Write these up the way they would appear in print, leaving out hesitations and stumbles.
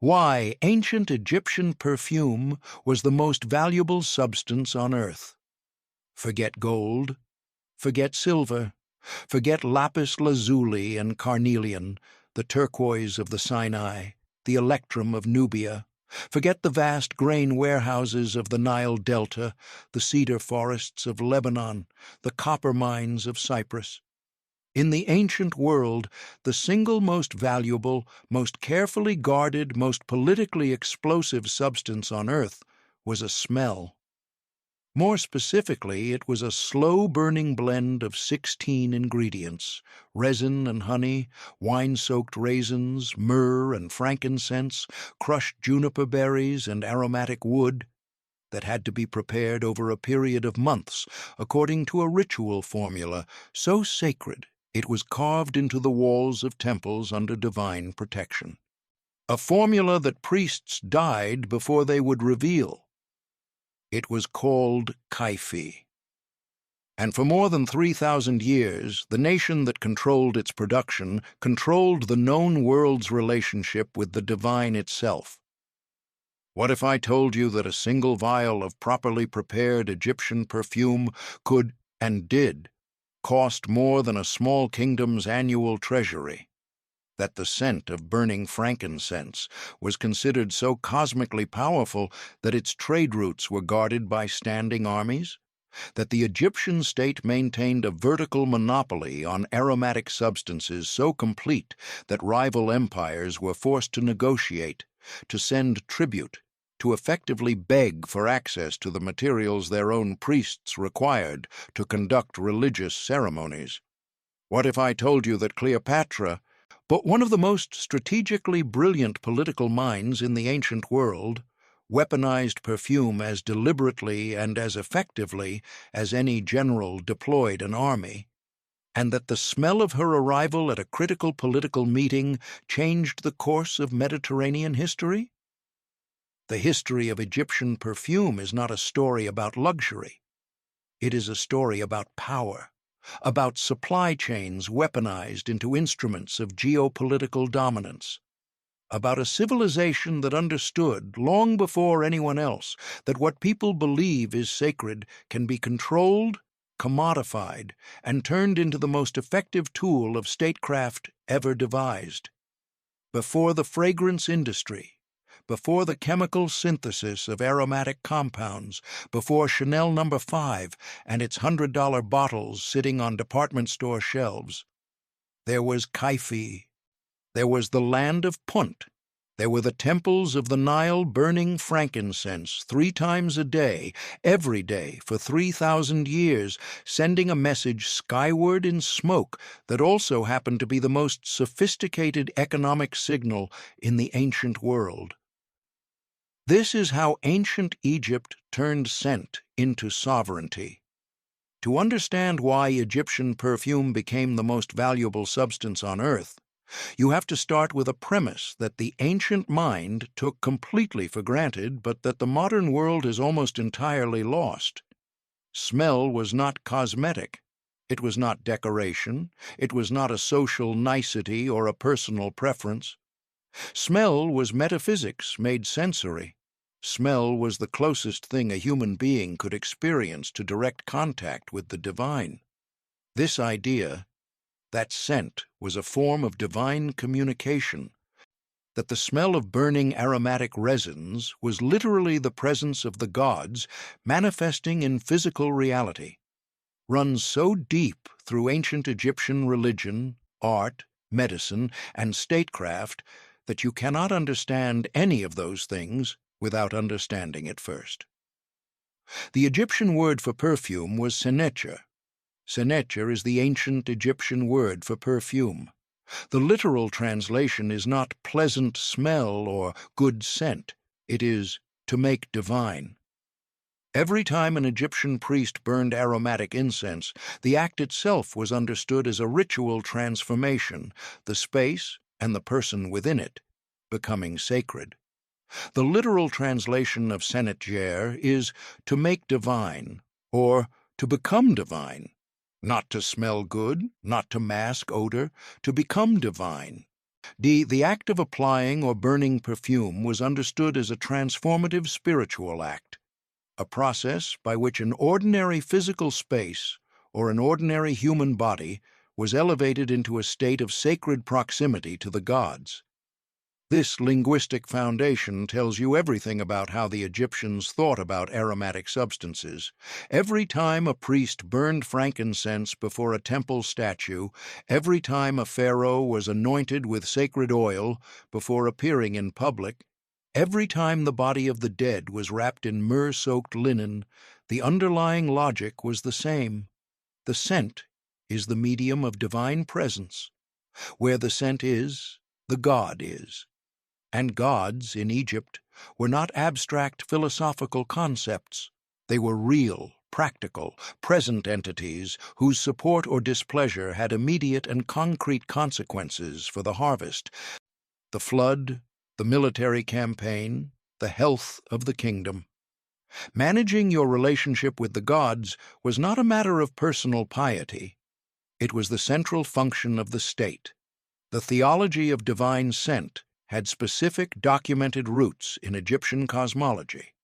Why ancient Egyptian perfume was the most valuable substance on earth. Forget gold, forget silver, forget lapis lazuli and carnelian, the turquoise of the Sinai, the electrum of Nubia. Forget the vast grain warehouses of the Nile Delta, the cedar forests of Lebanon, the copper mines of Cyprus. In the ancient world, the single most valuable, most carefully guarded, most politically explosive substance on earth was a smell. More specifically, it was a slow-burning blend of 16 ingredients: resin and honey, wine-soaked raisins, myrrh and frankincense, crushed juniper berries and aromatic wood, that had to be prepared over a period of months according to a ritual formula so sacred it was carved into the walls of temples under divine protection. A formula that priests died before they would reveal. It was called kaifi. And for more than 3,000 years, the nation that controlled its production controlled the known world's relationship with the divine itself. What if I told you that a single vial of properly prepared Egyptian perfume could, and did, cost more than a small kingdom's annual treasury? That the scent of burning frankincense was considered so cosmically powerful that its trade routes were guarded by standing armies? That the Egyptian state maintained a vertical monopoly on aromatic substances so complete that rival empires were forced to negotiate, to send tribute, to effectively beg for access to the materials their own priests required to conduct religious ceremonies? What if I told you that Cleopatra, but one of the most strategically brilliant political minds in the ancient world, weaponized perfume as deliberately and as effectively as any general deployed an army, and that the smell of her arrival at a critical political meeting changed the course of Mediterranean history? The history of Egyptian perfume is not a story about luxury. It is a story about power, about supply chains weaponized into instruments of geopolitical dominance, about a civilization that understood, long before anyone else, that what people believe is sacred can be controlled, commodified, and turned into the most effective tool of statecraft ever devised. Before the fragrance industry, before the chemical synthesis of aromatic compounds, before Chanel No. 5 and its $100 bottles sitting on department store shelves, there was Kaifi, there was the land of Punt, there were the temples of the Nile burning frankincense 3 times a day, every day for 3,000 years, sending a message skyward in smoke that also happened to be the most sophisticated economic signal in the ancient world. This is how ancient Egypt turned scent into sovereignty. To understand why Egyptian perfume became the most valuable substance on earth, you have to start with a premise that the ancient mind took completely for granted, but that the modern world has almost entirely lost. Smell was not cosmetic. It was not decoration. It was not a social nicety or a personal preference. Smell was metaphysics made sensory. Smell was the closest thing a human being could experience to direct contact with the divine. This idea, that scent was a form of divine communication, that the smell of burning aromatic resins was literally the presence of the gods manifesting in physical reality, runs so deep through ancient Egyptian religion, art, medicine, and statecraft that you cannot understand any of those things without understanding it first. The Egyptian word for perfume was senecher. Senecher is the ancient Egyptian word for perfume. The literal translation is not pleasant smell or good scent. It is to make divine. Every time an Egyptian priest burned aromatic incense, the act itself was understood as a ritual transformation, the space and the person within it becoming sacred. The literal translation of senecher is to make divine, or to become divine. Not to smell good, not to mask odor, to become divine, The act of applying or burning perfume was understood as a transformative spiritual act, a process by which an ordinary physical space or an ordinary human body was elevated into a state of sacred proximity to the gods. This linguistic foundation tells you everything about how the Egyptians thought about aromatic substances. Every time a priest burned frankincense before a temple statue, every time a pharaoh was anointed with sacred oil before appearing in public, every time the body of the dead was wrapped in myrrh-soaked linen, the underlying logic was the same. The scent is the medium of divine presence. Where the scent is, the god is. And gods, in Egypt, were not abstract philosophical concepts. They were real, practical, present entities whose support or displeasure had immediate and concrete consequences for the harvest, the flood, the military campaign, the health of the kingdom. Managing your relationship with the gods was not a matter of personal piety. It was the central function of the state. The theology of divine scent had specific documented roots in Egyptian cosmology.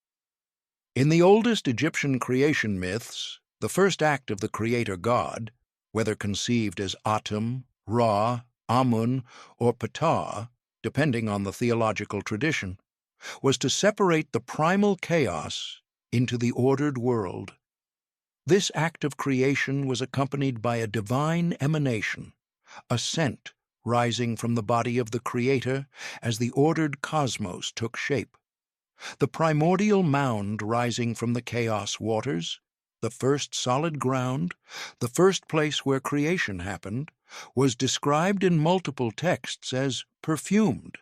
In the oldest Egyptian creation myths, the first act of the creator god, whether conceived as Atum, Ra, Amun, or Ptah, depending on the theological tradition, was to separate the primal chaos into the ordered world. This act of creation was accompanied by a divine emanation, a scent rising from the body of the Creator as the ordered cosmos took shape. The primordial mound rising from the chaos waters, the first solid ground, the first place where creation happened, was described in multiple texts as perfumed.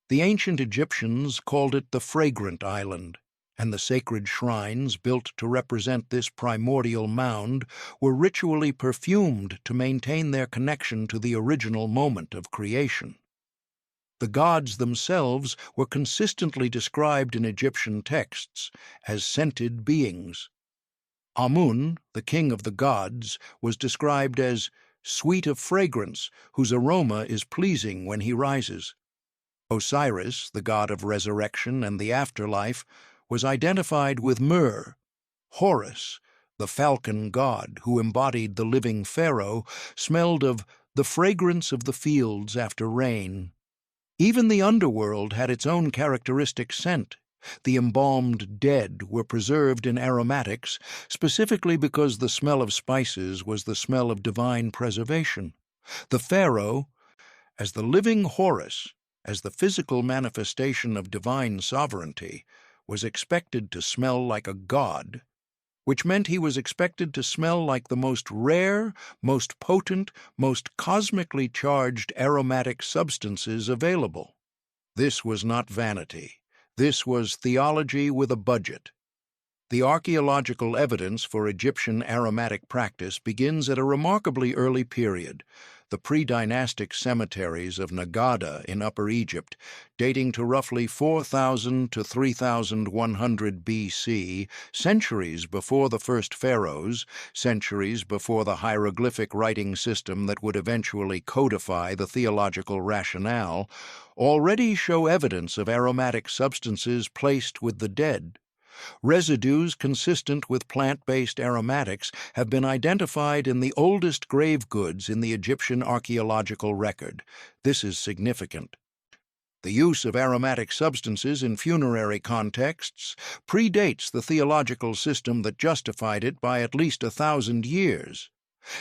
The ancient Egyptians called it the fragrant island, and the sacred shrines built to represent this primordial mound were ritually perfumed to maintain their connection to the original moment of creation. The gods themselves were consistently described in Egyptian texts as scented beings. Amun, the king of the gods, was described as sweet of fragrance, whose aroma is pleasing when he rises. Osiris, the god of resurrection and the afterlife, was identified with myrrh. Horus, the falcon god who embodied the living pharaoh, smelled of the fragrance of the fields after rain. Even the underworld had its own characteristic scent. The embalmed dead were preserved in aromatics, specifically because the smell of spices was the smell of divine preservation. The pharaoh, as the living Horus, as the physical manifestation of divine sovereignty, was expected to smell like a god, which meant he was expected to smell like the most rare, most potent, most cosmically charged aromatic substances available. This was not vanity. This was theology with a budget. The archaeological evidence for Egyptian aromatic practice begins at a remarkably early period, the pre-dynastic cemeteries of Nagada in Upper Egypt, dating to roughly 4000 to 3100 BC, centuries before the first pharaohs, centuries before the hieroglyphic writing system that would eventually codify the theological rationale, already show evidence of aromatic substances placed with the dead. Residues consistent with plant-based aromatics have been identified in the oldest grave goods in the Egyptian archaeological record. This is significant. The use of aromatic substances in funerary contexts predates the theological system that justified it by at least 1,000 years.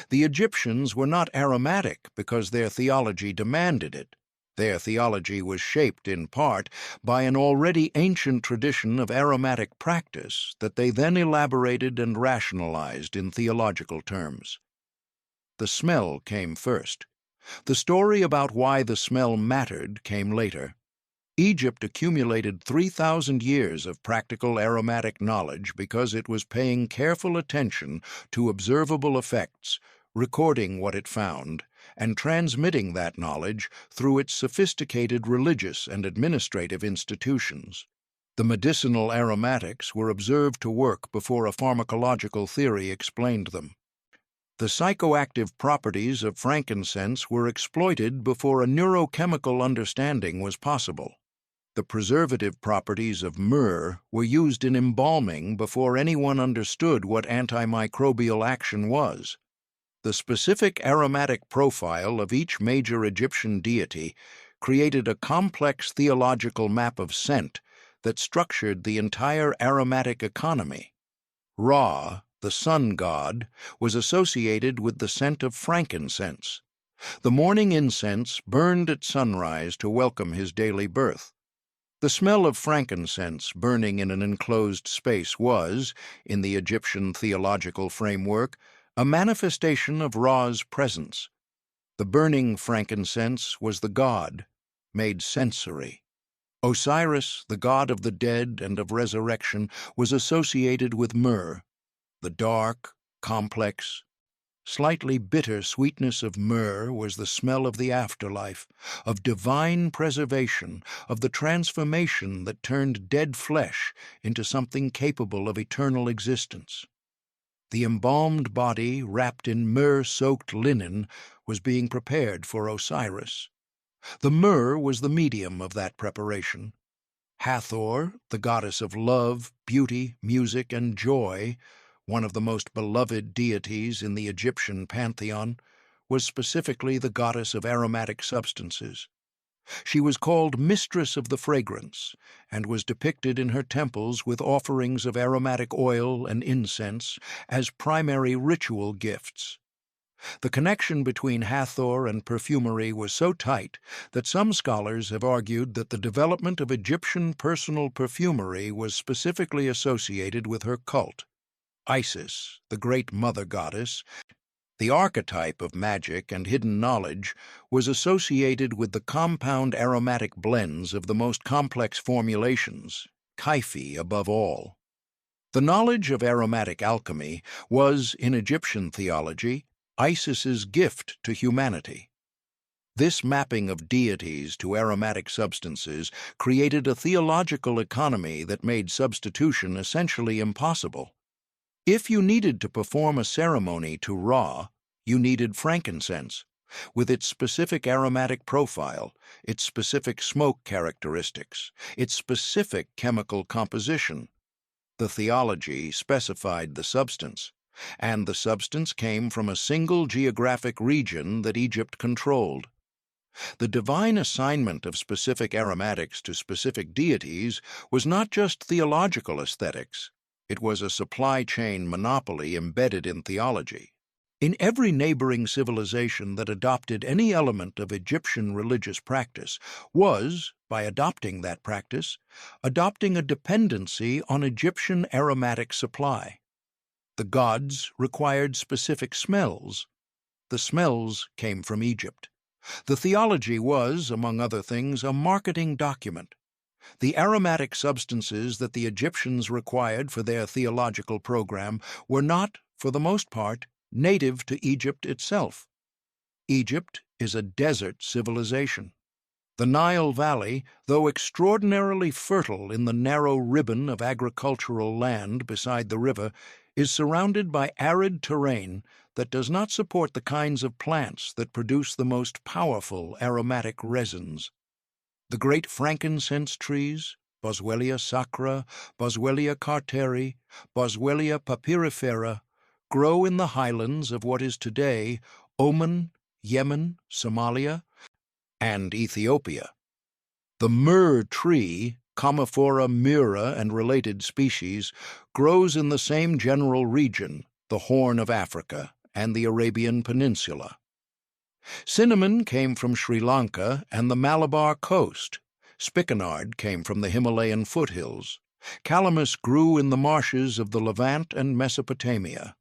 The Egyptians were not aromatic because their theology demanded it. Their theology was shaped, in part, by an already ancient tradition of aromatic practice that they then elaborated and rationalized in theological terms. The smell came first. The story about why the smell mattered came later. Egypt accumulated 3,000 years of practical aromatic knowledge because it was paying careful attention to observable effects, recording what it found, and transmitting that knowledge through its sophisticated religious and administrative institutions. The medicinal aromatics were observed to work before a pharmacological theory explained them. The psychoactive properties of frankincense were exploited before a neurochemical understanding was possible. The preservative properties of myrrh were used in embalming before anyone understood what antimicrobial action was. The specific aromatic profile of each major Egyptian deity created a complex theological map of scent that structured the entire aromatic economy. Ra, the sun god, was associated with the scent of frankincense. The morning incense burned at sunrise to welcome his daily birth. The smell of frankincense burning in an enclosed space was, in the Egyptian theological framework, a manifestation of Ra's presence. The burning frankincense was the god, made sensory. Osiris, the god of the dead and of resurrection, was associated with myrrh, the dark, complex, slightly bitter sweetness of myrrh was the smell of the afterlife, of divine preservation, of the transformation that turned dead flesh into something capable of eternal existence. The embalmed body, wrapped in myrrh-soaked linen, was being prepared for Osiris. The myrrh was the medium of that preparation. Hathor, the goddess of love, beauty, music, and joy, one of the most beloved deities in the Egyptian pantheon, was specifically the goddess of aromatic substances. She was called Mistress of the Fragrance, and was depicted in her temples with offerings of aromatic oil and incense as primary ritual gifts. The connection between Hathor and perfumery was so tight that some scholars have argued that the development of Egyptian personal perfumery was specifically associated with her cult. Isis, the great mother goddess, the archetype of magic and hidden knowledge, was associated with the compound aromatic blends of the most complex formulations, Kaifi above all. The knowledge of aromatic alchemy was, in Egyptian theology, Isis's gift to humanity. This mapping of deities to aromatic substances created a theological economy that made substitution essentially impossible. If you needed to perform a ceremony to Ra, you needed frankincense, with its specific aromatic profile, its specific smoke characteristics, its specific chemical composition. The theology specified the substance, and the substance came from a single geographic region that Egypt controlled. The divine assignment of specific aromatics to specific deities was not just theological aesthetics. It was a supply chain monopoly embedded in theology. In every neighboring civilization that adopted any element of Egyptian religious practice was, by adopting that practice, adopting a dependency on Egyptian aromatic supply. The gods required specific smells. The smells came from Egypt. The theology was, among other things, a marketing document. The aromatic substances that the Egyptians required for their theological program were not, for the most part, native to Egypt itself. Egypt is a desert civilization. The Nile Valley, though extraordinarily fertile in the narrow ribbon of agricultural land beside the river, is surrounded by arid terrain that does not support the kinds of plants that produce the most powerful aromatic resins. The great frankincense trees, Boswellia sacra, Boswellia carteri, Boswellia papyrifera, grow in the highlands of what is today Oman, Yemen, Somalia, and Ethiopia. The myrrh tree, Commiphora myrrha and related species, grows in the same general region, the Horn of Africa and the Arabian Peninsula. Cinnamon came from Sri Lanka and the Malabar coast. Spikenard came from the Himalayan foothills. Calamus grew in the marshes of the Levant and Mesopotamia.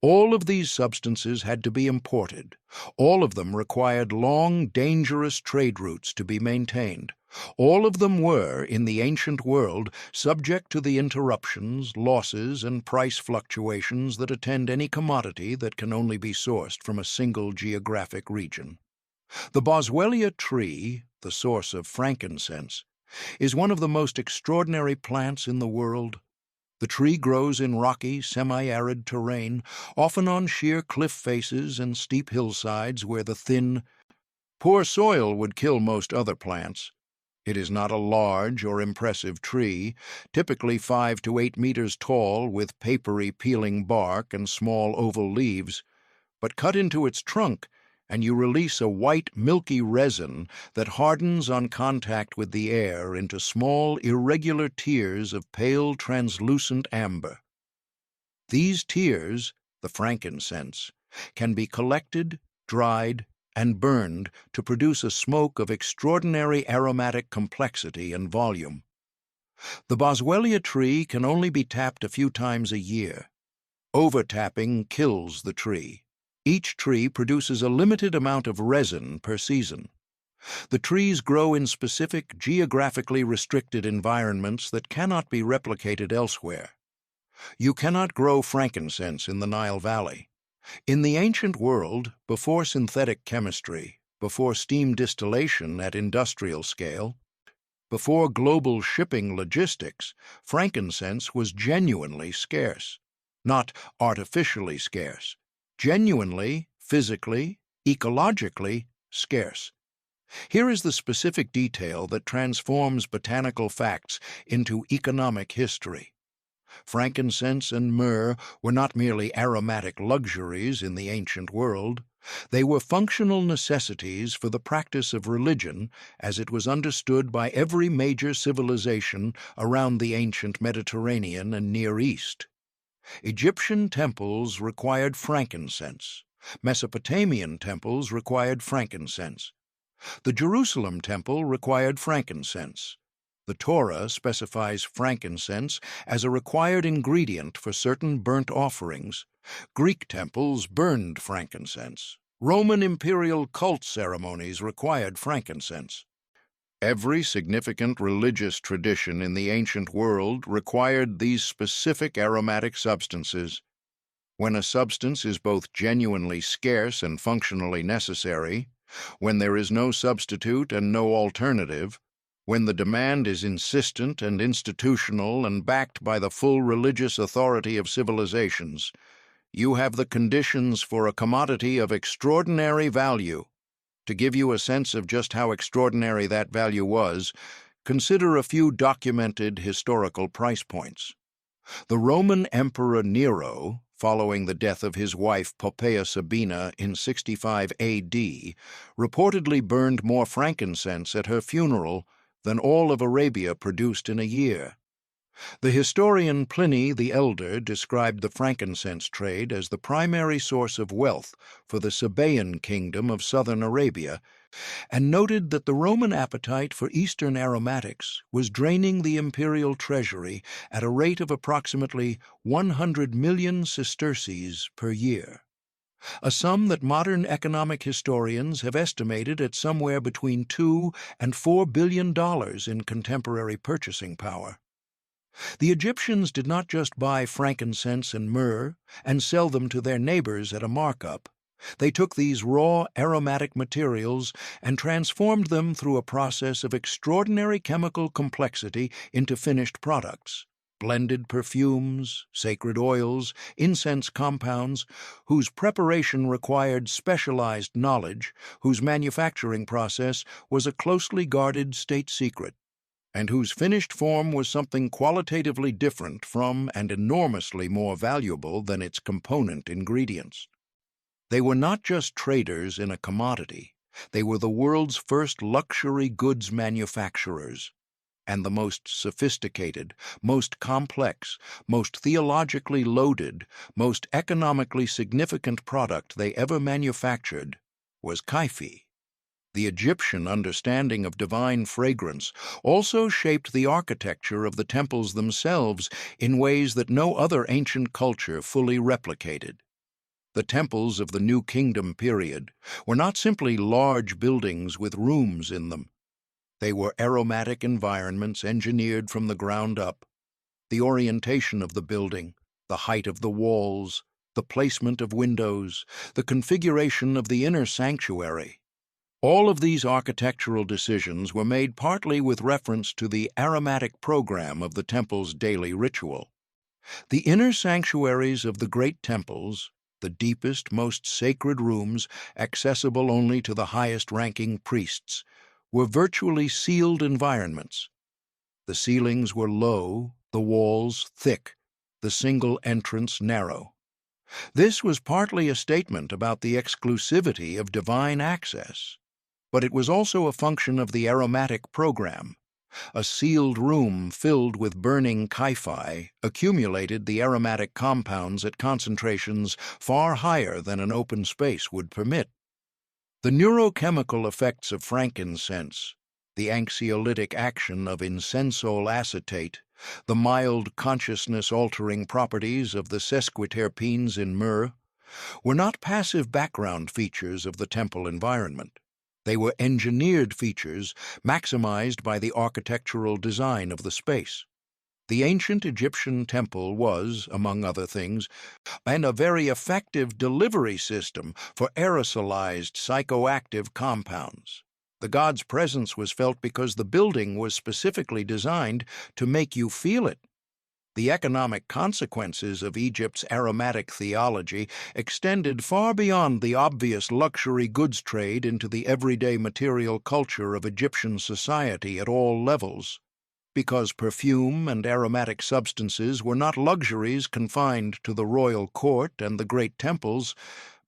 All of these substances had to be imported. All of them required long, dangerous trade routes to be maintained. All of them were, in the ancient world, subject to the interruptions, losses, and price fluctuations that attend any commodity that can only be sourced from a single geographic region. The Boswellia tree, the source of frankincense, is one of the most extraordinary plants in the world. The tree grows in rocky, semi-arid terrain, often on sheer cliff faces and steep hillsides where the thin, poor soil would kill most other plants. It is not a large or impressive tree, typically 5 to 8 meters tall with papery peeling bark and small oval leaves, but cut into its trunk and you release a white, milky resin that hardens on contact with the air into small, irregular tears of pale, translucent amber. These tears, the frankincense, can be collected, dried, and burned to produce a smoke of extraordinary aromatic complexity and volume. The boswellia tree can only be tapped a few times a year. Overtapping kills the tree. Each tree produces a limited amount of resin per season. The trees grow in specific, geographically restricted environments that cannot be replicated elsewhere. You cannot grow frankincense in the Nile Valley. In the ancient world, before synthetic chemistry, before steam distillation at industrial scale, before global shipping logistics, frankincense was genuinely scarce. Not artificially scarce. Genuinely, physically, ecologically scarce. Here is the specific detail that transforms botanical facts into economic history. Frankincense and myrrh were not merely aromatic luxuries in the ancient world. They were functional necessities for the practice of religion as it was understood by every major civilization around the ancient Mediterranean and Near East. Egyptian temples required frankincense. Mesopotamian temples required frankincense. The Jerusalem temple required frankincense. The Torah specifies frankincense as a required ingredient for certain burnt offerings. Greek temples burned frankincense. Roman imperial cult ceremonies required frankincense. Every significant religious tradition in the ancient world required these specific aromatic substances. When a substance is both genuinely scarce and functionally necessary, when there is no substitute and no alternative, when the demand is insistent and institutional and backed by the full religious authority of civilizations, you have the conditions for a commodity of extraordinary value. To give you a sense of just how extraordinary that value was, consider a few documented historical price points. The Roman Emperor Nero, following the death of his wife Poppaea Sabina in 65 AD, reportedly burned more frankincense at her funeral than all of Arabia produced in a year. The historian Pliny the Elder described the frankincense trade as the primary source of wealth for the Sabaean kingdom of southern Arabia, and noted that the Roman appetite for Eastern aromatics was draining the imperial treasury at a rate of approximately 100 million sesterces per year, a sum that modern economic historians have estimated at somewhere between $2 and $4 billion in contemporary purchasing power. The Egyptians did not just buy frankincense and myrrh and sell them to their neighbors at a markup. They took these raw aromatic materials and transformed them through a process of extraordinary chemical complexity into finished products, blended perfumes, sacred oils, incense compounds, whose preparation required specialized knowledge, whose manufacturing process was a closely guarded state secret, and whose finished form was something qualitatively different from and enormously more valuable than its component ingredients. They were not just traders in a commodity, they were the world's first luxury goods manufacturers, and the most sophisticated, most complex, most theologically loaded, most economically significant product they ever manufactured was kaifi. The Egyptian understanding of divine fragrance also shaped the architecture of the temples themselves in ways that no other ancient culture fully replicated. The temples of the New Kingdom period were not simply large buildings with rooms in them. They were aromatic environments engineered from the ground up. The orientation of the building, the height of the walls, the placement of windows, the configuration of the inner sanctuary. All of these architectural decisions were made partly with reference to the aromatic program of the temple's daily ritual. The inner sanctuaries of the great temples, the deepest, most sacred rooms, accessible only to the highest-ranking priests, were virtually sealed environments. The ceilings were low, the walls thick, the single entrance narrow. This was partly a statement about the exclusivity of divine access, but it was also a function of the aromatic program. A sealed room filled with burning kyphi accumulated the aromatic compounds at concentrations far higher than an open space would permit. The neurochemical effects of frankincense, the anxiolytic action of incensol acetate, the mild consciousness-altering properties of the sesquiterpenes in myrrh, were not passive background features of the temple environment. They were engineered features maximized by the architectural design of the space. The ancient Egyptian temple was, among other things, a very effective delivery system for aerosolized psychoactive compounds. The god's presence was felt because the building was specifically designed to make you feel it. The economic consequences of Egypt's aromatic theology extended far beyond the obvious luxury goods trade into the everyday material culture of Egyptian society at all levels. Because perfume and aromatic substances were not luxuries confined to the royal court and the great temples,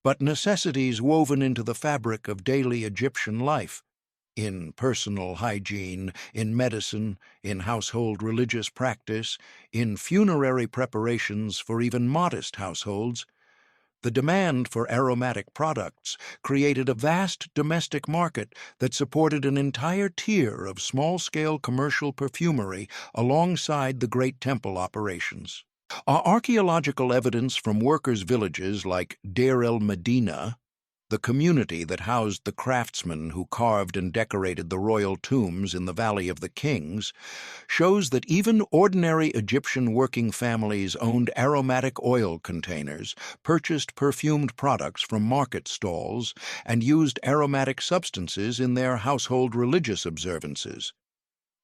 but necessities woven into the fabric of daily Egyptian life. In personal hygiene, in medicine, in household religious practice, in funerary preparations for even modest households, the demand for aromatic products created a vast domestic market that supported an entire tier of small-scale commercial perfumery alongside the great temple operations. Archaeological evidence from workers' villages like Deir el-Medina, the community that housed the craftsmen who carved and decorated the royal tombs in the Valley of the Kings, shows that even ordinary Egyptian working families owned aromatic oil containers, purchased perfumed products from market stalls, and used aromatic substances in their household religious observances.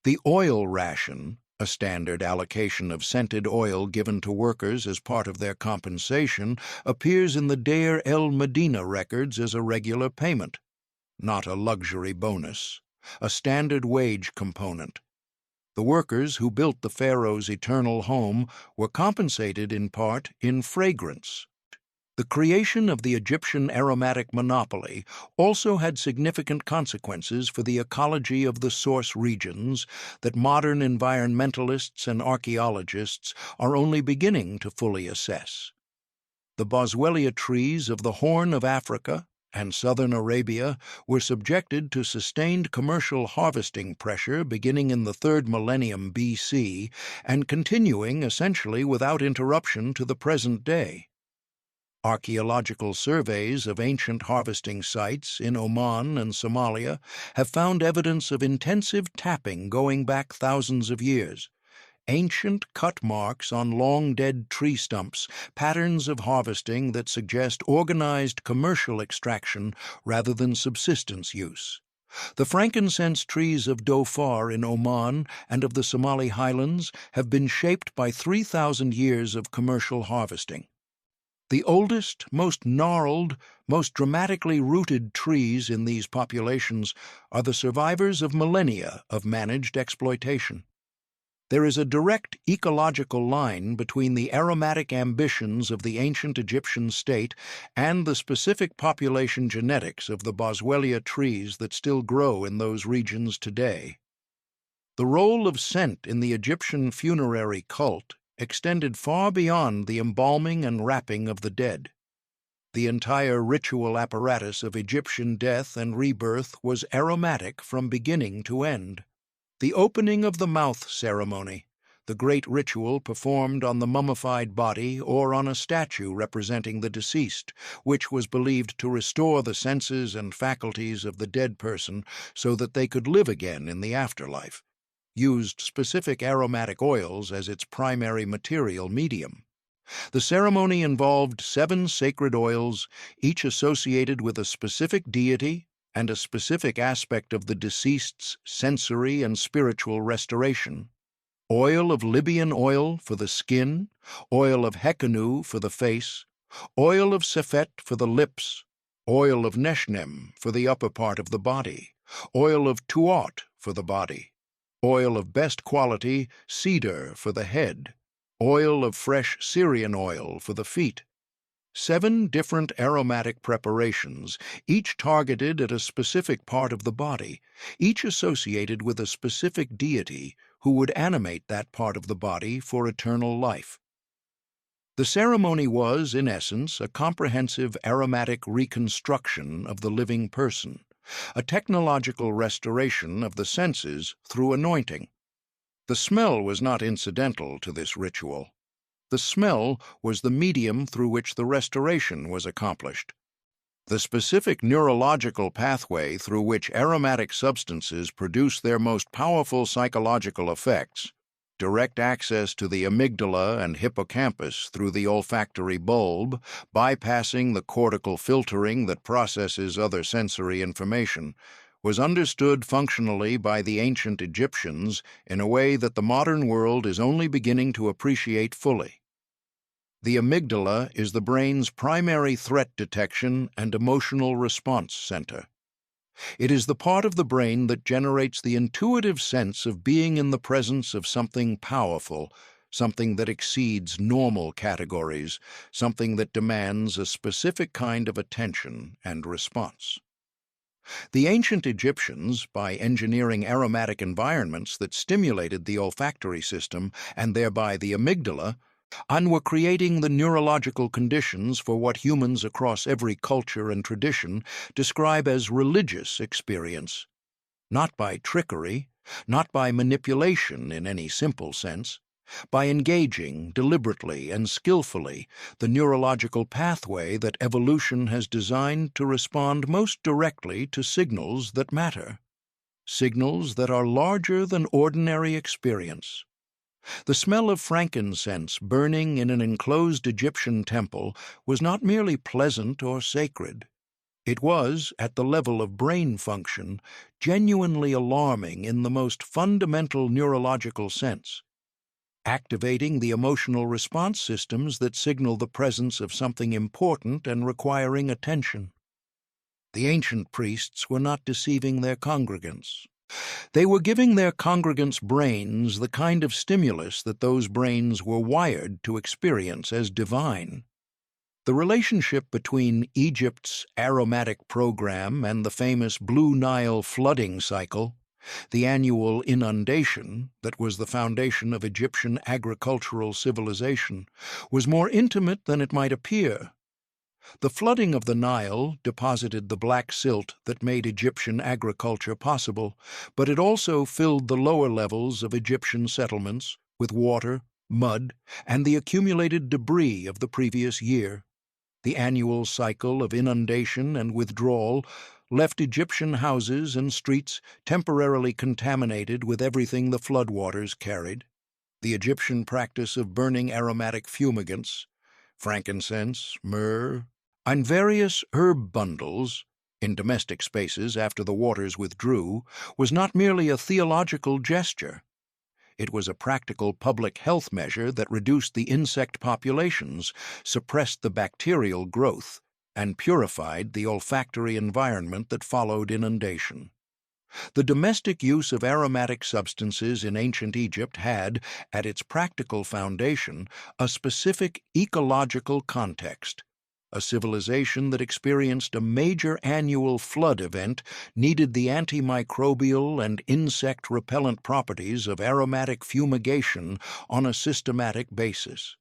The oil ration, a standard allocation of scented oil given to workers as part of their compensation, appears in the Deir el-Medina records as a regular payment, not a luxury bonus, a standard wage component. The workers who built the pharaoh's eternal home were compensated in part in fragrance. The creation of the Egyptian aromatic monopoly also had significant consequences for the ecology of the source regions that modern environmentalists and archaeologists are only beginning to fully assess. The boswellia trees of the Horn of Africa and southern Arabia were subjected to sustained commercial harvesting pressure beginning in the 3rd millennium BC and continuing essentially without interruption to the present day. Archaeological surveys of ancient harvesting sites in Oman and Somalia have found evidence of intensive tapping going back thousands of years. Ancient cut marks on long-dead tree stumps, patterns of harvesting that suggest organized commercial extraction rather than subsistence use. The frankincense trees of Dhofar in Oman and of the Somali highlands have been shaped by 3,000 years of commercial harvesting. The oldest, most gnarled, most dramatically rooted trees in these populations are the survivors of millennia of managed exploitation. There is a direct ecological line between the aromatic ambitions of the ancient Egyptian state and the specific population genetics of the boswellia trees that still grow in those regions today. The role of scent in the Egyptian funerary cult extended far beyond the embalming and wrapping of the dead. The entire ritual apparatus of Egyptian death and rebirth was aromatic from beginning to end. The opening of the mouth ceremony, the great ritual performed on the mummified body or on a statue representing the deceased, which was believed to restore the senses and faculties of the dead person so that they could live again in the afterlife, used specific aromatic oils as its primary material medium. The ceremony involved 7 sacred oils, each associated with a specific deity and a specific aspect of the deceased's sensory and spiritual restoration. oil of Libyan oil for the skin, oil of hekanu for the face, oil of sephet for the lips, oil of neshnem for the upper part of the body, oil of tuat for the body, oil of best quality cedar for the head, oil of fresh Syrian oil for the feet. 7 different aromatic preparations, each targeted at a specific part of the body, each associated with a specific deity who would animate that part of the body for eternal life. The ceremony was, in essence, a comprehensive aromatic reconstruction of the living person, a technological restoration of the senses through anointing. The smell was not incidental to this ritual. The smell was the medium through which the restoration was accomplished. The specific neurological pathway through which aromatic substances produce their most powerful psychological effects, direct access to the amygdala and hippocampus through the olfactory bulb, bypassing the cortical filtering that processes other sensory information, was understood functionally by the ancient Egyptians in a way that the modern world is only beginning to appreciate fully. The amygdala is the brain's primary threat detection and emotional response center. It is the part of the brain that generates the intuitive sense of being in the presence of something powerful, something that exceeds normal categories, something that demands a specific kind of attention and response. The ancient Egyptians, by engineering aromatic environments that stimulated the olfactory system and thereby the amygdala, and were creating the neurological conditions for what humans across every culture and tradition describe as religious experience. Not by trickery, not by manipulation in any simple sense, by engaging deliberately and skillfully the neurological pathway that evolution has designed to respond most directly to signals that matter, signals that are larger than ordinary experience. The smell of frankincense burning in an enclosed Egyptian temple was not merely pleasant or sacred. It was, at the level of brain function, genuinely alarming in the most fundamental neurological sense, activating the emotional response systems that signal the presence of something important and requiring attention. The ancient priests were not deceiving their congregants. They were giving their congregants' brains the kind of stimulus that those brains were wired to experience as divine. The relationship between Egypt's aromatic program and the famous Blue Nile flooding cycle, the annual inundation that was the foundation of Egyptian agricultural civilization, was more intimate than it might appear. The flooding of the Nile deposited the black silt that made Egyptian agriculture possible, but it also filled the lower levels of Egyptian settlements with water, mud, and the accumulated debris of the previous year. The annual cycle of inundation and withdrawal left Egyptian houses and streets temporarily contaminated with everything the floodwaters carried. The Egyptian practice of burning aromatic fumigants, frankincense, myrrh, and various herb bundles in domestic spaces after the waters withdrew was not merely a theological gesture. It was a practical public health measure that reduced the insect populations, suppressed the bacterial growth, and purified the olfactory environment that followed inundation. The domestic use of aromatic substances in ancient Egypt had, at its practical foundation, a specific ecological context. A civilization that experienced a major annual flood event needed the antimicrobial and insect-repellent properties of aromatic fumigation on a systematic basis.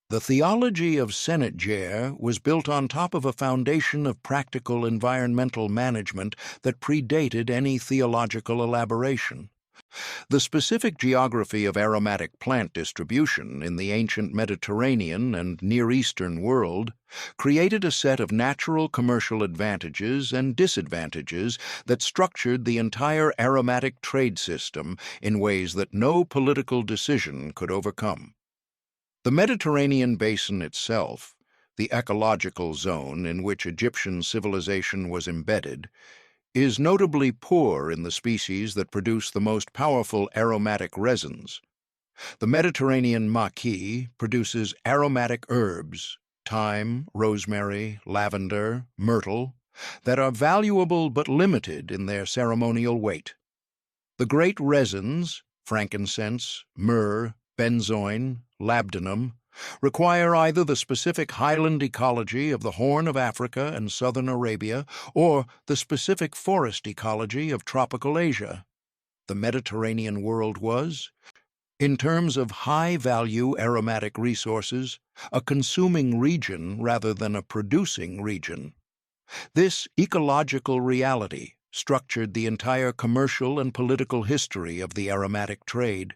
The theology of Senetjer was built on top of a foundation of practical environmental management that predated any theological elaboration. The specific geography of aromatic plant distribution in the ancient Mediterranean and Near Eastern world created a set of natural commercial advantages and disadvantages that structured the entire aromatic trade system in ways that no political decision could overcome. The Mediterranean basin itself, the ecological zone in which Egyptian civilization was embedded, is notably poor in the species that produce the most powerful aromatic resins. The Mediterranean maquis produces aromatic herbs, thyme, rosemary, lavender, myrtle, that are valuable but limited in their ceremonial weight. The great resins, frankincense, myrrh, benzoin, labdanum, require either the specific highland ecology of the Horn of Africa and southern Arabia or the specific forest ecology of tropical Asia. The Mediterranean world was, in terms of high-value aromatic resources, a consuming region rather than a producing region. This ecological reality structured the entire commercial and political history of the aromatic trade.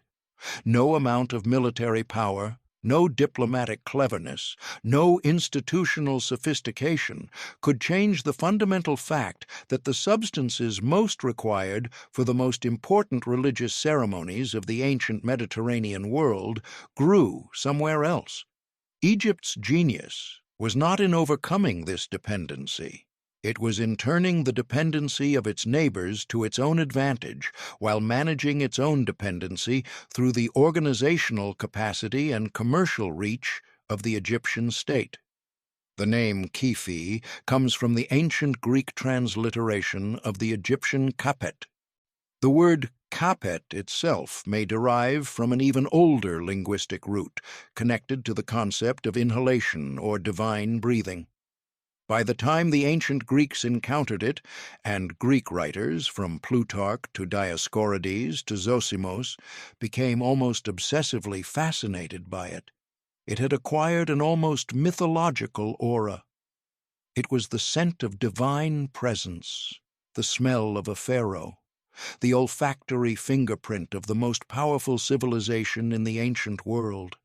No amount of military power, no diplomatic cleverness, no institutional sophistication could change the fundamental fact that the substances most required for the most important religious ceremonies of the ancient Mediterranean world grew somewhere else. Egypt's genius was not in overcoming this dependency. It was in turning the dependency of its neighbors to its own advantage while managing its own dependency through the organizational capacity and commercial reach of the Egyptian state. The name Kefi comes from the ancient Greek transliteration of the Egyptian kapet. The word kapet itself may derive from an even older linguistic root connected to the concept of inhalation or divine breathing. By the time the ancient Greeks encountered it, and Greek writers, from Plutarch to Dioscorides to Zosimos, became almost obsessively fascinated by it, it had acquired an almost mythological aura. It was the scent of divine presence, the smell of a pharaoh, the olfactory fingerprint of the most powerful civilization in the ancient world.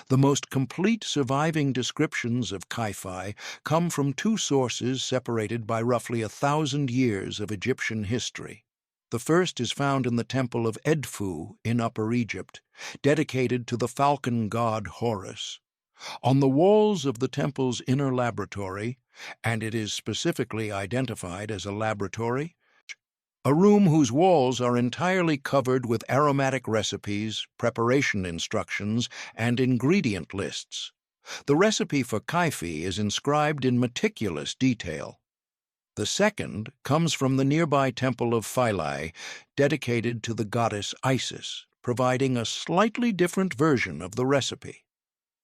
The most complete surviving descriptions of Kaifi come from two sources separated by roughly 1,000 years of Egyptian history. The first is found in the temple of Edfu in Upper Egypt, dedicated to the falcon god Horus. On the walls of the temple's inner laboratory, and it is specifically identified as a laboratory, a room whose walls are entirely covered with aromatic recipes, preparation instructions, and ingredient lists. The recipe for Kaifi is inscribed in meticulous detail. The second comes from the nearby temple of Philae, dedicated to the goddess Isis, providing a slightly different version of the recipe.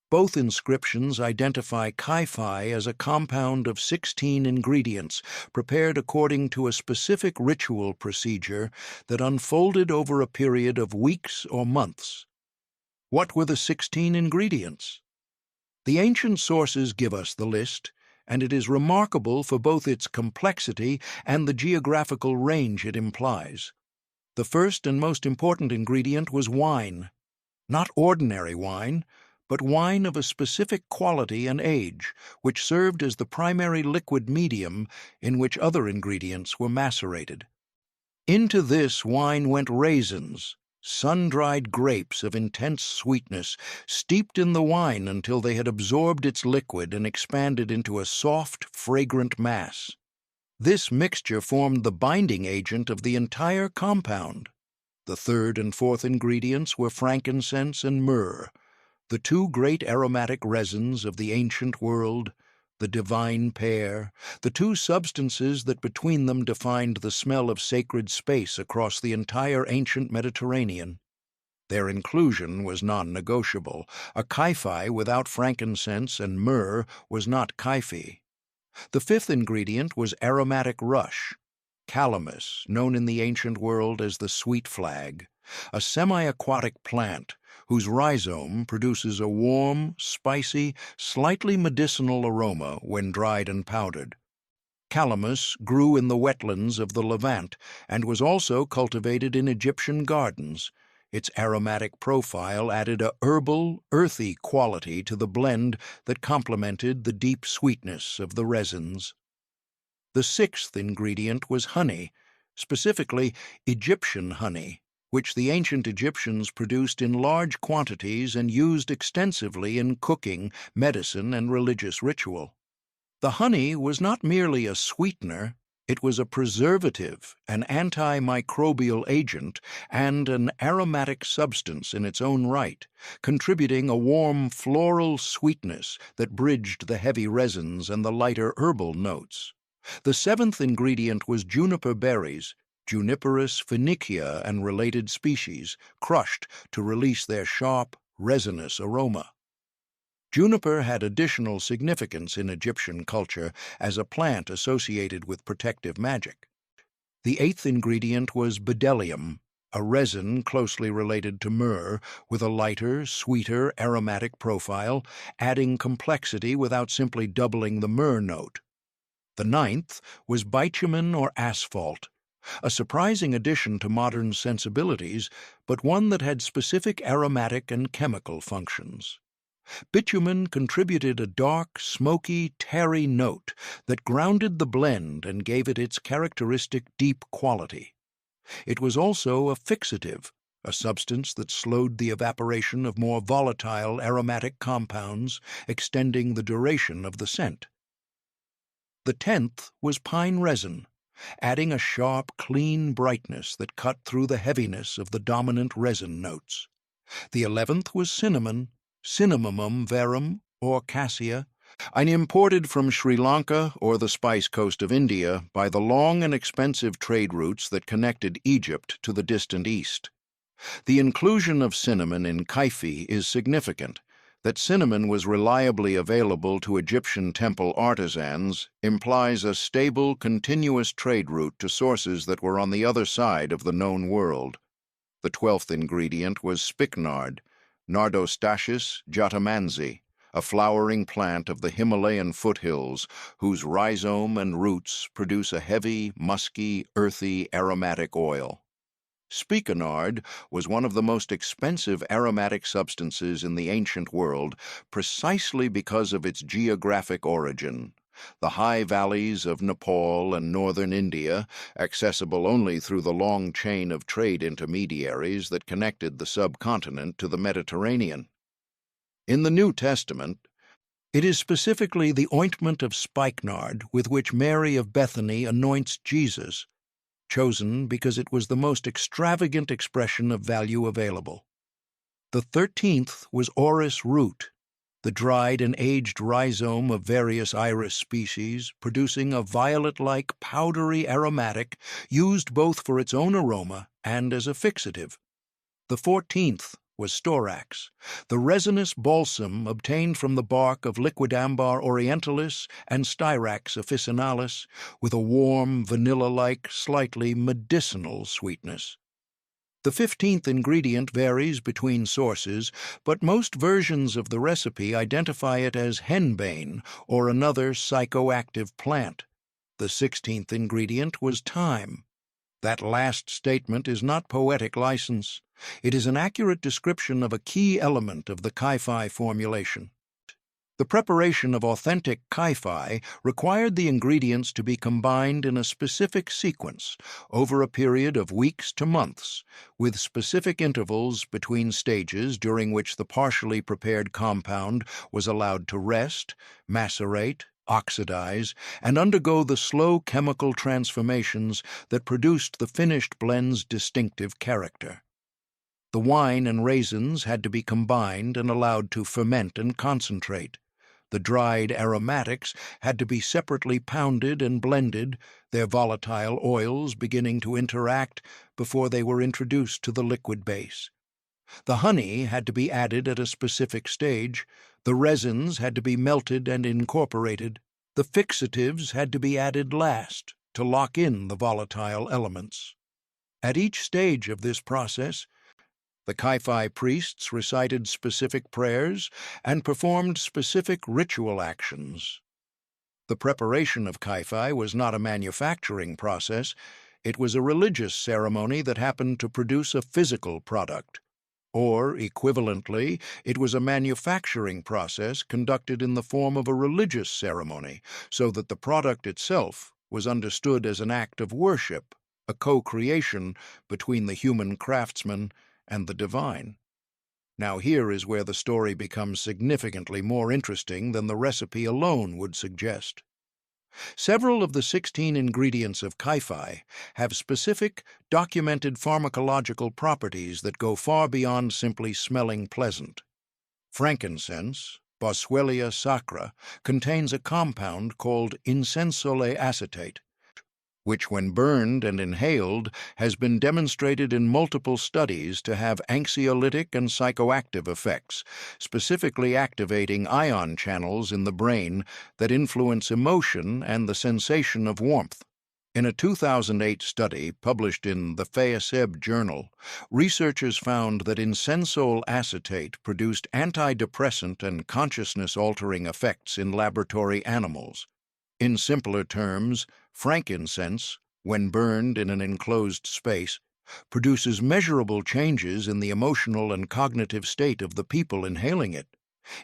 Both inscriptions identify Kaifi as a compound of 16 ingredients prepared according to a specific ritual procedure that unfolded over a period of weeks or months. What were the 16 ingredients? The ancient sources give us the list, and it is remarkable for both its complexity and the geographical range it implies. The first and most important ingredient was wine. Not ordinary wine, but wine of a specific quality and age, which served as the primary liquid medium in which other ingredients were macerated. Into this wine went raisins, sun-dried grapes of intense sweetness, steeped in the wine until they had absorbed its liquid and expanded into a soft, fragrant mass. This mixture formed the binding agent of the entire compound. The third and fourth ingredients were frankincense and myrrh, the two great aromatic resins of the ancient world, the divine pair, the two substances that between them defined the smell of sacred space across the entire ancient Mediterranean. Their inclusion was non-negotiable. A Kaifi without frankincense and myrrh was not Kaifi. The fifth ingredient was aromatic rush, calamus, known in the ancient world as the sweet flag, a semi-aquatic plant whose rhizome produces a warm, spicy, slightly medicinal aroma when dried and powdered. Calamus grew in the wetlands of the Levant and was also cultivated in Egyptian gardens. Its aromatic profile added a herbal, earthy quality to the blend that complemented the deep sweetness of the resins. The sixth ingredient was honey, specifically Egyptian honey, which the ancient Egyptians produced in large quantities and used extensively in cooking, medicine, and religious ritual. The honey was not merely a sweetener, It was a preservative, an antimicrobial agent, and an aromatic substance in its own right, contributing a warm floral sweetness that bridged the heavy resins and the lighter herbal notes. The seventh ingredient was juniper berries, Juniperus phoenicia and related species, crushed to release their sharp, resinous aroma. Juniper had additional significance in Egyptian culture as a plant associated with protective magic. The eighth ingredient was bdellium, a resin closely related to myrrh, with a lighter, sweeter, aromatic profile, adding complexity without simply doubling the myrrh note. The ninth was bitumen or asphalt, a surprising addition to modern sensibilities, but one that had specific aromatic and chemical functions. Bitumen contributed a dark, smoky, tarry note that grounded the blend and gave it its characteristic deep quality. It was also a fixative, a substance that slowed the evaporation of more volatile aromatic compounds, extending the duration of the scent. The tenth was pine resin, adding a sharp, clean brightness that cut through the heaviness of the dominant resin notes. The 11th was cinnamon, Cinnamomum verum, or cassia, and imported from Sri Lanka or the Spice Coast of India by the long and expensive trade routes that connected Egypt to the distant east. The inclusion of cinnamon in kaifi is significant. That cinnamon was reliably available to Egyptian temple artisans implies a stable, continuous trade route to sources that were on the other side of the known world. The 12th ingredient was spikenard, Nardostachys jatamanzi, a flowering plant of the Himalayan foothills whose rhizome and roots produce a heavy, musky, earthy, aromatic oil. Spikenard was one of the most expensive aromatic substances in the ancient world precisely because of its geographic origin. The high valleys of Nepal and northern India, accessible only through the long chain of trade intermediaries that connected the subcontinent to the Mediterranean. In the New Testament, it is specifically the ointment of spikenard with which Mary of Bethany anoints Jesus, chosen because it was the most extravagant expression of value available. The 13th was orris root, the dried and aged rhizome of various iris species, producing a violet-like powdery aromatic used both for its own aroma and as a fixative. The 14th was storax, the resinous balsam obtained from the bark of Liquidambar orientalis and Styrax officinalis, with a warm, vanilla-like, slightly medicinal sweetness. The 15th ingredient varies between sources, but most versions of the recipe identify it as henbane or another psychoactive plant. The 16th ingredient was thyme. That last statement is not poetic license. It is an accurate description of a key element of the kaifi formulation. The preparation of authentic kaifi required the ingredients to be combined in a specific sequence over a period of weeks to months, with specific intervals between stages during which the partially prepared compound was allowed to rest, macerate, oxidize, and undergo the slow chemical transformations that produced the finished blend's distinctive character. The wine and raisins had to be combined and allowed to ferment and concentrate. The dried aromatics had to be separately pounded and blended, their volatile oils beginning to interact before they were introduced to the liquid base. The honey had to be added at a specific stage, the resins had to be melted and incorporated, the fixatives had to be added last to lock in the volatile elements. At each stage of this process, the kaifi priests recited specific prayers and performed specific ritual actions. The preparation of kaifi was not a manufacturing process, it was a religious ceremony that happened to produce a physical product. Or, equivalently, it was a manufacturing process conducted in the form of a religious ceremony, so that the product itself was understood as an act of worship, a co-creation between the human craftsman and the divine. Now here is where the story becomes significantly more interesting than the recipe alone would suggest. Several of the 16 ingredients of Kai-Fi have specific, documented pharmacological properties that go far beyond simply smelling pleasant. Frankincense, Boswellia sacra, contains a compound called insensole acetate, which when burned and inhaled has been demonstrated in multiple studies to have anxiolytic and psychoactive effects, specifically activating ion channels in the brain that influence emotion and the sensation of warmth. In a 2008 study published in the pharaohs journal, researchers found that insensole acetate produced antidepressant and consciousness-altering effects in laboratory animals. In simpler terms, frankincense, when burned in an enclosed space, produces measurable changes in the emotional and cognitive state of the people inhaling it.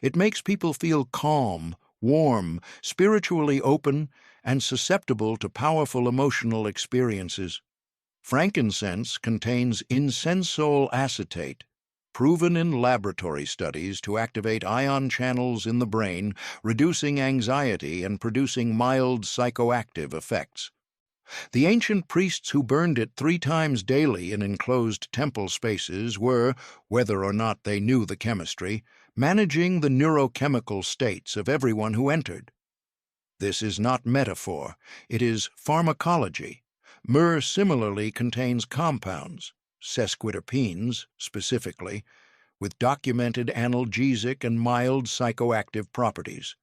It makes people feel calm, warm, spiritually open, and susceptible to powerful emotional experiences. Frankincense contains insensole acetate, proven in laboratory studies to activate ion channels in the brain, reducing anxiety and producing mild psychoactive effects. The ancient priests who burned it 3 times daily in enclosed temple spaces were, whether or not they knew the chemistry, managing the neurochemical states of everyone who entered. This is not metaphor, it is pharmacology. Myrrh similarly contains compounds, sesquiterpenes specifically, with documented analgesic and mild psychoactive properties.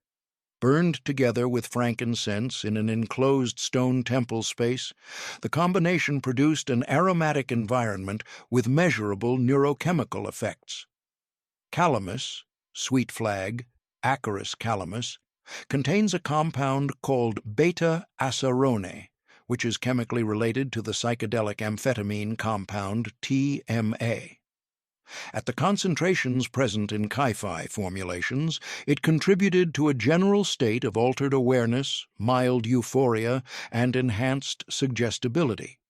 Burned together with frankincense in an enclosed stone temple space, the combination produced an aromatic environment with measurable neurochemical effects. Calamus, sweet flag, Acarus calamus, contains a compound called beta-acerone, which is chemically related to the psychedelic amphetamine compound TMA. At the concentrations present in Kai-Fi formulations, it contributed to a general state of altered awareness, mild euphoria, and enhanced suggestibility.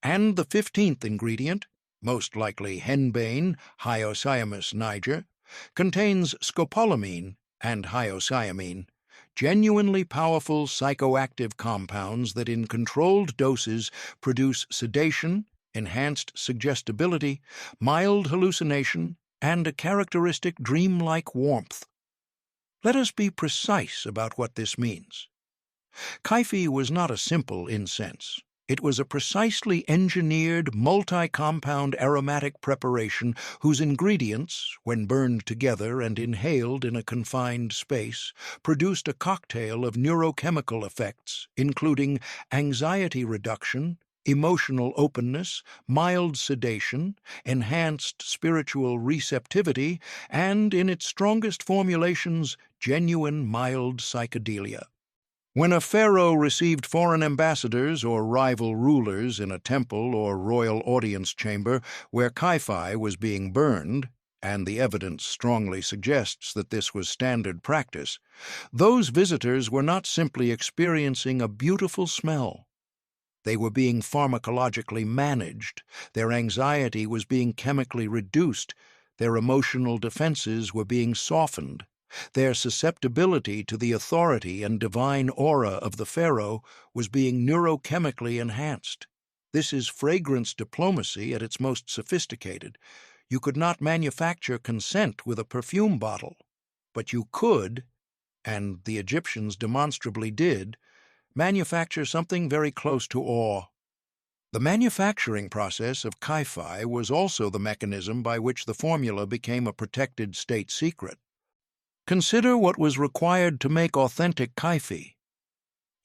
And the 15th ingredient, most likely henbane, hyoscyamus niger, contains scopolamine and hyoscyamine, genuinely powerful psychoactive compounds that in controlled doses produce sedation, enhanced suggestibility, mild hallucination, and a characteristic dreamlike warmth. Let us be precise about what this means. Kai-Fi was not a simple incense. It was a precisely engineered, multi-compound aromatic preparation whose ingredients, when burned together and inhaled in a confined space, produced a cocktail of neurochemical effects, including anxiety reduction, emotional openness, mild sedation, enhanced spiritual receptivity, and, in its strongest formulations, genuine mild psychedelia. When a pharaoh received foreign ambassadors or rival rulers in a temple or royal audience chamber where Kai-Fi was being burned, and the evidence strongly suggests that this was standard practice, those visitors were not simply experiencing a beautiful smell. They were being pharmacologically managed, their anxiety was being chemically reduced, their emotional defenses were being softened. Their susceptibility to the authority and divine aura of the pharaoh was being neurochemically enhanced. This is fragrance diplomacy at its most sophisticated. You could not manufacture consent with a perfume bottle, but you could, and the Egyptians demonstrably did, manufacture something very close to awe. The manufacturing process of Kai-Fi was also the mechanism by which the formula became a protected state secret. Consider what was required to make authentic Kai-Fi.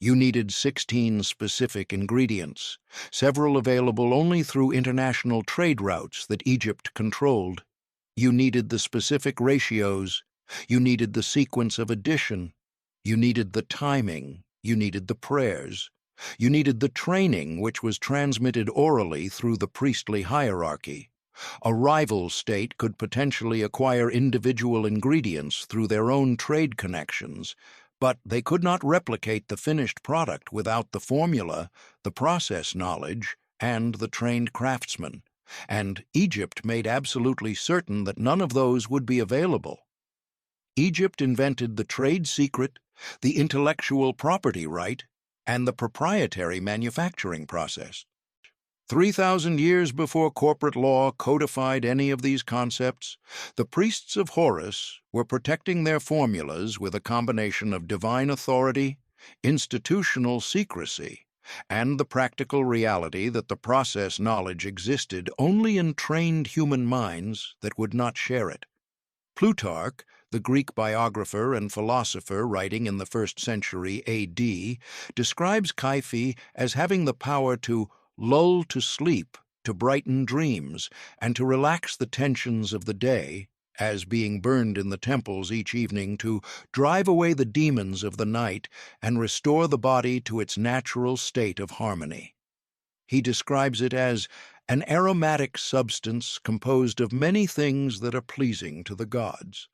You needed 16 specific ingredients, several available only through international trade routes that Egypt controlled. You needed the specific ratios. You needed the sequence of addition. You needed the timing. You needed the prayers. You needed the training, which was transmitted orally through the priestly hierarchy. A rival state could potentially acquire individual ingredients through their own trade connections, but they could not replicate the finished product without the formula, the process knowledge, and the trained craftsmen. And Egypt made absolutely certain that none of those would be available. Egypt invented the trade secret, the intellectual property right, and the proprietary manufacturing process. 3,000 years before corporate law codified any of these concepts, the priests of Horus were protecting their formulas with a combination of divine authority, institutional secrecy, and the practical reality that the process knowledge existed only in trained human minds that would not share it. Plutarch, the Greek biographer and philosopher writing in the 1st century AD, describes Kyphi as having the power to lull to sleep, to brighten dreams, and to relax the tensions of the day, as being burned in the temples each evening to drive away the demons of the night and restore the body to its natural state of harmony. He describes it as an aromatic substance composed of many things that are pleasing to the gods.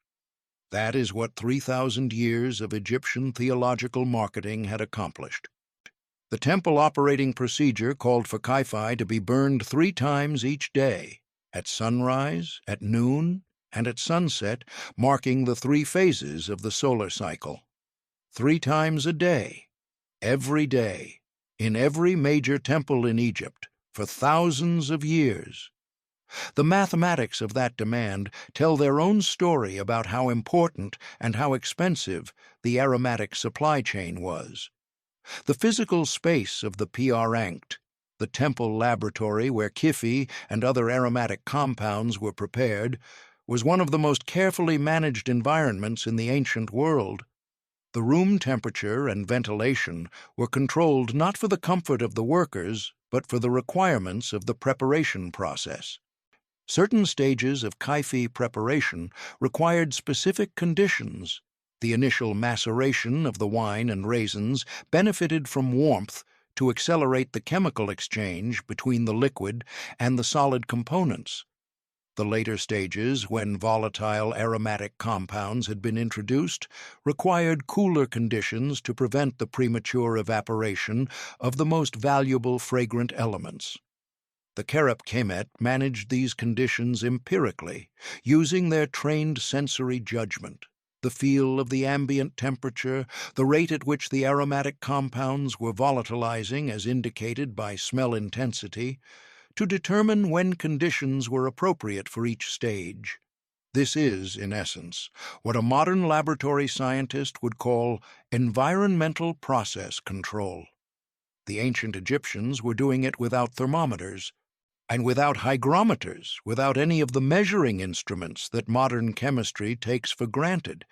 That is what 3,000 years of Egyptian theological marketing had accomplished. The temple operating procedure called for Kyphi to be burned 3 times each day, at sunrise, at noon, and at sunset, marking the 3 phases of the solar cycle. 3 times a day, every day, in every major temple in Egypt, for thousands of years. The mathematics of that demand tell their own story about how important and how expensive the aromatic supply chain was. The physical space of the PR-Ankt, the temple laboratory where Kyphi and other aromatic compounds were prepared, was one of the most carefully managed environments in the ancient world. The room temperature and ventilation were controlled not for the comfort of the workers, but for the requirements of the preparation process. Certain stages of Kyphi preparation required specific conditions. The initial maceration of the wine and raisins benefited from warmth to accelerate the chemical exchange between the liquid and the solid components. The later stages, when volatile aromatic compounds had been introduced, required cooler conditions to prevent the premature evaporation of the most valuable fragrant elements. The Kerep Kemet managed these conditions empirically, using their trained sensory judgment. The feel of the ambient temperature, the rate at which the aromatic compounds were volatilizing as indicated by smell intensity, to determine when conditions were appropriate for each stage. This is, in essence, what a modern laboratory scientist would call environmental process control. The ancient Egyptians were doing it without thermometers, and without hygrometers, without any of the measuring instruments that modern chemistry takes for granted.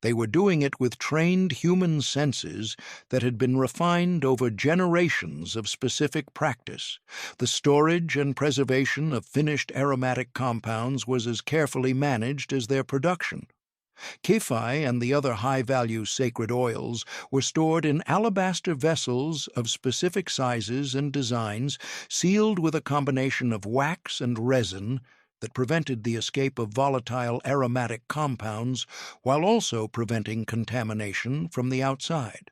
They were doing it with trained human senses that had been refined over generations of specific practice. The storage and preservation of finished aromatic compounds was as carefully managed as their production. Kyphi and the other high-value sacred oils were stored in alabaster vessels of specific sizes and designs, sealed with a combination of wax and resin that prevented the escape of volatile aromatic compounds while also preventing contamination from the outside.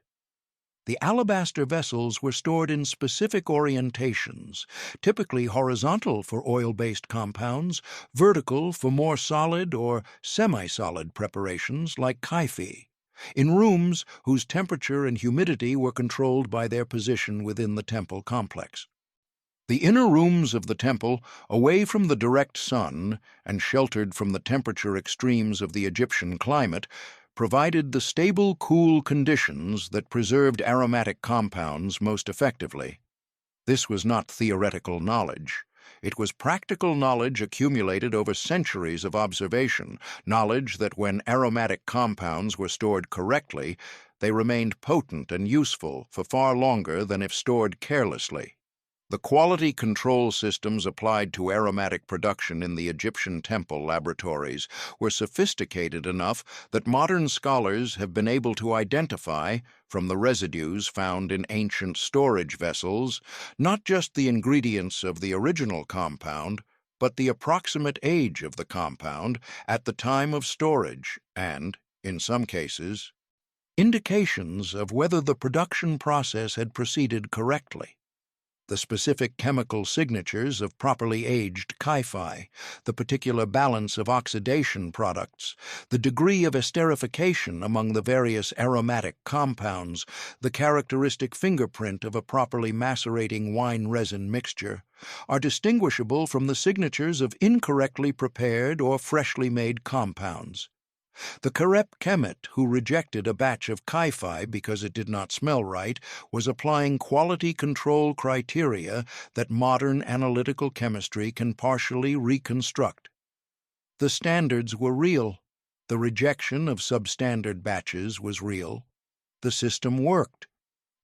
The alabaster vessels were stored in specific orientations, typically horizontal for oil-based compounds, vertical for more solid or semi-solid preparations like Kyphi, in rooms whose temperature and humidity were controlled by their position within the temple complex. The inner rooms of the temple, away from the direct sun and sheltered from the temperature extremes of the Egyptian climate, provided the stable, cool conditions that preserved aromatic compounds most effectively. This was not theoretical knowledge. It was practical knowledge accumulated over centuries of observation, knowledge that when aromatic compounds were stored correctly, they remained potent and useful for far longer than if stored carelessly. The quality control systems applied to aromatic production in the Egyptian temple laboratories were sophisticated enough that modern scholars have been able to identify, from the residues found in ancient storage vessels, not just the ingredients of the original compound, but the approximate age of the compound at the time of storage and, in some cases, indications of whether the production process had proceeded correctly. The specific chemical signatures of properly aged kyphi, the particular balance of oxidation products, the degree of esterification among the various aromatic compounds, the characteristic fingerprint of a properly macerating wine resin mixture, are distinguishable from the signatures of incorrectly prepared or freshly made compounds. The Carep Kemet who rejected a batch of kyphi because it did not smell right was applying quality control criteria that modern analytical chemistry can partially reconstruct. The standards were real. The rejection of substandard batches was real. The system worked.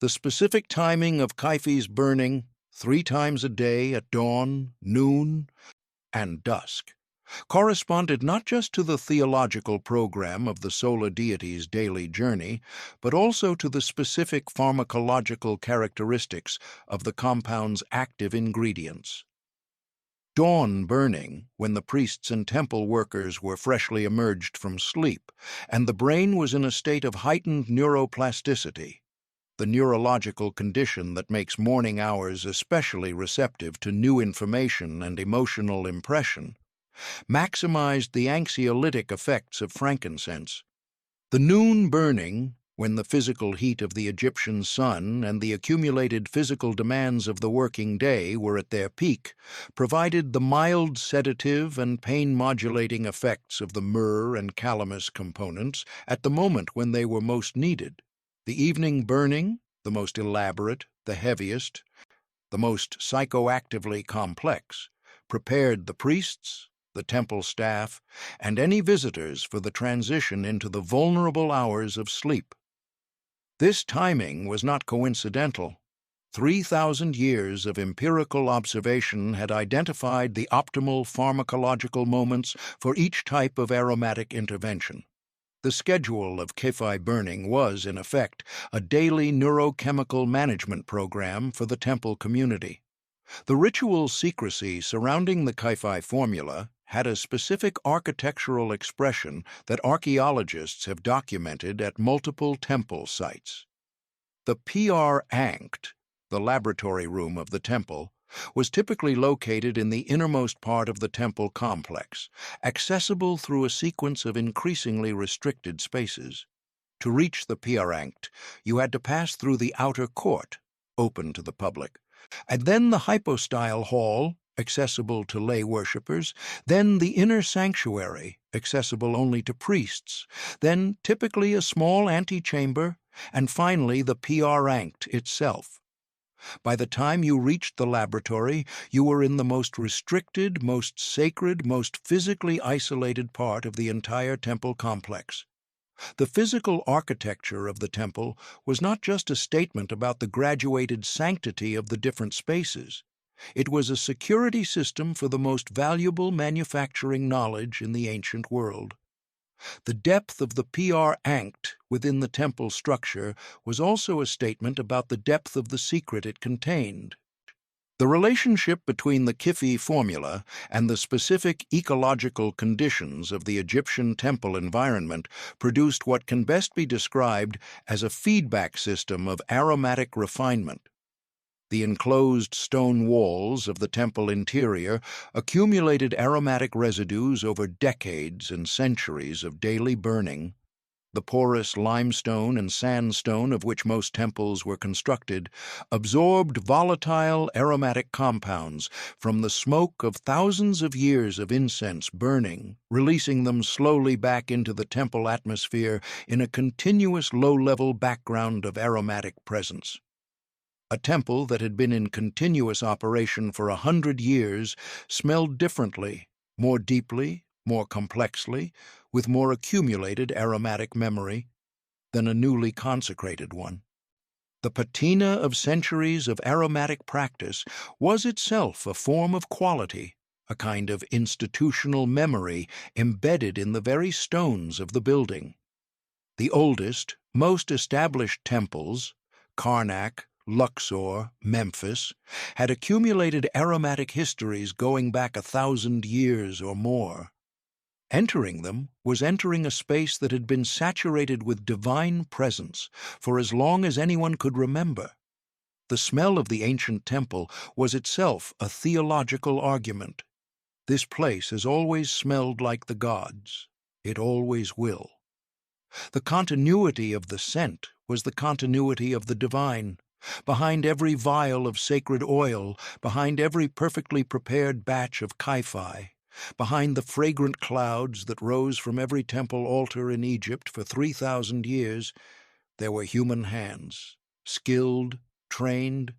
The specific timing of kyphi's burning, 3 times a day at dawn, noon, and dusk, corresponded not just to the theological program of the solar deity's daily journey, but also to the specific pharmacological characteristics of the compound's active ingredients. Dawn burning, when the priests and temple workers were freshly emerged from sleep, and the brain was in a state of heightened neuroplasticity, the neurological condition that makes morning hours especially receptive to new information and emotional impression, maximized the anxiolytic effects of frankincense. The noon burning, when the physical heat of the Egyptian sun and the accumulated physical demands of the working day were at their peak, provided the mild sedative and pain-modulating effects of the myrrh and calamus components at the moment when they were most needed. The evening burning, the most elaborate, the heaviest, the most psychoactively complex, prepared the priests, the temple staff, and any visitors for the transition into the vulnerable hours of sleep. This timing was not coincidental. 3,000 years of empirical observation had identified the optimal pharmacological moments for each type of aromatic intervention. The schedule of kyphi burning was, in effect, a daily neurochemical management program for the temple community. The ritual secrecy surrounding the kyphi formula had a specific architectural expression that archaeologists have documented at multiple temple sites. The Ankt, the laboratory room of the temple, was typically located in the innermost part of the temple complex, accessible through a sequence of increasingly restricted spaces. To reach the Ankt, you had to pass through the outer court, open to the public, and then the hypostyle hall, accessible to lay worshippers, then the inner sanctuary, accessible only to priests, then typically a small antechamber, and finally the Ankt itself. By the time you reached the laboratory, you were in the most restricted, most sacred, most physically isolated part of the entire temple complex. The physical architecture of the temple was not just a statement about the graduated sanctity of the different spaces. It was a security system for the most valuable manufacturing knowledge in the ancient world. The depth of the Ankt within the temple structure was also a statement about the depth of the secret it contained. The relationship between the kyphi formula and the specific ecological conditions of the Egyptian temple environment produced what can best be described as a feedback system of aromatic refinement. The enclosed stone walls of the temple interior accumulated aromatic residues over decades and centuries of daily burning. The porous limestone and sandstone of which most temples were constructed absorbed volatile aromatic compounds from the smoke of thousands of years of incense burning, releasing them slowly back into the temple atmosphere in a continuous low-level background of aromatic presence. A temple that had been in continuous operation for 100 years smelled differently, more deeply, more complexly, with more accumulated aromatic memory, than a newly consecrated one. The patina of centuries of aromatic practice was itself a form of quality, a kind of institutional memory embedded in the very stones of the building. The oldest, most established temples, Karnak, Luxor, Memphis, had accumulated aromatic histories going back 1,000 years or more. Entering them was entering a space that had been saturated with divine presence for as long as anyone could remember. The smell of the ancient temple was itself a theological argument. This place has always smelled like the gods. It always will. The continuity of the scent was the continuity of the divine. Behind every vial of sacred oil, behind every perfectly prepared batch of kaifi, behind the fragrant clouds that rose from every temple altar in Egypt for 3,000 years, there were human hands, skilled, trained,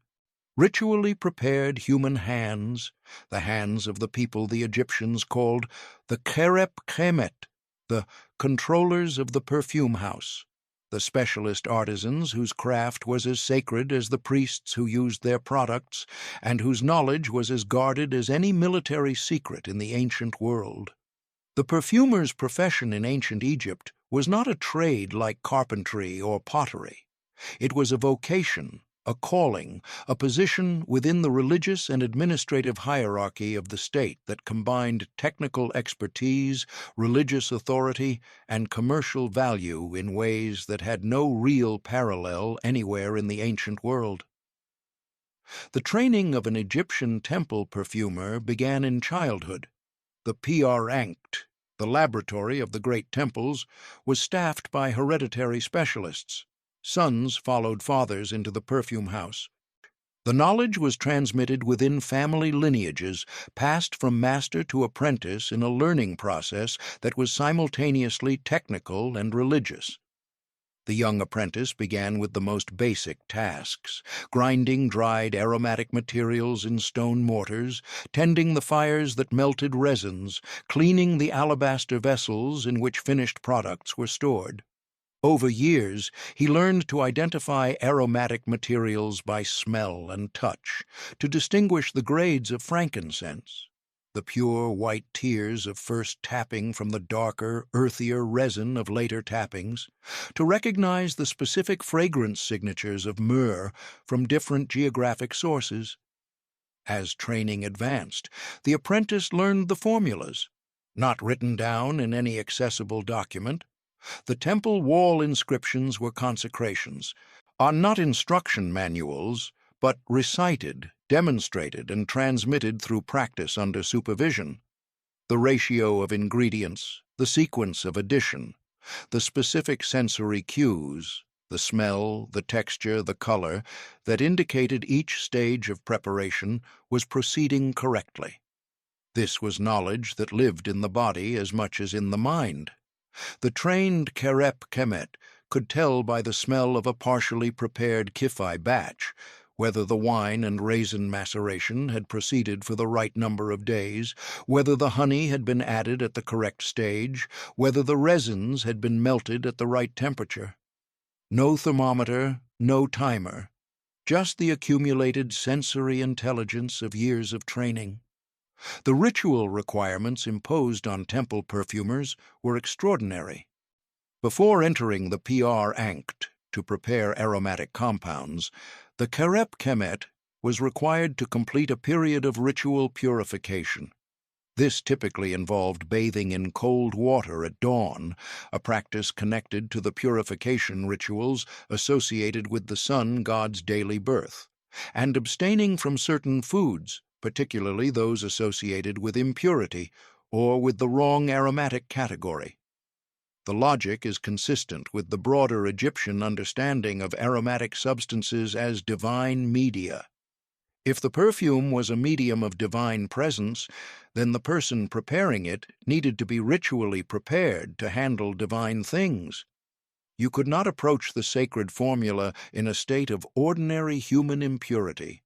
ritually prepared human hands, the hands of the people the Egyptians called the kerep kemet, the controllers of the perfume house, the specialist artisans whose craft was as sacred as the priests who used their products, and whose knowledge was as guarded as any military secret in the ancient world. The perfumer's profession in ancient Egypt was not a trade like carpentry or pottery. It was a vocation, a calling, a position within the religious and administrative hierarchy of the state that combined technical expertise, religious authority, and commercial value in ways that had no real parallel anywhere in the ancient world. The training of an Egyptian temple perfumer began in childhood. The Ankt, the laboratory of the great temples, was staffed by hereditary specialists. Sons followed fathers into the perfume house. The knowledge was transmitted within family lineages, passed from master to apprentice in a learning process that was simultaneously technical and religious. The young apprentice began with the most basic tasks, grinding dried aromatic materials in stone mortars, tending the fires that melted resins, cleaning the alabaster vessels in which finished products were stored. Over years, he learned to identify aromatic materials by smell and touch, to distinguish the grades of frankincense, the pure white tears of first tapping from the darker, earthier resin of later tappings, to recognize the specific fragrance signatures of myrrh from different geographic sources. As training advanced, the apprentice learned the formulas, not written down in any accessible document. The temple wall inscriptions were consecrations, not instruction manuals, but recited, demonstrated, and transmitted through practice under supervision. The ratio of ingredients, the sequence of addition, the specific sensory cues, the smell, the texture, the color, that indicated each stage of preparation was proceeding correctly. This was knowledge that lived in the body as much as in the mind. The trained kerep kemet could tell by the smell of a partially prepared kifi batch whether the wine and raisin maceration had proceeded for the right number of days, whether the honey had been added at the correct stage, whether the resins had been melted at the right temperature. No thermometer, no timer, just the accumulated sensory intelligence of years of training. The ritual requirements imposed on temple perfumers were extraordinary. Before entering the Ankt to prepare aromatic compounds, the kerep kemet was required to complete a period of ritual purification. This typically involved bathing in cold water at dawn, a practice connected to the purification rituals associated with the sun god's daily birth, and abstaining from certain foods, particularly those associated with impurity or with the wrong aromatic category. The logic is consistent with the broader Egyptian understanding of aromatic substances as divine media. If the perfume was a medium of divine presence, then the person preparing it needed to be ritually prepared to handle divine things. You could not approach the sacred formula in a state of ordinary human impurity.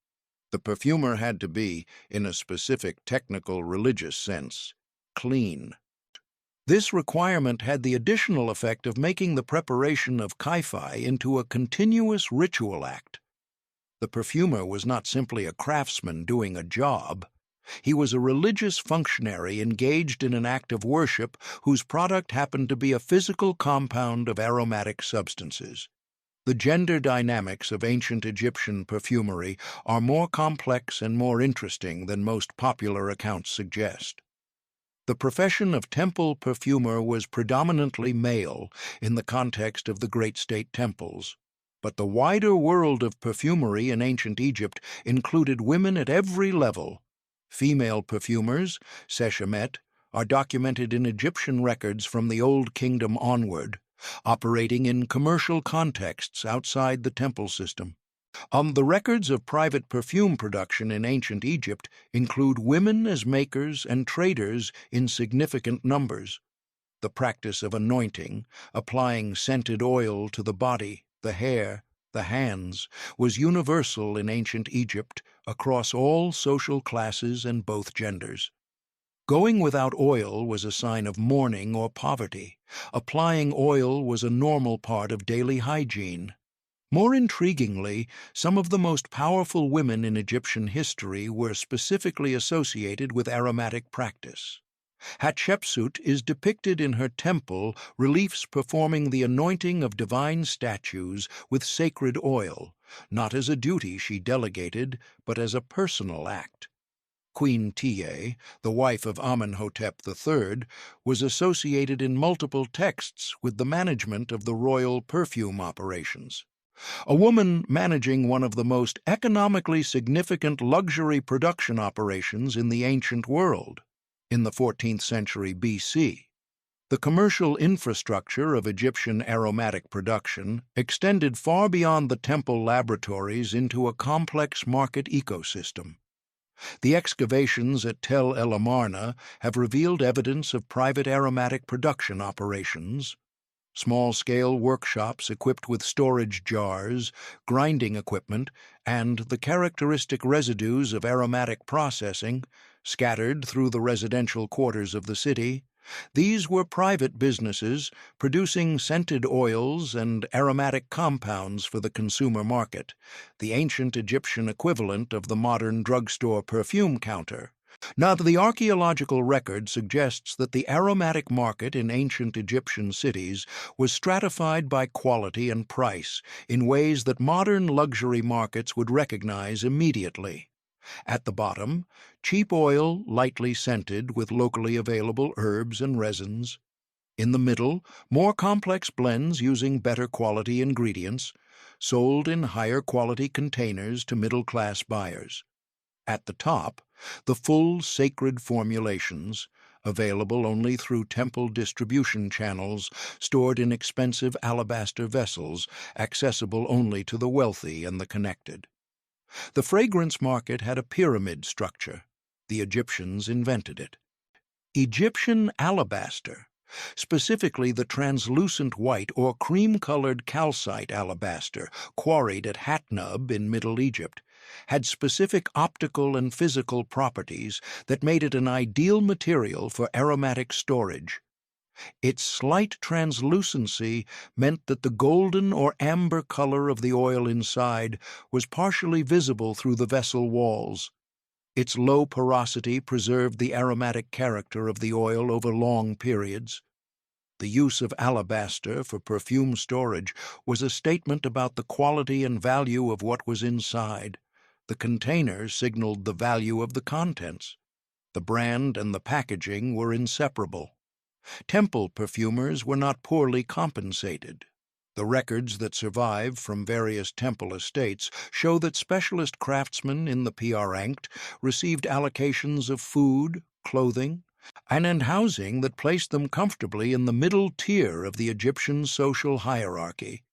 The perfumer had to be, in a specific technical religious sense, clean. This requirement had the additional effect of making the preparation of kaifi into a continuous ritual act. The perfumer was not simply a craftsman doing a job. He was a religious functionary engaged in an act of worship whose product happened to be a physical compound of aromatic substances. The gender dynamics of ancient Egyptian perfumery are more complex and more interesting than most popular accounts suggest. The profession of temple perfumer was predominantly male in the context of the great state temples. But the wider world of perfumery in ancient Egypt included women at every level. Female perfumers, Sechemet, are documented in Egyptian records from the Old Kingdom onward, operating in commercial contexts outside the temple system. The records of private perfume production in ancient Egypt include women as makers and traders in significant numbers. The practice of anointing, applying scented oil to the body, the hair, the hands, was universal in ancient Egypt across all social classes and both genders. Going without oil was a sign of mourning or poverty. Applying oil was a normal part of daily hygiene. More intriguingly, some of the most powerful women in Egyptian history were specifically associated with aromatic practice. Hatshepsut is depicted in her temple reliefs performing the anointing of divine statues with sacred oil, not as a duty she delegated, but as a personal act. Queen Tiye, the wife of Amenhotep III, was associated in multiple texts with the management of the royal perfume operations. A woman managing one of the most economically significant luxury production operations in the ancient world. In the 14th century BC, the commercial infrastructure of Egyptian aromatic production extended far beyond the temple laboratories into a complex market ecosystem. The excavations at Tel El Amarna have revealed evidence of private aromatic production operations. Small-scale workshops equipped with storage jars, grinding equipment, and the characteristic residues of aromatic processing scattered through the residential quarters of the city. These were private businesses producing scented oils and aromatic compounds for the consumer market, the ancient Egyptian equivalent of the modern drugstore perfume counter. Now, the archaeological record suggests that the aromatic market in ancient Egyptian cities was stratified by quality and price in ways that modern luxury markets would recognize immediately. At the bottom, cheap oil lightly scented with locally available herbs and resins. In the middle, more complex blends using better quality ingredients, sold in higher quality containers to middle-class buyers. At the top, the full sacred formulations, available only through temple distribution channels, stored in expensive alabaster vessels, accessible only to the wealthy and the connected. The fragrance market had a pyramid structure. The Egyptians invented it. Egyptian alabaster, specifically the translucent white or cream-colored calcite alabaster quarried at Hatnub in Middle Egypt, had specific optical and physical properties that made it an ideal material for aromatic storage. Its slight translucency meant that the golden or amber color of the oil inside was partially visible through the vessel walls. Its low porosity preserved the aromatic character of the oil over long periods. The use of alabaster for perfume storage was a statement about the quality and value of what was inside. The container signaled the value of the contents. The brand and the packaging were inseparable. Temple perfumers were not poorly compensated. The records that survive from various temple estates show that specialist craftsmen in the Piarankt received allocations of food, clothing, and housing that placed them comfortably in the middle tier of the Egyptian social hierarchy.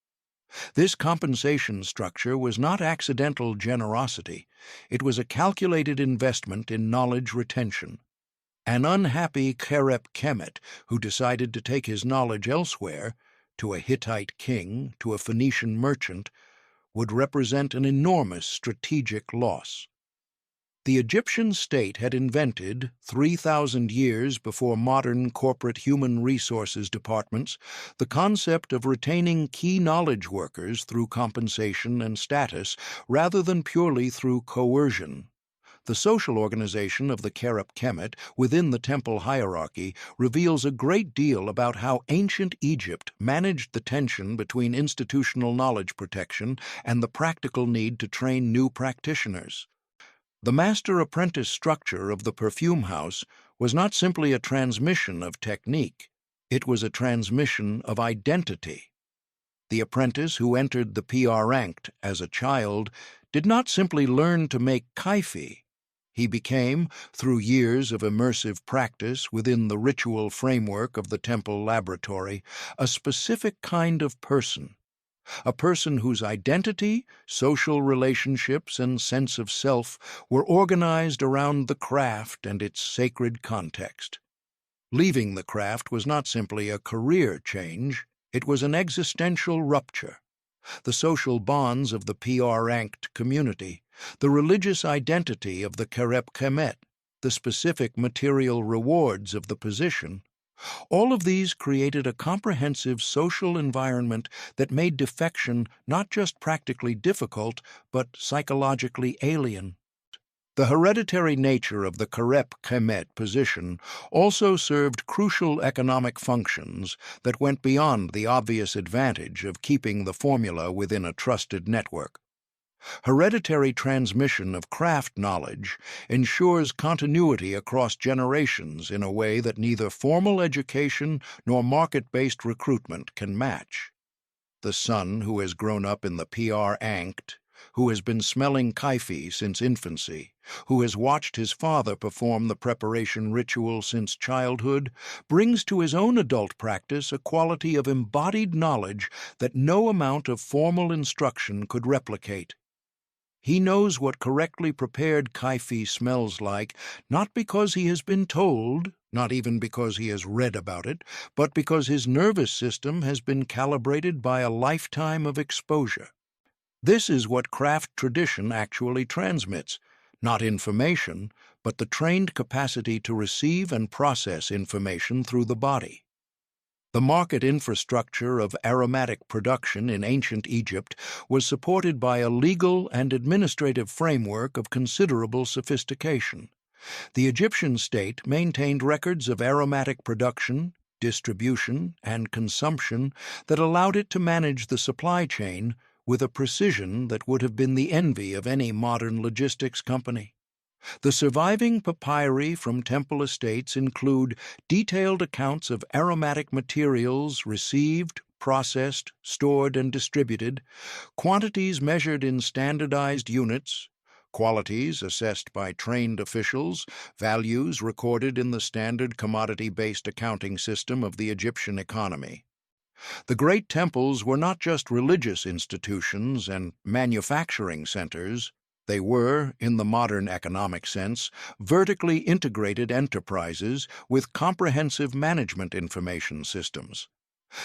This compensation structure was not accidental generosity. It was a calculated investment in knowledge retention. An unhappy Kherep Kemet who decided to take his knowledge elsewhere, to a Hittite king, to a Phoenician merchant, would represent an enormous strategic loss. The Egyptian state had invented, 3,000 years before modern corporate human resources departments, the concept of retaining key knowledge workers through compensation and status rather than purely through coercion. The social organization of the Kherep Kemet within the temple hierarchy reveals a great deal about how ancient Egypt managed the tension between institutional knowledge protection and the practical need to train new practitioners. The master-apprentice structure of the perfume house was not simply a transmission of technique, it was a transmission of identity. The apprentice who entered the PR rank as a child did not simply learn to make kaifi. He became, through years of immersive practice within the ritual framework of the temple laboratory, a specific kind of person, a person whose identity, social relationships, and sense of self were organized around the craft and its sacred context. Leaving the craft was not simply a career change, it was an existential rupture. The social bonds of the PR-ranked community, the religious identity of the Kerep Kemet, the specific material rewards of the position, all of these created a comprehensive social environment that made defection not just practically difficult, but psychologically alien. The hereditary nature of the Kerep Kemet position also served crucial economic functions that went beyond the obvious advantage of keeping the formula within a trusted network. Hereditary transmission of craft knowledge ensures continuity across generations in a way that neither formal education nor market-based recruitment can match. The son who has grown up in the PR Ankt, who has been smelling kaifi since infancy, who has watched his father perform the preparation ritual since childhood, brings to his own adult practice a quality of embodied knowledge that no amount of formal instruction could replicate. He knows what correctly prepared kaifi smells like, not because he has been told, not even because he has read about it, but because his nervous system has been calibrated by a lifetime of exposure. This is what craft tradition actually transmits, not information, but the trained capacity to receive and process information through the body. The market infrastructure of aromatic production in ancient Egypt was supported by a legal and administrative framework of considerable sophistication. The Egyptian state maintained records of aromatic production, distribution, and consumption that allowed it to manage the supply chain with a precision that would have been the envy of any modern logistics company. The surviving papyri from temple estates include detailed accounts of aromatic materials received, processed, stored, and distributed, quantities measured in standardized units, qualities assessed by trained officials, values recorded in the standard commodity-based accounting system of the Egyptian economy. The great temples were not just religious institutions and manufacturing centers. They were, in the modern economic sense, vertically integrated enterprises with comprehensive management information systems.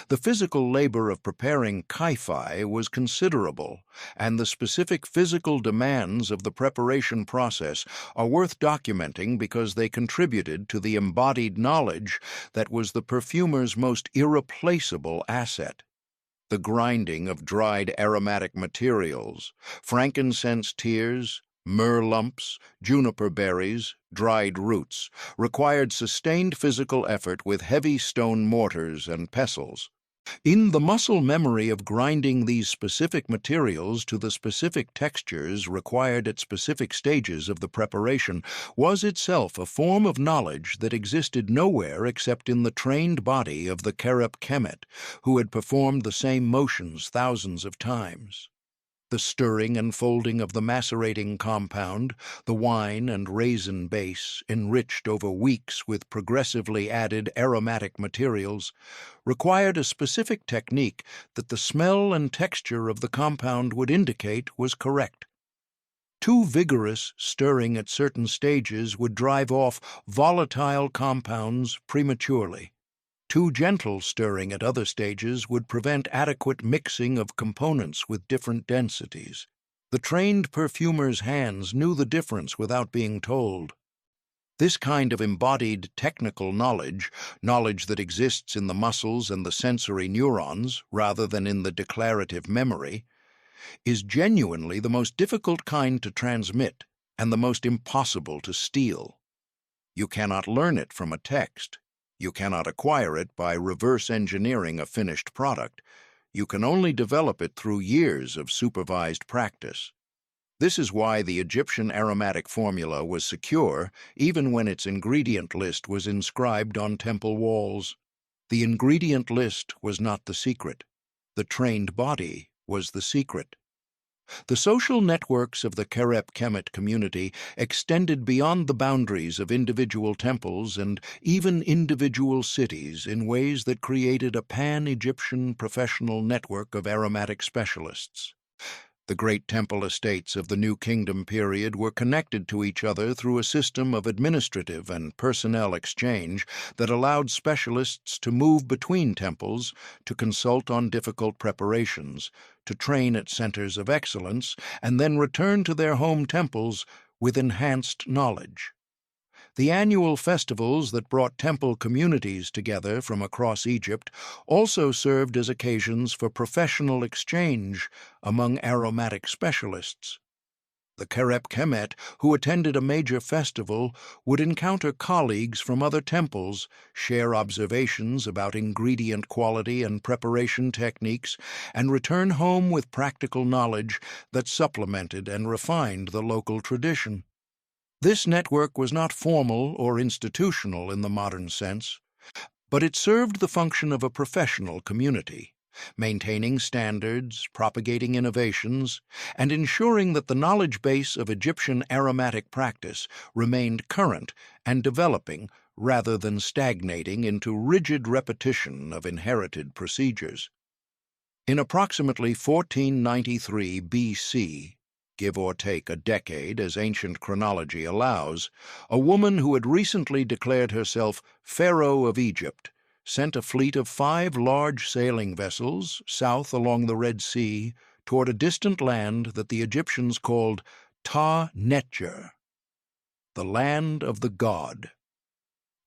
The physical labor of preparing kaifi was considerable, and the specific physical demands of the preparation process are worth documenting because they contributed to the embodied knowledge that was the perfumer's most irreplaceable asset. The grinding of dried aromatic materials, frankincense tears, myrrh lumps, juniper berries, dried roots, required sustained physical effort with heavy stone mortars and pestles. In the muscle memory of grinding these specific materials to the specific textures required at specific stages of the preparation was itself a form of knowledge that existed nowhere except in the trained body of the Kerep Kemet, who had performed the same motions thousands of times. The stirring and folding of the macerating compound, the wine and raisin base, enriched over weeks with progressively added aromatic materials, required a specific technique that the smell and texture of the compound would indicate was correct. Too vigorous stirring at certain stages would drive off volatile compounds prematurely. Too gentle stirring at other stages would prevent adequate mixing of components with different densities. The trained perfumer's hands knew the difference without being told. This kind of embodied technical knowledge, knowledge that exists in the muscles and the sensory neurons rather than in the declarative memory, is genuinely the most difficult kind to transmit and the most impossible to steal. You cannot learn it from a text. You cannot acquire it by reverse engineering a finished product. You can only develop it through years of supervised practice. This is why the Egyptian aromatic formula was secure even when its ingredient list was inscribed on temple walls. The ingredient list was not the secret. The trained body was the secret. The social networks of the Kerep Kemet community extended beyond the boundaries of individual temples and even individual cities in ways that created a pan-Egyptian professional network of aromatic specialists. The great temple estates of the New Kingdom period were connected to each other through a system of administrative and personnel exchange that allowed specialists to move between temples, to consult on difficult preparations, to train at centers of excellence, and then return to their home temples with enhanced knowledge. The annual festivals that brought temple communities together from across Egypt also served as occasions for professional exchange among aromatic specialists. The Kerep Kemet who attended a major festival would encounter colleagues from other temples, share observations about ingredient quality and preparation techniques, and return home with practical knowledge that supplemented and refined the local tradition. This network was not formal or institutional in the modern sense, but it served the function of a professional community, maintaining standards, propagating innovations, and ensuring that the knowledge base of Egyptian aromatic practice remained current and developing rather than stagnating into rigid repetition of inherited procedures. In approximately 1493 BC, give or take a decade as ancient chronology allows, a woman who had recently declared herself Pharaoh of Egypt sent a fleet of 5 large sailing vessels south along the Red Sea toward a distant land that the Egyptians called Ta-Netjer, the land of the god.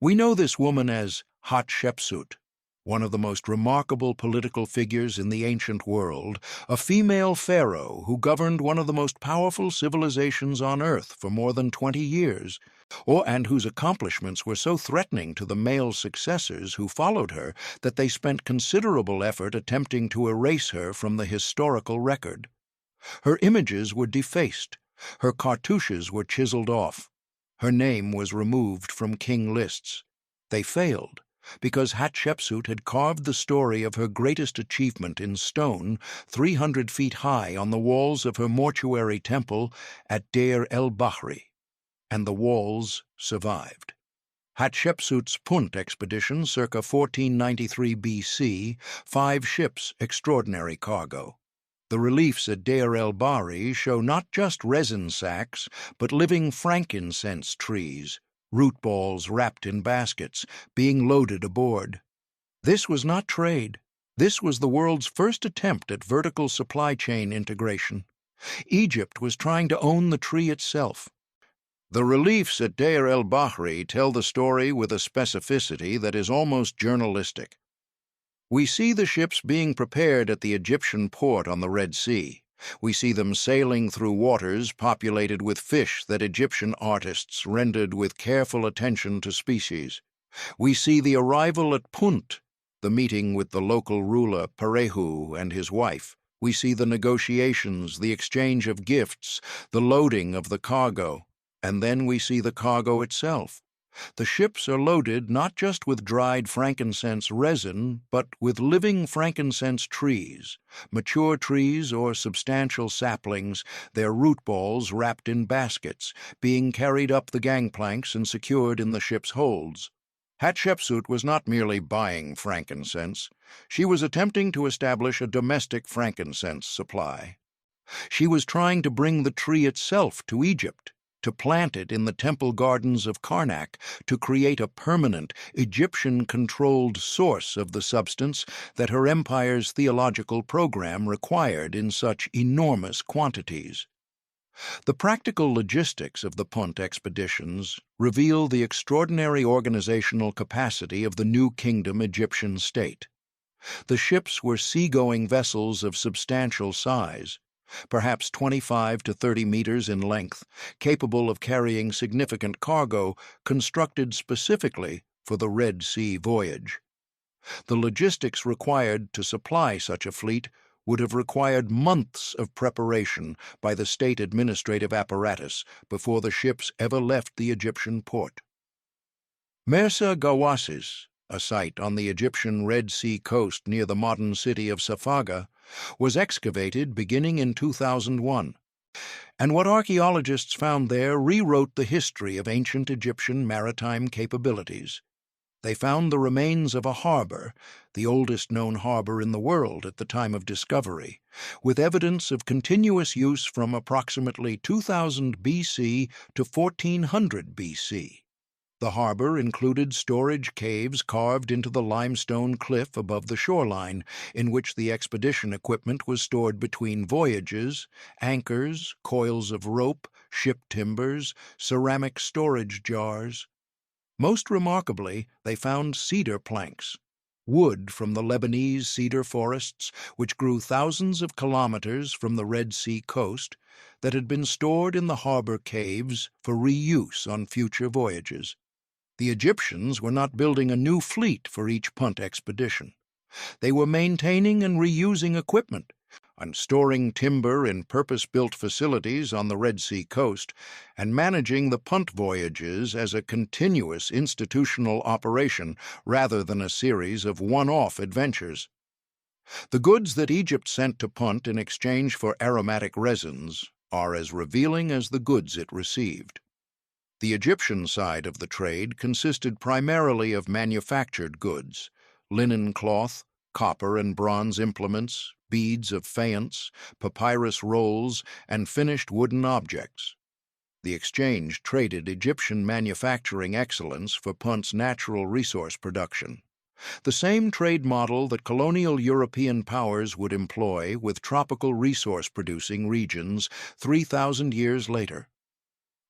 We know this woman as Hatshepsut, one of the most remarkable political figures in the ancient world, a female pharaoh who governed one of the most powerful civilizations on earth for more than 20 years, and whose accomplishments were so threatening to the male successors who followed her that they spent considerable effort attempting to erase her from the historical record. Her images were defaced, her cartouches were chiseled off, her name was removed from king lists. They failed because Hatshepsut had carved the story of her greatest achievement in stone 300 feet high on the walls of her mortuary temple at Deir el-Bahri, and the walls survived. Hatshepsut's Punt expedition circa 1493 BC, 5 ships, extraordinary cargo. The reliefs at Deir el-Bahri show not just resin sacks, but living frankincense trees, root balls wrapped in baskets, being loaded aboard. This was not trade. This was the world's first attempt at vertical supply chain integration. Egypt was trying to own the tree itself. The reliefs at Deir el-Bahri tell the story with a specificity that is almost journalistic. We see the ships being prepared at the Egyptian port on the Red Sea. We see them sailing through waters populated with fish that Egyptian artists rendered with careful attention to species. We see the arrival at Punt, the meeting with the local ruler Parehu and his wife. We see the negotiations, the exchange of gifts, the loading of the cargo, and then we see the cargo itself. The ships are loaded not just with dried frankincense resin, but with living frankincense trees, mature trees or substantial saplings, their root balls wrapped in baskets, being carried up the gangplanks and secured in the ship's holds. Hatshepsut was not merely buying frankincense. She was attempting to establish a domestic frankincense supply. She was trying to bring the tree itself to Egypt, to plant it in the temple gardens of Karnak, to create a permanent, Egyptian-controlled source of the substance that her empire's theological program required in such enormous quantities. The practical logistics of the Punt expeditions reveal the extraordinary organizational capacity of the New Kingdom Egyptian state. The ships were seagoing vessels of substantial size, perhaps 25 to 30 meters in length, capable of carrying significant cargo, constructed specifically for the Red Sea voyage. The logistics required to supply such a fleet would have required months of preparation by the state administrative apparatus before the ships ever left the Egyptian port. Mirza Ghawassis, a site on the Egyptian Red Sea coast near the modern city of Safaga, was excavated beginning in 2001. And what archaeologists found there rewrote the history of ancient Egyptian maritime capabilities. They found the remains of a harbor, the oldest known harbor in the world at the time of discovery, with evidence of continuous use from approximately 2000 BC to 1400 BC. The harbor included storage caves carved into the limestone cliff above the shoreline, in which the expedition equipment was stored between voyages: anchors, coils of rope, ship timbers, ceramic storage jars. Most remarkably, they found cedar planks, wood from the Lebanese cedar forests, which grew thousands of kilometers from the Red Sea coast, that had been stored in the harbor caves for reuse on future voyages. The Egyptians were not building a new fleet for each punt expedition. They were maintaining and reusing equipment, and storing timber in purpose-built facilities on the Red Sea coast, and managing the punt voyages as a continuous institutional operation rather than a series of one-off adventures. The goods that Egypt sent to Punt in exchange for aromatic resins are as revealing as the goods it received. The Egyptian side of the trade consisted primarily of manufactured goods: linen cloth, copper and bronze implements, beads of faience, papyrus rolls, and finished wooden objects. The exchange traded Egyptian manufacturing excellence for Punt's natural resource production, the same trade model that colonial European powers would employ with tropical resource-producing regions 3,000 years later.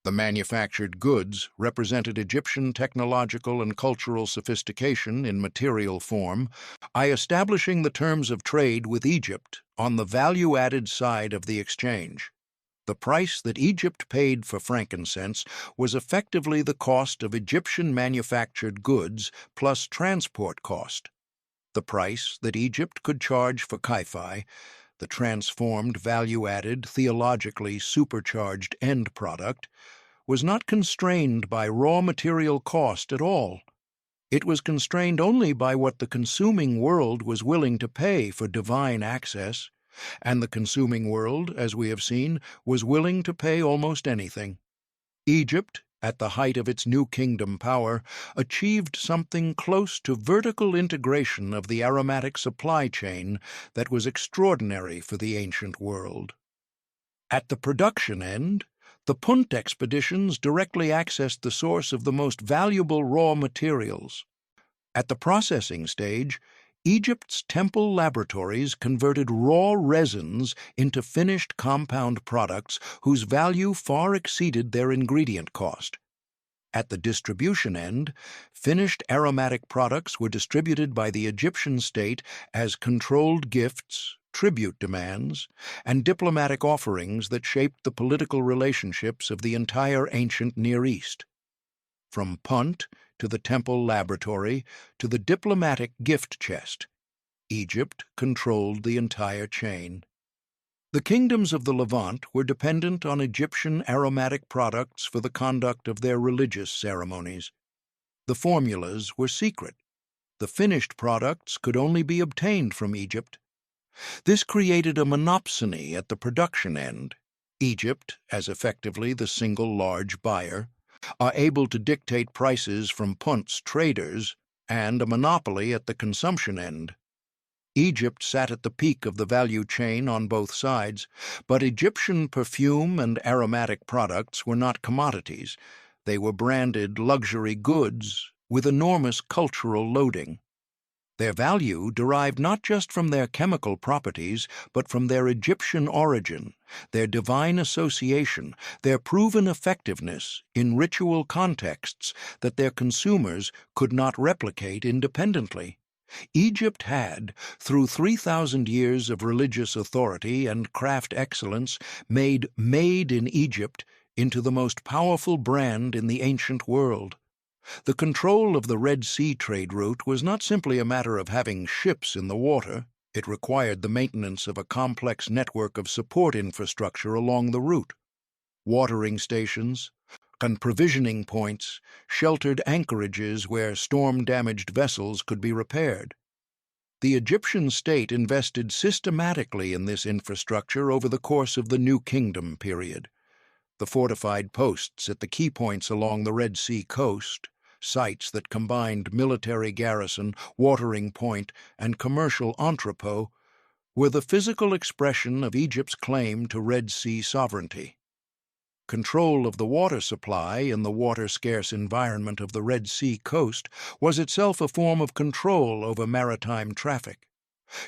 The manufactured goods represented Egyptian technological and cultural sophistication in material form, by establishing the terms of trade with Egypt on the value-added side of the exchange. The price that Egypt paid for frankincense was effectively the cost of Egyptian manufactured goods plus transport cost. The price that Egypt could charge for kaifi, the transformed, value-added, theologically supercharged end product, was not constrained by raw material cost at all. It was constrained only by what the consuming world was willing to pay for divine access, and the consuming world, as we have seen, was willing to pay almost anything. Egypt, at the height of its new kingdom power, achieved something close to vertical integration of the aromatic supply chain that was extraordinary for the ancient world. At the production end, the Punt expeditions directly accessed the source of the most valuable raw materials. At the processing stage, Egypt's temple laboratories converted raw resins into finished compound products whose value far exceeded their ingredient cost. At the distribution end, finished aromatic products were distributed by the Egyptian state as controlled gifts, tribute demands, and diplomatic offerings that shaped the political relationships of the entire ancient Near East. From Punt to the temple laboratory to the diplomatic gift chest, Egypt controlled the entire chain. The kingdoms of the Levant were dependent on Egyptian aromatic products for the conduct of their religious ceremonies. The formulas were secret. The finished products could only be obtained from Egypt. This created a monopsony at the production end. Egypt, as effectively the single large buyer, are able to dictate prices from Punt's traders, and a monopoly at the consumption end. Egypt sat at the peak of the value chain on both sides, but Egyptian perfume and aromatic products were not commodities. They were branded luxury goods with enormous cultural loading. Their value derived not just from their chemical properties, but from their Egyptian origin, their divine association, their proven effectiveness in ritual contexts that their consumers could not replicate independently. Egypt had, through 3,000 years of religious authority and craft excellence, made in Egypt into the most powerful brand in the ancient world. The control of the Red Sea trade route was not simply a matter of having ships in the water. It required the maintenance of a complex network of support infrastructure along the route: watering stations, and provisioning points, sheltered anchorages where storm-damaged vessels could be repaired. The Egyptian state invested systematically in this infrastructure over the course of the New Kingdom period. The fortified posts at the key points along the Red Sea coast, sites that combined military garrison, watering point, and commercial entrepot, were the physical expression of Egypt's claim to Red Sea sovereignty. Control of the water supply in the water-scarce environment of the Red Sea coast was itself a form of control over maritime traffic.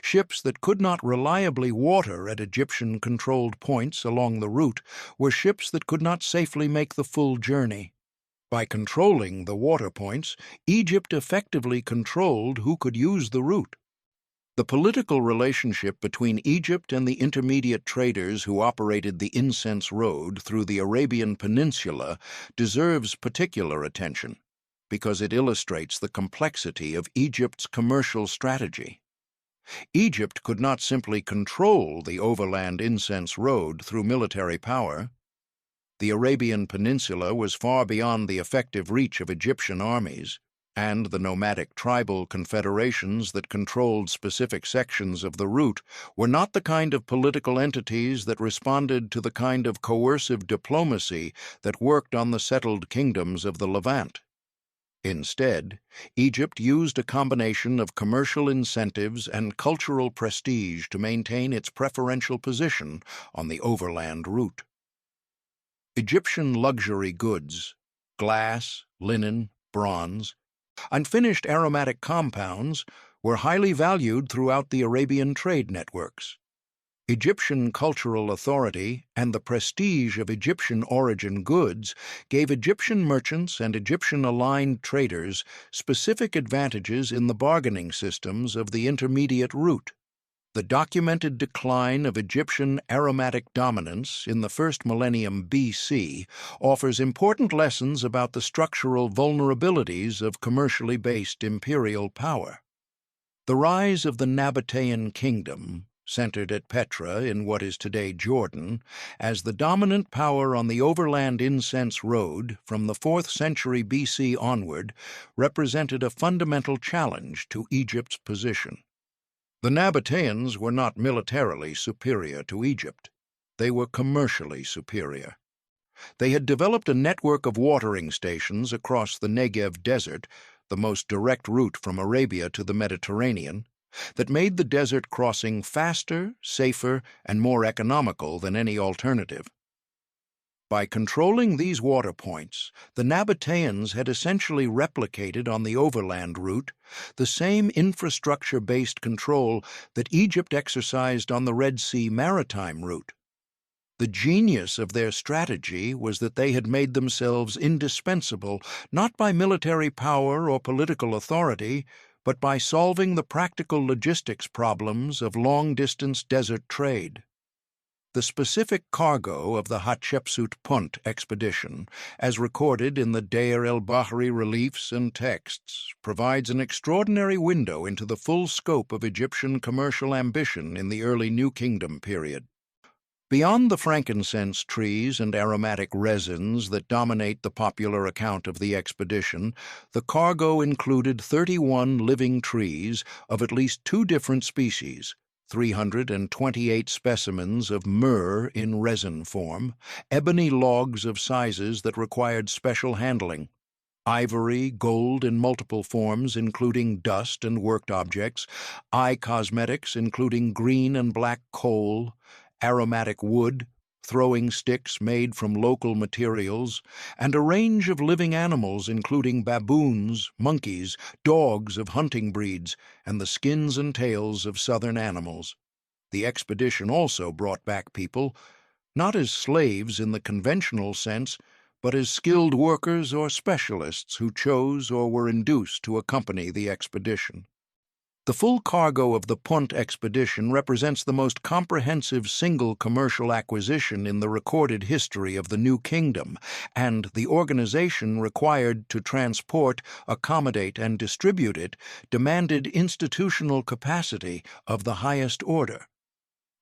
Ships that could not reliably water at Egyptian-controlled points along the route were ships that could not safely make the full journey. By controlling the water points, Egypt effectively controlled who could use the route. The political relationship between Egypt and the intermediate traders who operated the incense road through the Arabian Peninsula deserves particular attention, because it illustrates the complexity of Egypt's commercial strategy. Egypt could not simply control the overland incense road through military power. The Arabian Peninsula was far beyond the effective reach of Egyptian armies, and the nomadic tribal confederations that controlled specific sections of the route were not the kind of political entities that responded to the kind of coercive diplomacy that worked on the settled kingdoms of the Levant. Instead, Egypt used a combination of commercial incentives and cultural prestige to maintain its preferential position on the overland route. Egyptian luxury goods, glass, linen, bronze, and finished aromatic compounds were highly valued throughout the Arabian trade networks. Egyptian cultural authority and the prestige of Egyptian-origin goods gave Egyptian merchants and Egyptian-aligned traders specific advantages in the bargaining systems of the intermediate route. The documented decline of Egyptian aromatic dominance in the first millennium BC offers important lessons about the structural vulnerabilities of commercially based imperial power. The rise of the Nabatean kingdom, centered at Petra in what is today Jordan, as the dominant power on the overland incense road from the 4th century BC onward, represented a fundamental challenge to Egypt's position. The Nabateans were not militarily superior to Egypt. They were commercially superior. They had developed a network of watering stations across the Negev desert, the most direct route from Arabia to the Mediterranean, that made the desert crossing faster, safer, and more economical than any alternative. By controlling these water points, the Nabateans had essentially replicated on the overland route the same infrastructure-based control that Egypt exercised on the Red Sea maritime route. The genius of their strategy was that they had made themselves indispensable not by military power or political authority, but by solving the practical logistics problems of long-distance desert trade. The specific cargo of the Hatshepsut Punt expedition, as recorded in the Deir el-Bahri reliefs and texts, provides an extraordinary window into the full scope of Egyptian commercial ambition in the early New Kingdom period. Beyond the frankincense trees and aromatic resins that dominate the popular account of the expedition, the cargo included 31 living trees of at least 2 different species, 328 specimens of myrrh in resin form, ebony logs of sizes that required special handling, ivory, gold in multiple forms including dust and worked objects, eye cosmetics including green and black coal, aromatic wood, throwing sticks made from local materials, and a range of living animals including baboons, monkeys, dogs of hunting breeds, and the skins and tails of southern animals. The expedition also brought back people, not as slaves in the conventional sense, but as skilled workers or specialists who chose or were induced to accompany the expedition. The full cargo of the Punt expedition represents the most comprehensive single commercial acquisition in the recorded history of the New Kingdom, and the organization required to transport, accommodate, and distribute it demanded institutional capacity of the highest order.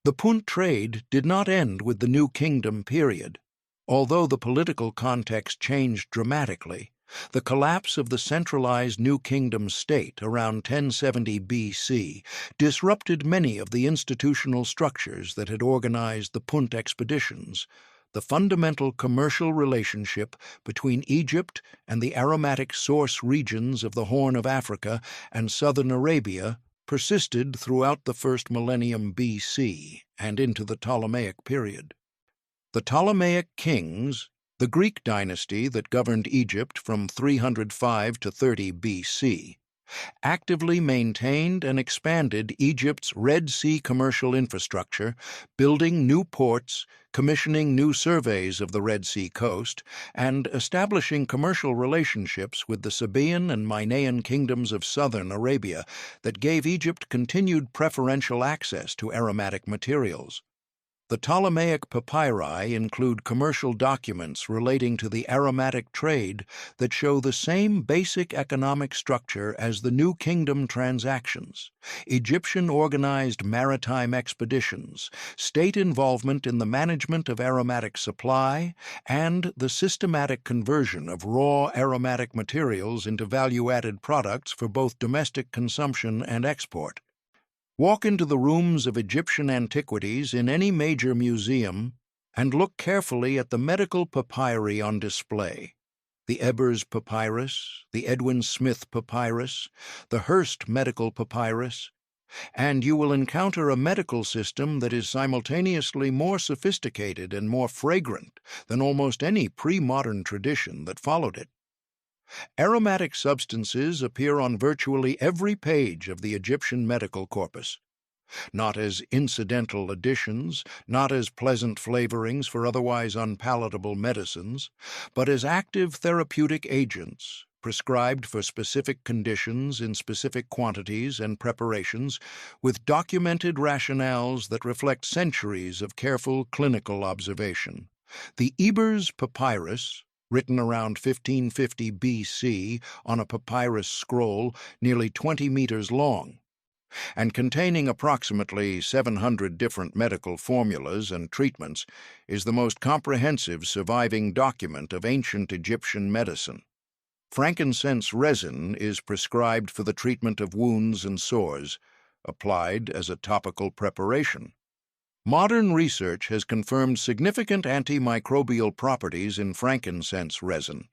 The Punt trade did not end with the New Kingdom period. Although the political context changed dramatically, the collapse of the centralized New Kingdom state around 1070 BC disrupted many of the institutional structures that had organized the Punt expeditions. The fundamental commercial relationship between Egypt and the aromatic source regions of the Horn of Africa and southern Arabia persisted throughout the first millennium BC and into the Ptolemaic period. The Ptolemaic kings, the Greek dynasty that governed Egypt from 305 to 30 BC, actively maintained and expanded Egypt's Red Sea commercial infrastructure, building new ports, commissioning new surveys of the Red Sea coast, and establishing commercial relationships with the Sabaean and Minoan kingdoms of southern Arabia that gave Egypt continued preferential access to aromatic materials. The Ptolemaic papyri include commercial documents relating to the aromatic trade that show the same basic economic structure as the New Kingdom transactions: Egyptian organized maritime expeditions, state involvement in the management of aromatic supply, and the systematic conversion of raw aromatic materials into value-added products for both domestic consumption and export. Walk into the rooms of Egyptian antiquities in any major museum and look carefully at the medical papyri on display: the Ebers Papyrus, the Edwin Smith Papyrus, the Hearst Medical Papyrus, and you will encounter a medical system that is simultaneously more sophisticated and more fragrant than almost any pre-modern tradition that followed it. Aromatic substances appear on virtually every page of the Egyptian medical corpus, not as incidental additions, not as pleasant flavorings for otherwise unpalatable medicines, but as active therapeutic agents, prescribed for specific conditions in specific quantities and preparations, with documented rationales that reflect centuries of careful clinical observation. The Ebers Papyrus, written around 1550 BC on a papyrus scroll nearly 20 meters long, and containing approximately 700 different medical formulas and treatments, is the most comprehensive surviving document of ancient Egyptian medicine. Frankincense resin is prescribed for the treatment of wounds and sores, applied as a topical preparation. Modern research has confirmed significant antimicrobial properties in frankincense resin.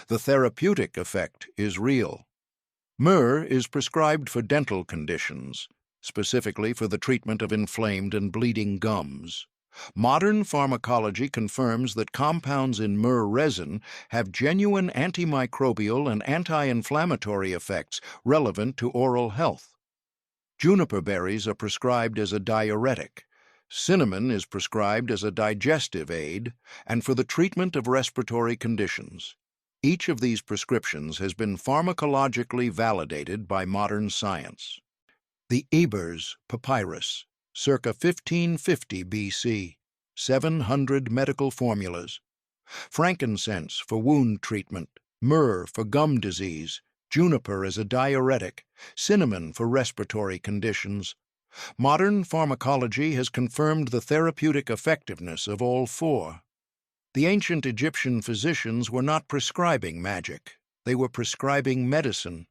The therapeutic effect is real. Myrrh is prescribed for dental conditions, specifically for the treatment of inflamed and bleeding gums. Modern pharmacology confirms that compounds in myrrh resin have genuine antimicrobial and anti-inflammatory effects relevant to oral health. Juniper berries are prescribed as a diuretic. Cinnamon is prescribed as a digestive aid and for the treatment of respiratory conditions. Each of these prescriptions has been pharmacologically validated by modern science. The Ebers Papyrus, circa 1550 BC, 700 medical formulas. Frankincense for wound treatment, myrrh for gum disease, juniper as a diuretic, cinnamon for respiratory conditions. Modern pharmacology has confirmed the therapeutic effectiveness of all four. The ancient Egyptian physicians were not prescribing magic. They were prescribing medicine.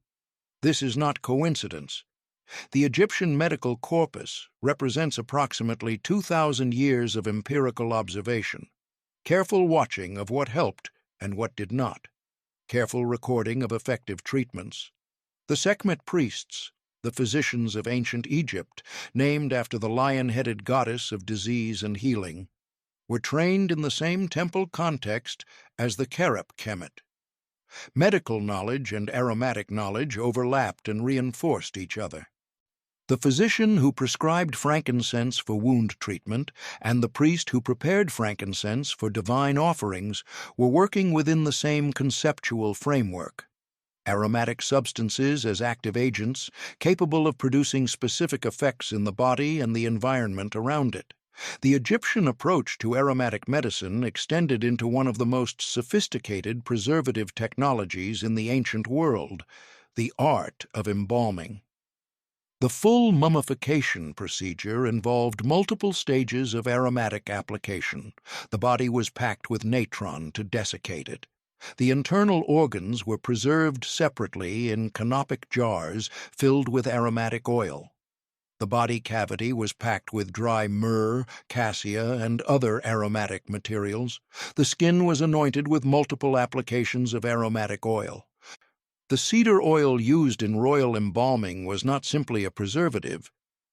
This is not coincidence. The Egyptian medical corpus represents approximately 2,000 years of empirical observation, careful watching of what helped and what did not, careful recording of effective treatments. The Sekhmet priests, the physicians of ancient Egypt, named after the lion-headed goddess of disease and healing, were trained in the same temple context as the Kerep Kemet. Medical knowledge and aromatic knowledge overlapped and reinforced each other. The physician who prescribed frankincense for wound treatment and the priest who prepared frankincense for divine offerings were working within the same conceptual framework. Aromatic substances as active agents, capable of producing specific effects in the body and the environment around it. The Egyptian approach to aromatic medicine extended into one of the most sophisticated preservative technologies in the ancient world, the art of embalming. The full mummification procedure involved multiple stages of aromatic application. The body was packed with natron to desiccate it. The internal organs were preserved separately in canopic jars filled with aromatic oil. The body cavity was packed with dry myrrh, cassia, and other aromatic materials. The skin was anointed with multiple applications of aromatic oil. The cedar oil used in royal embalming was not simply a preservative.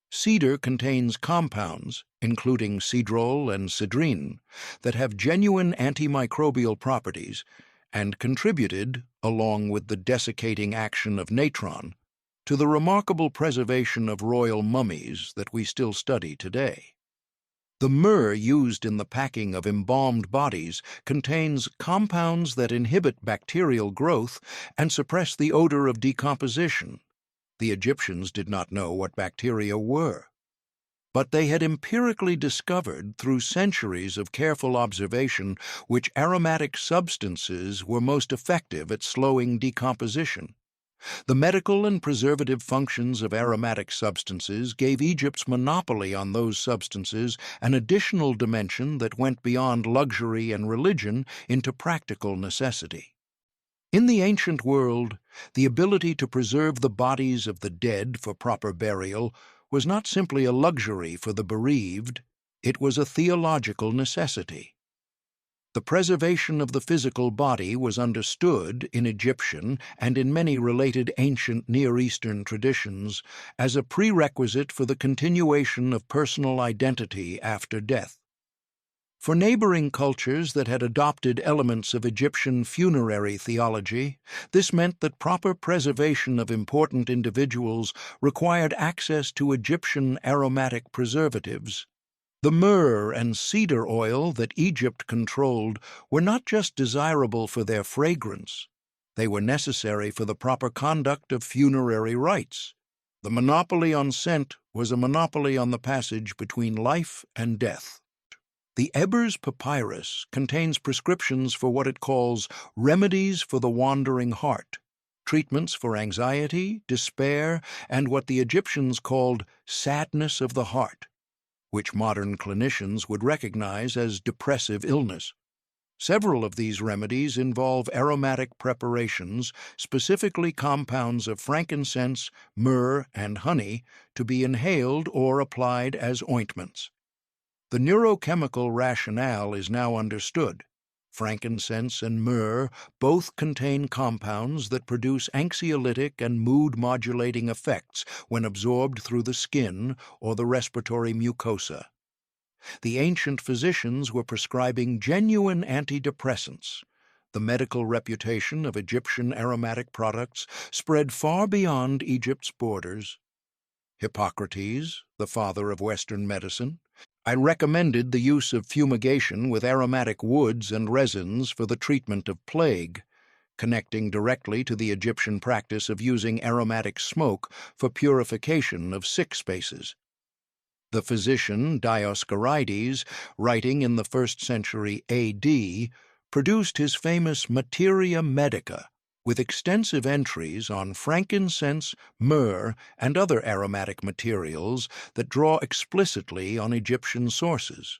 Cedar contains compounds, including cedrol and cedrine, that have genuine antimicrobial properties and contributed, along with the desiccating action of natron, to the remarkable preservation of royal mummies that we still study today. The myrrh used in the packing of embalmed bodies contains compounds that inhibit bacterial growth and suppress the odor of decomposition. The Egyptians did not know what bacteria were, but they had empirically discovered through centuries of careful observation which aromatic substances were most effective at slowing decomposition. The medical and preservative functions of aromatic substances gave Egypt's monopoly on those substances an additional dimension that went beyond luxury and religion into practical necessity. In the ancient world, the ability to preserve the bodies of the dead for proper burial was not simply a luxury for the bereaved, it was a theological necessity. The preservation of the physical body was understood in Egyptian and in many related ancient Near Eastern traditions as a prerequisite for the continuation of personal identity after death. For neighboring cultures that had adopted elements of Egyptian funerary theology, this meant that proper preservation of important individuals required access to Egyptian aromatic preservatives. The myrrh and cedar oil that Egypt controlled were not just desirable for their fragrance, they were necessary for the proper conduct of funerary rites. The monopoly on scent was a monopoly on the passage between life and death. The Ebers Papyrus contains prescriptions for what it calls remedies for the wandering heart, treatments for anxiety, despair, and what the Egyptians called sadness of the heart, which modern clinicians would recognize as depressive illness. Several of these remedies involve aromatic preparations, specifically compounds of frankincense, myrrh, and honey, to be inhaled or applied as ointments. The neurochemical rationale is now understood. Frankincense and myrrh both contain compounds that produce anxiolytic and mood-modulating effects when absorbed through the skin or the respiratory mucosa. The ancient physicians were prescribing genuine antidepressants. The medical reputation of Egyptian aromatic products spread far beyond Egypt's borders. Hippocrates, the father of Western medicine, recommended the use of fumigation with aromatic woods and resins for the treatment of plague, connecting directly to the Egyptian practice of using aromatic smoke for purification of sick spaces. The physician Dioscorides, writing in the 1st century A.D., produced his famous Materia Medica, with extensive entries on frankincense, myrrh, and other aromatic materials that draw explicitly on Egyptian sources.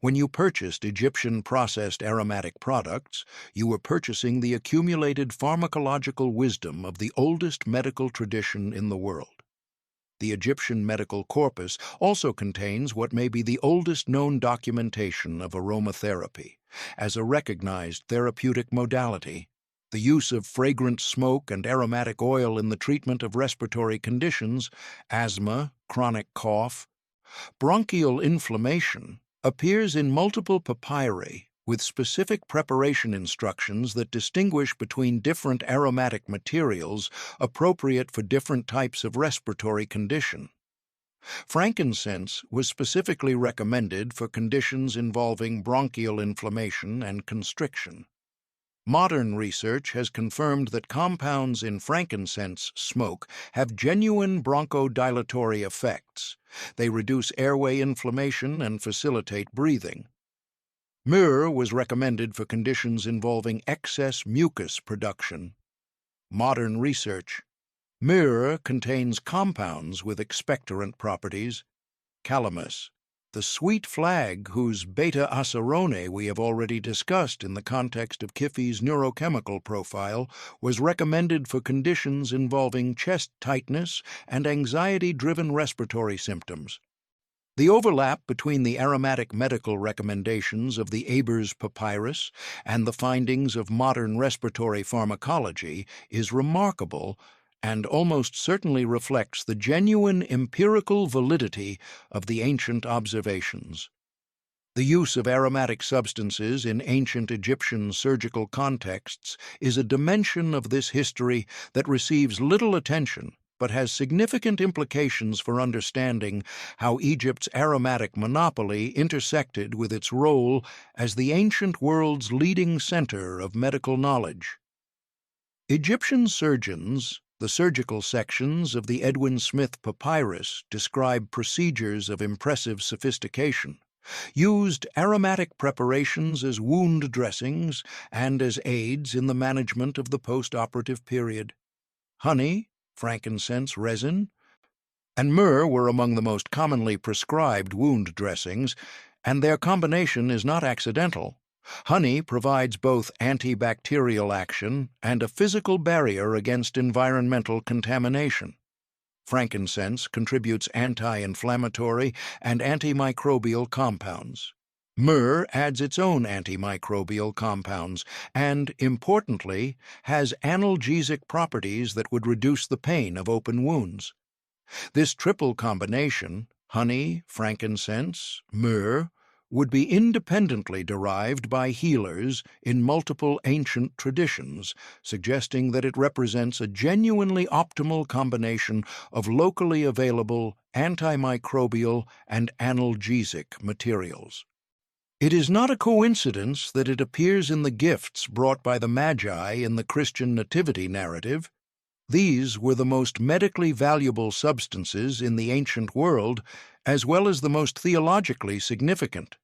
When you purchased Egyptian processed aromatic products, you were purchasing the accumulated pharmacological wisdom of the oldest medical tradition in the world. The Egyptian medical corpus also contains what may be the oldest known documentation of aromatherapy, as a recognized therapeutic modality. The use of fragrant smoke and aromatic oil in the treatment of respiratory conditions, asthma, chronic cough, bronchial inflammation, appears in multiple papyri with specific preparation instructions that distinguish between different aromatic materials appropriate for different types of respiratory condition. Frankincense was specifically recommended for conditions involving bronchial inflammation and constriction. Modern research has confirmed that compounds in frankincense smoke have genuine bronchodilatory effects. They reduce airway inflammation and facilitate breathing. Myrrh was recommended for conditions involving excess mucus production. Modern research Myrrh contains compounds with expectorant properties. Calamus, the sweet flag whose beta-acerone we have already discussed in the context of Kiffy's neurochemical profile, was recommended for conditions involving chest tightness and anxiety-driven respiratory symptoms. The overlap between the aromatic medical recommendations of the Ebers Papyrus and the findings of modern respiratory pharmacology is remarkable and almost certainly reflects the genuine empirical validity of the ancient observations. The use of aromatic substances in ancient Egyptian surgical contexts is a dimension of this history that receives little attention but has significant implications for understanding how Egypt's aromatic monopoly intersected with its role as the ancient world's leading center of medical knowledge. Egyptian surgeons, the surgical sections of the Edwin Smith Papyrus describe procedures of impressive sophistication, used aromatic preparations as wound dressings and as aids in the management of the post-operative period. Honey, frankincense, resin, and myrrh were among the most commonly prescribed wound dressings, and their combination is not accidental. Honey provides both antibacterial action and a physical barrier against environmental contamination. Frankincense contributes anti-inflammatory and antimicrobial compounds. Myrrh adds its own antimicrobial compounds and, importantly, has analgesic properties that would reduce the pain of open wounds. This triple combination, honey, frankincense, myrrh, would be independently derived by healers in multiple ancient traditions, suggesting that it represents a genuinely optimal combination of locally available antimicrobial and analgesic materials. It is not a coincidence that it appears in the gifts brought by the Magi in the Christian nativity narrative. These were the most medically valuable substances in the ancient world, as well as the most theologically significant.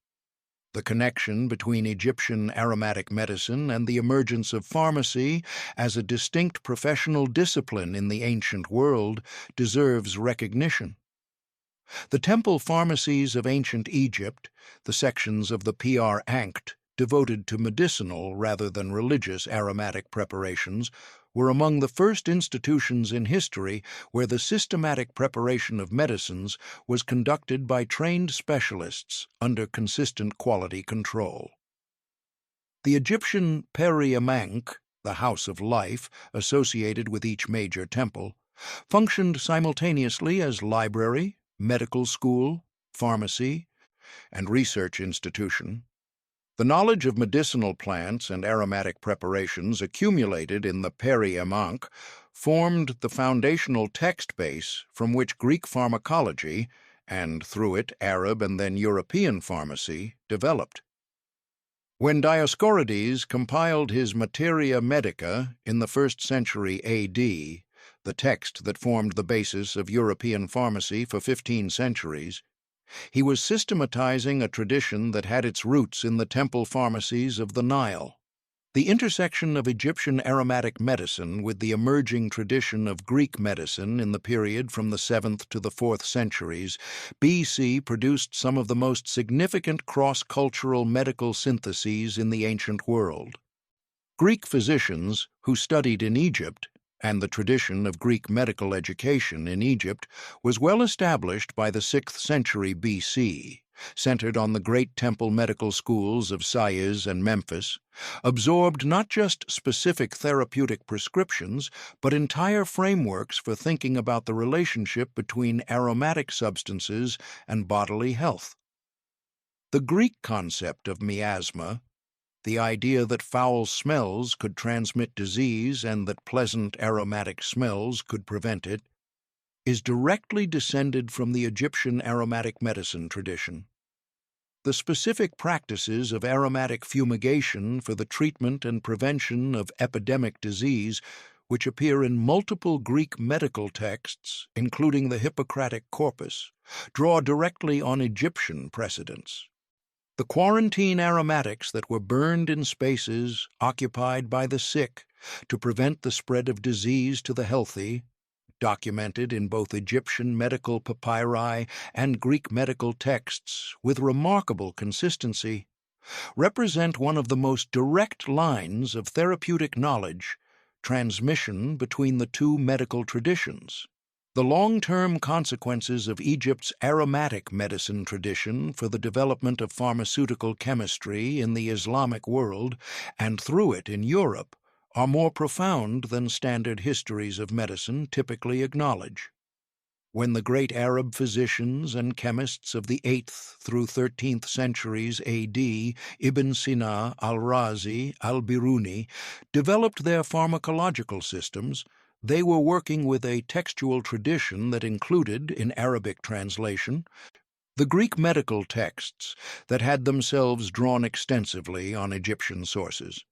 The connection between Egyptian aromatic medicine and the emergence of pharmacy as a distinct professional discipline in the ancient world deserves recognition. The temple pharmacies of ancient Egypt, the sections of the Pr Ankt devoted to medicinal rather than religious aromatic preparations, were among the first institutions in history where the systematic preparation of medicines was conducted by trained specialists under consistent quality control. The Egyptian Perfume, the House of Life associated with each major temple, functioned simultaneously as library, medical school, pharmacy, and research institution. The knowledge of medicinal plants and aromatic preparations accumulated in the Perfume formed the foundational text base from which Greek pharmacology, and through it Arab and then European pharmacy, developed. When Dioscorides compiled his Materia Medica in the 1st century A.D., the text that formed the basis of European pharmacy for 15 centuries, he was systematizing a tradition that had its roots in the temple pharmacies of the Nile. The intersection of Egyptian aromatic medicine with the emerging tradition of Greek medicine in the period from the 7th to the 4th centuries B.C. produced some of the most significant cross-cultural medical syntheses in the ancient world. Greek physicians who studied in Egypt, and the tradition of Greek medical education in Egypt was well established by the 6th century B.C., centered on the great temple medical schools of Sais and Memphis, absorbed not just specific therapeutic prescriptions, but entire frameworks for thinking about the relationship between aromatic substances and bodily health. The Greek concept of miasma, the idea that foul smells could transmit disease and that pleasant aromatic smells could prevent it, is directly descended from the Egyptian aromatic medicine tradition. The specific practices of aromatic fumigation for the treatment and prevention of epidemic disease, which appear in multiple Greek medical texts, including the Hippocratic corpus, draw directly on Egyptian precedents. The quarantine aromatics that were burned in spaces occupied by the sick to prevent the spread of disease to the healthy, documented in both Egyptian medical papyri and Greek medical texts with remarkable consistency, represent one of the most direct lines of therapeutic knowledge transmission between the two medical traditions. The long-term consequences of Egypt's aromatic medicine tradition for the development of pharmaceutical chemistry in the Islamic world, and through it in Europe, are more profound than standard histories of medicine typically acknowledge. When the great Arab physicians and chemists of the 8th through 13th centuries A.D., Ibn Sina, al-Razi, al-Biruni, developed their pharmacological systems, they were working with a textual tradition that included, in Arabic translation, the Greek medical texts that had themselves drawn extensively on Egyptian sources.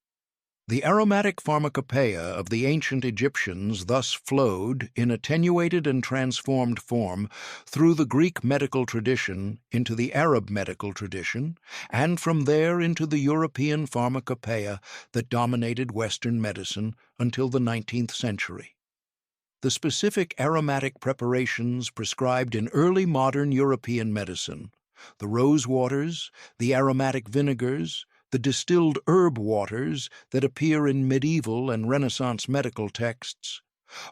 The aromatic pharmacopoeia of the ancient Egyptians thus flowed, in attenuated and transformed form, through the Greek medical tradition into the Arab medical tradition, and from there into the European pharmacopoeia that dominated Western medicine until the 19th century. The specific aromatic preparations prescribed in early modern European medicine, the rose waters, the aromatic vinegars, the distilled herb waters that appear in medieval and Renaissance medical texts,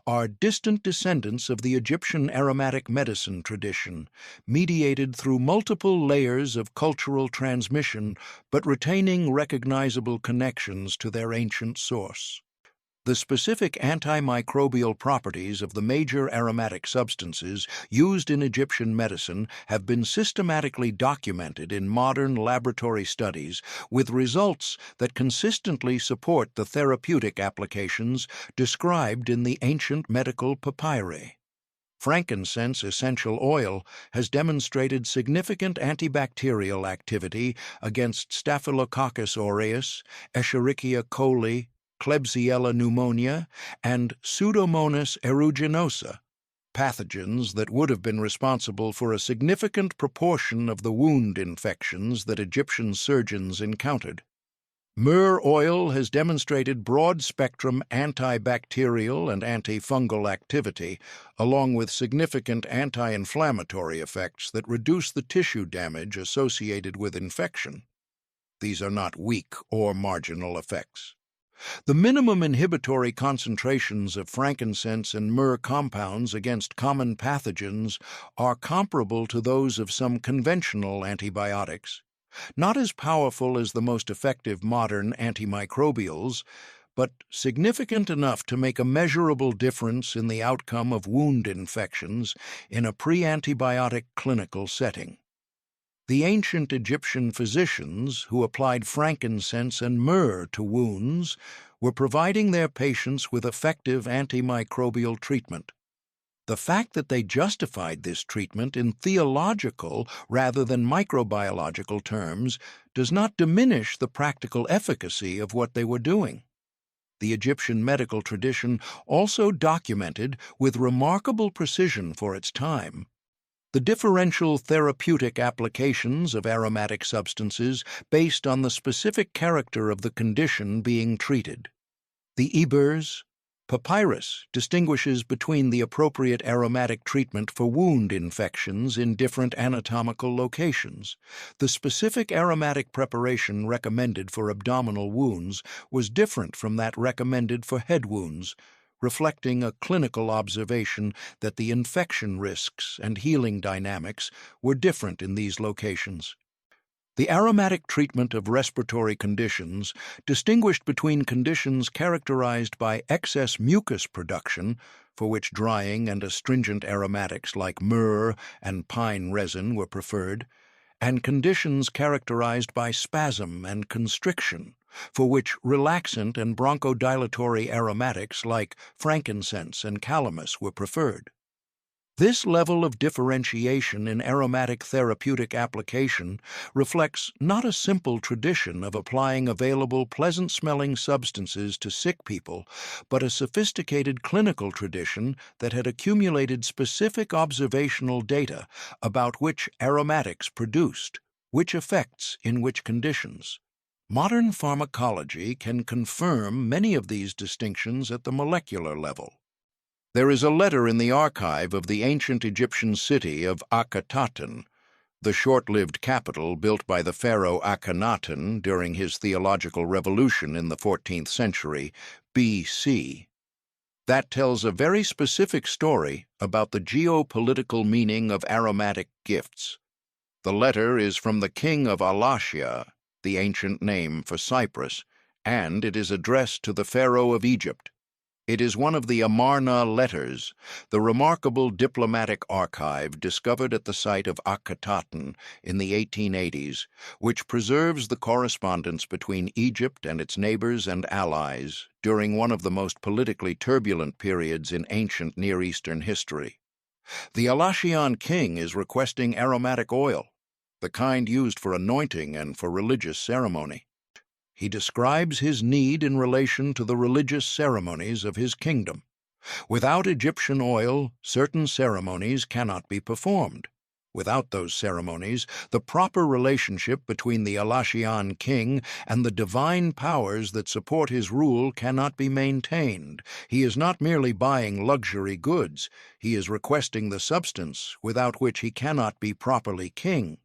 are distant descendants of the Egyptian aromatic medicine tradition, mediated through multiple layers of cultural transmission but retaining recognizable connections to their ancient source. The specific antimicrobial properties of the major aromatic substances used in Egyptian medicine have been systematically documented in modern laboratory studies with results that consistently support the therapeutic applications described in the ancient medical papyri. Frankincense essential oil has demonstrated significant antibacterial activity against Staphylococcus aureus, Escherichia coli, Klebsiella pneumonia, and Pseudomonas aeruginosa, pathogens that would have been responsible for a significant proportion of the wound infections that Egyptian surgeons encountered. Myrrh oil has demonstrated broad-spectrum antibacterial and antifungal activity, along with significant anti-inflammatory effects that reduce the tissue damage associated with infection. These are not weak or marginal effects. The minimum inhibitory concentrations of frankincense and myrrh compounds against common pathogens are comparable to those of some conventional antibiotics, not as powerful as the most effective modern antimicrobials, but significant enough to make a measurable difference in the outcome of wound infections in a pre-antibiotic clinical setting. The ancient Egyptian physicians who applied frankincense and myrrh to wounds were providing their patients with effective antimicrobial treatment. The fact that they justified this treatment in theological rather than microbiological terms does not diminish the practical efficacy of what they were doing. The Egyptian medical tradition also documented, with remarkable precision for its time, the differential therapeutic applications of aromatic substances based on the specific character of the condition being treated. The Ebers papyrus distinguishes between the appropriate aromatic treatment for wound infections in different anatomical locations. The specific aromatic preparation recommended for abdominal wounds was different from that recommended for head wounds, reflecting a clinical observation that the infection risks and healing dynamics were different in these locations. The aromatic treatment of respiratory conditions distinguished between conditions characterized by excess mucus production, for which drying and astringent aromatics like myrrh and pine resin were preferred, and conditions characterized by spasm and constriction, for which relaxant and bronchodilatory aromatics like frankincense and calamus were preferred. This level of differentiation in aromatic therapeutic application reflects not a simple tradition of applying available pleasant-smelling substances to sick people, but a sophisticated clinical tradition that had accumulated specific observational data about which aromatics produced, which effects in which conditions. Modern pharmacology can confirm many of these distinctions at the molecular level. There is a letter in the archive of the ancient Egyptian city of Akhetaten, the short-lived capital built by the pharaoh Akhenaten during his theological revolution in the 14th century BC. That tells a very specific story about the geopolitical meaning of aromatic gifts. The letter is from the king of Alashia, the ancient name for Cyprus, and it is addressed to the pharaoh of Egypt. It is one of the Amarna letters, the remarkable diplomatic archive discovered at the site of Akhetaten in the 1880s, which preserves the correspondence between Egypt and its neighbors and allies during one of the most politically turbulent periods in ancient Near Eastern history. The Alashian king is requesting aromatic oil, the kind used for anointing and for religious ceremony. He describes his need in relation to the religious ceremonies of his kingdom. Without Egyptian oil, certain ceremonies cannot be performed. Without those ceremonies, the proper relationship between the Alashian king and the divine powers that support his rule cannot be maintained. He is not merely buying luxury goods, he is requesting the substance without which he cannot be properly king.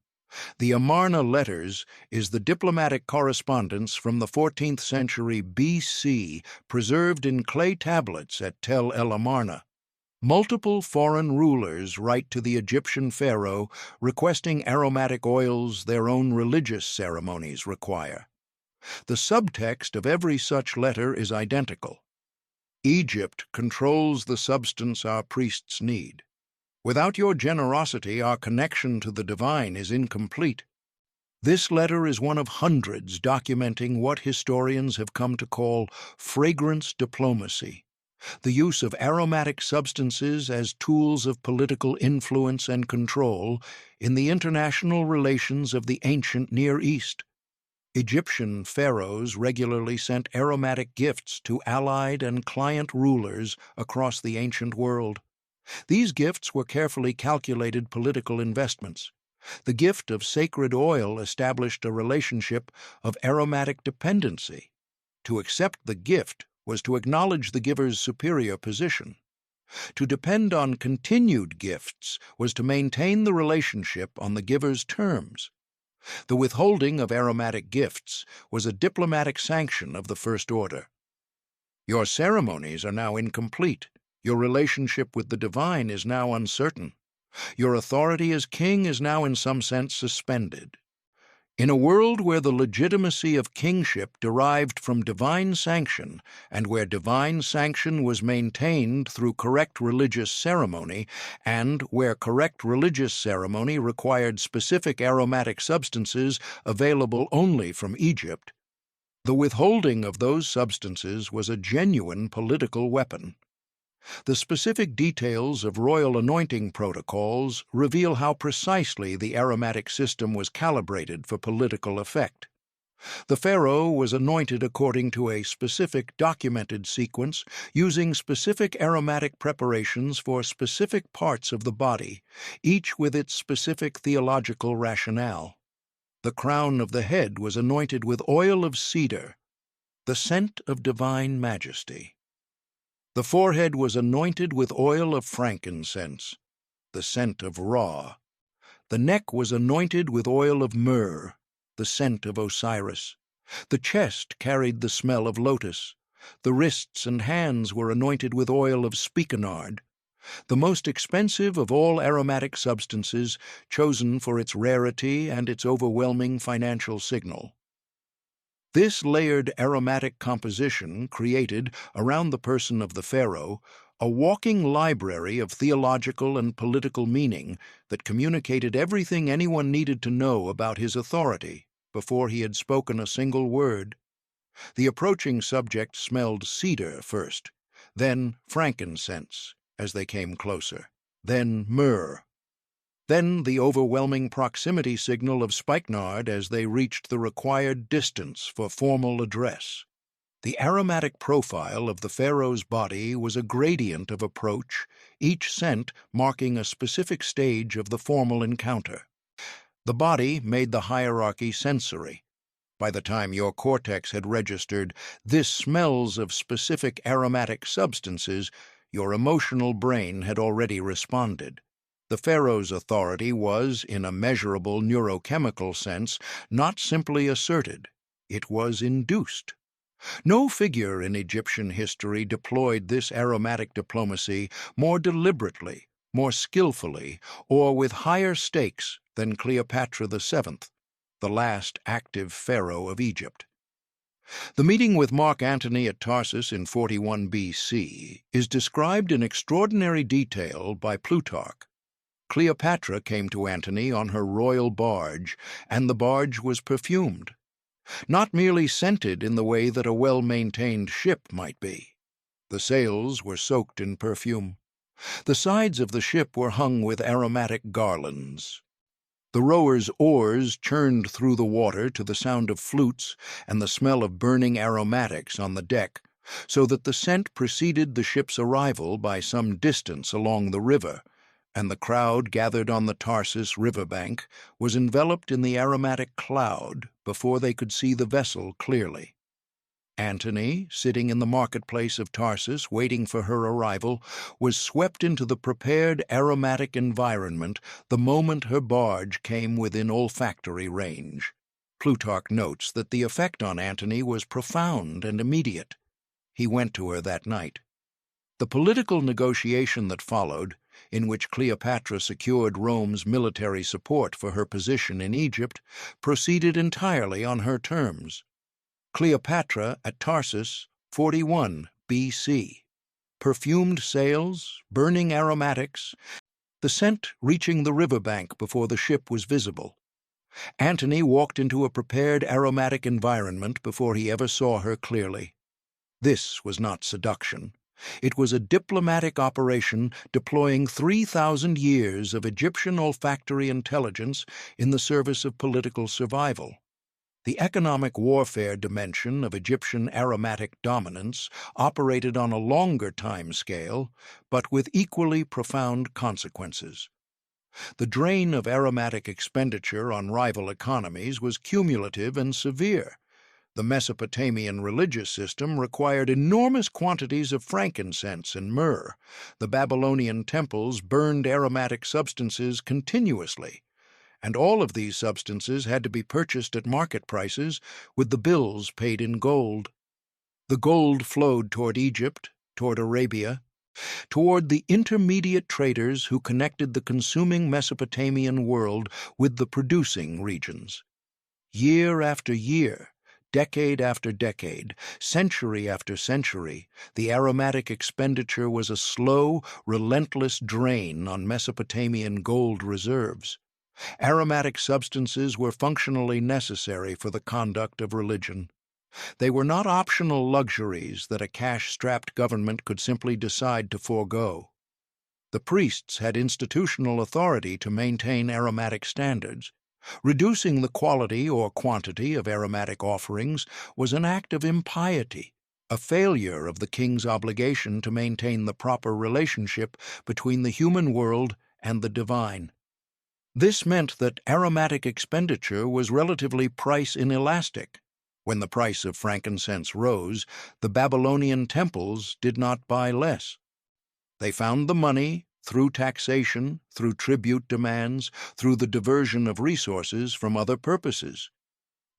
The Amarna letters is the diplomatic correspondence from the 14th century BC preserved in clay tablets at Tel el Amarna. Multiple foreign rulers write to the Egyptian pharaoh requesting aromatic oils their own religious ceremonies require. The subtext of every such letter is identical. Egypt controls the substance our priests need. Without your generosity, our connection to the divine is incomplete. This letter is one of hundreds documenting what historians have come to call fragrance diplomacy, the use of aromatic substances as tools of political influence and control in the international relations of the ancient Near East. Egyptian pharaohs regularly sent aromatic gifts to allied and client rulers across the ancient world. These gifts were carefully calculated political investments. The gift of sacred oil established a relationship of aromatic dependency. To accept the gift was to acknowledge the giver's superior position. To depend on continued gifts was to maintain the relationship on the giver's terms. The withholding of aromatic gifts was a diplomatic sanction of the first order. Your ceremonies are now incomplete. Your relationship with the divine is now uncertain. Your authority as king is now in some sense suspended. In a world where the legitimacy of kingship derived from divine sanction, and where divine sanction was maintained through correct religious ceremony, and where correct religious ceremony required specific aromatic substances available only from Egypt, the withholding of those substances was a genuine political weapon. The specific details of royal anointing protocols reveal how precisely the aromatic system was calibrated for political effect. The pharaoh was anointed according to a specific documented sequence, using specific aromatic preparations for specific parts of the body, each with its specific theological rationale. The crown of the head was anointed with oil of cedar, the scent of divine majesty. The forehead was anointed with oil of frankincense, the scent of Ra. The neck was anointed with oil of myrrh, the scent of Osiris. The chest carried the smell of lotus. The wrists and hands were anointed with oil of spikenard, the most expensive of all aromatic substances, chosen for its rarity and its overwhelming financial signal. This layered aromatic composition created, around the person of the pharaoh, a walking library of theological and political meaning that communicated everything anyone needed to know about his authority before he had spoken a single word. The approaching subject smelled cedar first, then frankincense as they came closer, then myrrh. Then the overwhelming proximity signal of spikenard as they reached the required distance for formal address. The aromatic profile of the pharaoh's body was a gradient of approach, each scent marking a specific stage of the formal encounter. The body made the hierarchy sensory. By the time your cortex had registered, "This smells of specific aromatic substances," Your emotional brain had already responded. The pharaoh's authority was, in a measurable neurochemical sense, not simply asserted, it was induced. No figure in Egyptian history deployed this aromatic diplomacy more deliberately, more skillfully, or with higher stakes than Cleopatra VII, the last active pharaoh of Egypt. The meeting with Mark Antony at Tarsus in 41 BC is described in extraordinary detail by Plutarch. Cleopatra came to Antony on her royal barge, and the barge was perfumed, not merely scented in the way that a well-maintained ship might be. The sails were soaked in perfume. The sides of the ship were hung with aromatic garlands. The rowers' oars churned through the water to the sound of flutes and the smell of burning aromatics on the deck, so that the scent preceded the ship's arrival by some distance along the river, and the crowd gathered on the Tarsus riverbank was enveloped in the aromatic cloud before they could see the vessel clearly. Antony, sitting in the marketplace of Tarsus waiting for her arrival, was swept into the prepared aromatic environment the moment her barge came within olfactory range. Plutarch notes that the effect on Antony was profound and immediate. He went to her that night. The political negotiation that followed, in which Cleopatra secured Rome's military support for her position in Egypt, proceeded entirely on her terms. Cleopatra at Tarsus, 41 BC. Perfumed sails, burning aromatics, the scent reaching the riverbank before the ship was visible. Antony walked into a prepared aromatic environment before he ever saw her clearly. This was not seduction. It was a diplomatic operation deploying 3,000 years of Egyptian olfactory intelligence in the service of political survival. The economic warfare dimension of Egyptian aromatic dominance operated on a longer time scale, but with equally profound consequences. The drain of aromatic expenditure on rival economies was cumulative and severe. The Mesopotamian religious system required enormous quantities of frankincense and myrrh. The Babylonian temples burned aromatic substances continuously, and all of these substances had to be purchased at market prices, with the bills paid in gold. The gold flowed toward Egypt, toward Arabia, toward the intermediate traders who connected the consuming Mesopotamian world with the producing regions. Year after year, decade after decade, century after century, the aromatic expenditure was a slow, relentless drain on Mesopotamian gold reserves. Aromatic substances were functionally necessary for the conduct of religion. They were not optional luxuries that a cash-strapped government could simply decide to forego. The priests had institutional authority to maintain aromatic standards. Reducing the quality or quantity of aromatic offerings was an act of impiety, a failure of the king's obligation to maintain the proper relationship between the human world and the divine. This meant that aromatic expenditure was relatively price inelastic. When the price of frankincense rose, the Babylonian temples did not buy less. They found the money through taxation, through tribute demands, through the diversion of resources from other purposes.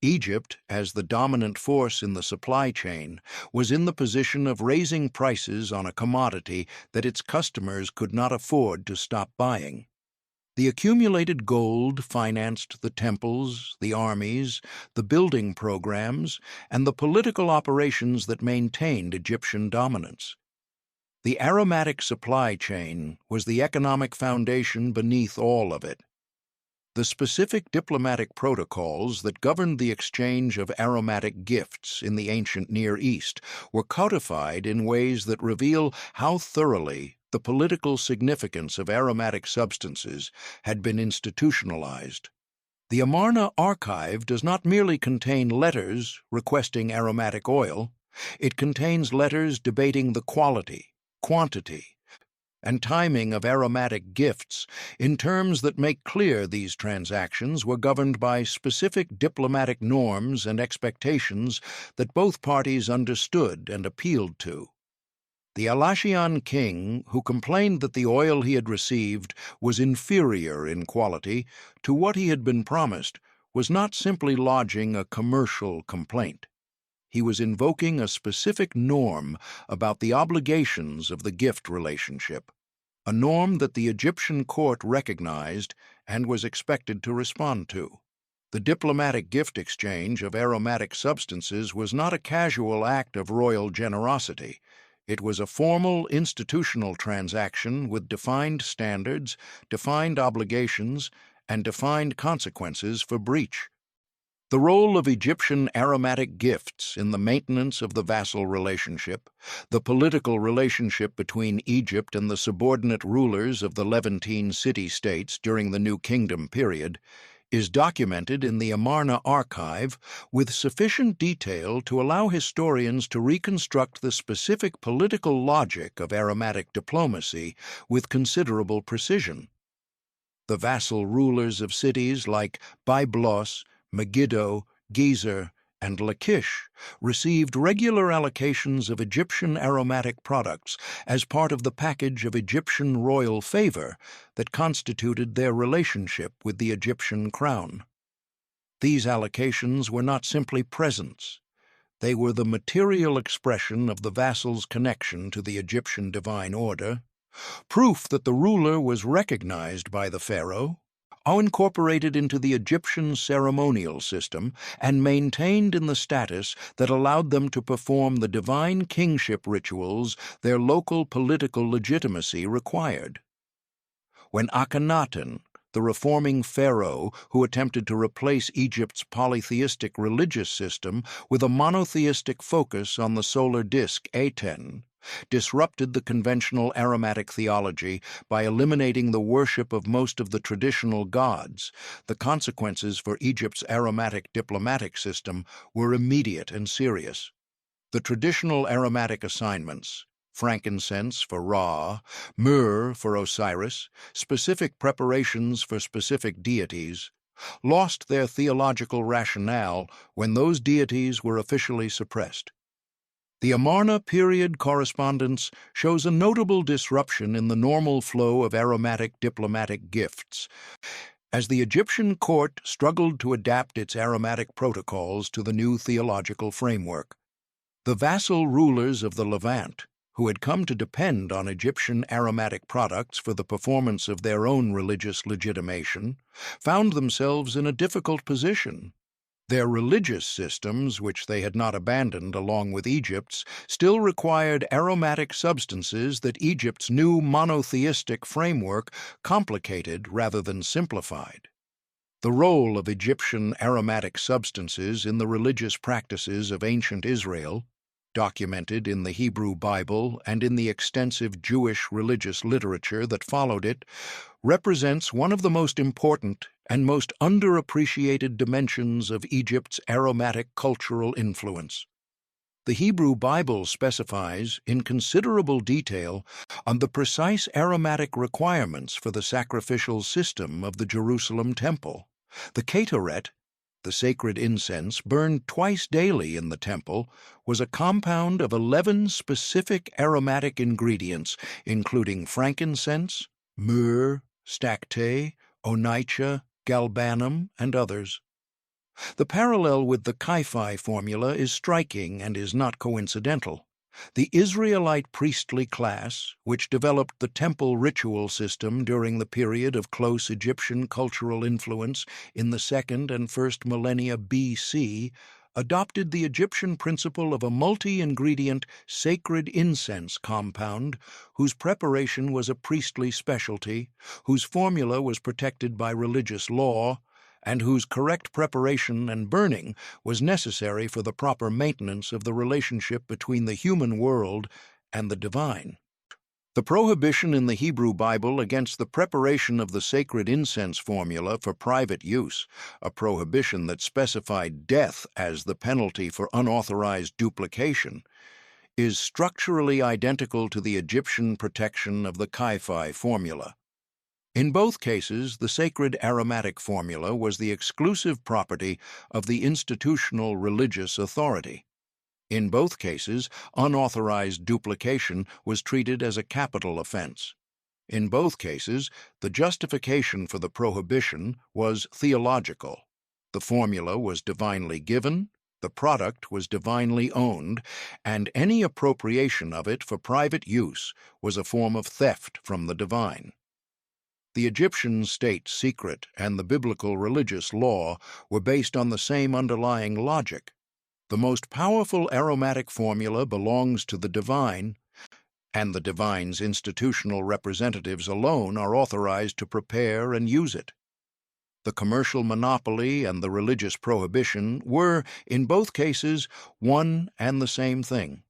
Egypt, as the dominant force in the supply chain, was in the position of raising prices on a commodity that its customers could not afford to stop buying. The accumulated gold financed the temples, the armies, the building programs, and the political operations that maintained Egyptian dominance. The aromatic supply chain was the economic foundation beneath all of it. The specific diplomatic protocols that governed the exchange of aromatic gifts in the ancient Near East were codified in ways that reveal how thoroughly the political significance of aromatic substances had been institutionalized. The Amarna archive does not merely contain letters requesting aromatic oil, it contains letters debating the quality, quantity, and timing of aromatic gifts in terms that make clear these transactions were governed by specific diplomatic norms and expectations that both parties understood and appealed to. The Alashian king, who complained that the oil he had received was inferior in quality to what he had been promised, was not simply lodging a commercial complaint. He was invoking a specific norm about the obligations of the gift relationship, a norm that the Egyptian court recognized and was expected to respond to. The diplomatic gift exchange of aromatic substances was not a casual act of royal generosity. It was a formal, institutional transaction with defined standards, defined obligations, and defined consequences for breach. The role of Egyptian aromatic gifts in the maintenance of the vassal relationship, the political relationship between Egypt and the subordinate rulers of the Levantine city-states during the New Kingdom period, is documented in the Amarna archive with sufficient detail to allow historians to reconstruct the specific political logic of aromatic diplomacy with considerable precision. The vassal rulers of cities like Byblos, Megiddo, Gezer, and Lachish received regular allocations of Egyptian aromatic products as part of the package of Egyptian royal favor that constituted their relationship with the Egyptian crown. These allocations were not simply presents. They were the material expression of the vassal's connection to the Egyptian divine order, proof that the ruler was recognized by the pharaoh, incorporated into the Egyptian ceremonial system, and maintained in the status that allowed them to perform the divine kingship rituals their local political legitimacy required. When Akhenaten, the reforming pharaoh who attempted to replace Egypt's polytheistic religious system with a monotheistic focus on the solar disk Aten, disrupted the conventional aromatic theology by eliminating the worship of most of the traditional gods, the consequences for Egypt's aromatic diplomatic system were immediate and serious. The traditional aromatic assignments, frankincense for Ra, myrrh for Osiris, specific preparations for specific deities, lost their theological rationale when those deities were officially suppressed. The Amarna period correspondence shows a notable disruption in the normal flow of aromatic diplomatic gifts, as the Egyptian court struggled to adapt its aromatic protocols to the new theological framework. The vassal rulers of the Levant, who had come to depend on Egyptian aromatic products for the performance of their own religious legitimation, found themselves in a difficult position. Their religious systems, which they had not abandoned along with Egypt's, still required aromatic substances that Egypt's new monotheistic framework complicated rather than simplified. The role of Egyptian aromatic substances in the religious practices of ancient Israel, documented in the Hebrew Bible and in the extensive Jewish religious literature that followed it, represents one of the most important and most underappreciated dimensions of Egypt's aromatic cultural influence. The Hebrew Bible specifies, in considerable detail, on the precise aromatic requirements for the sacrificial system of the Jerusalem temple. The Ketoret, the sacred incense burned twice daily in the temple, was a compound of 11 specific aromatic ingredients, including frankincense, myrrh, stacte, onycha, galbanum, and others. The parallel with the Chi-Phi formula is striking and is not coincidental. The Israelite priestly class, which developed the temple ritual system during the period of close Egyptian cultural influence in the 2nd and 1st millennia BC, adopted the Egyptian principle of a multi-ingredient sacred incense compound whose preparation was a priestly specialty, whose formula was protected by religious law, and whose correct preparation and burning was necessary for the proper maintenance of the relationship between the human world and the divine. The prohibition in the Hebrew Bible against the preparation of the sacred incense formula for private use, a prohibition that specified death as the penalty for unauthorized duplication, is structurally identical to the Egyptian protection of the Chi-Phi formula. In both cases, the sacred aromatic formula was the exclusive property of the institutional religious authority. In both cases, unauthorized duplication was treated as a capital offense. In both cases, the justification for the prohibition was theological. The formula was divinely given, the product was divinely owned, and any appropriation of it for private use was a form of theft from the divine. The Egyptian state secret and the biblical religious law were based on the same underlying logic. The most powerful aromatic formula belongs to the divine, and the divine's institutional representatives alone are authorized to prepare and use it. The commercial monopoly and the religious prohibition were, in both cases, one and the same thing.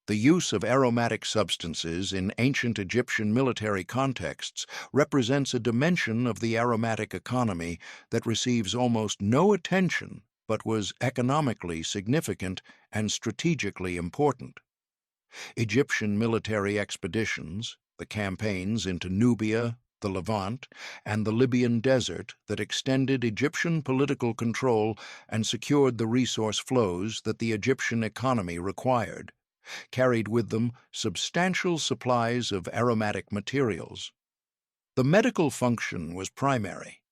The use of aromatic substances in ancient Egyptian military contexts represents a dimension of the aromatic economy that receives almost no attention but was economically significant and strategically important. Egyptian military expeditions, the campaigns into Nubia, the Levant, and the Libyan desert that extended Egyptian political control and secured the resource flows that the Egyptian economy required, carried with them substantial supplies of aromatic materials. The medical function was primary.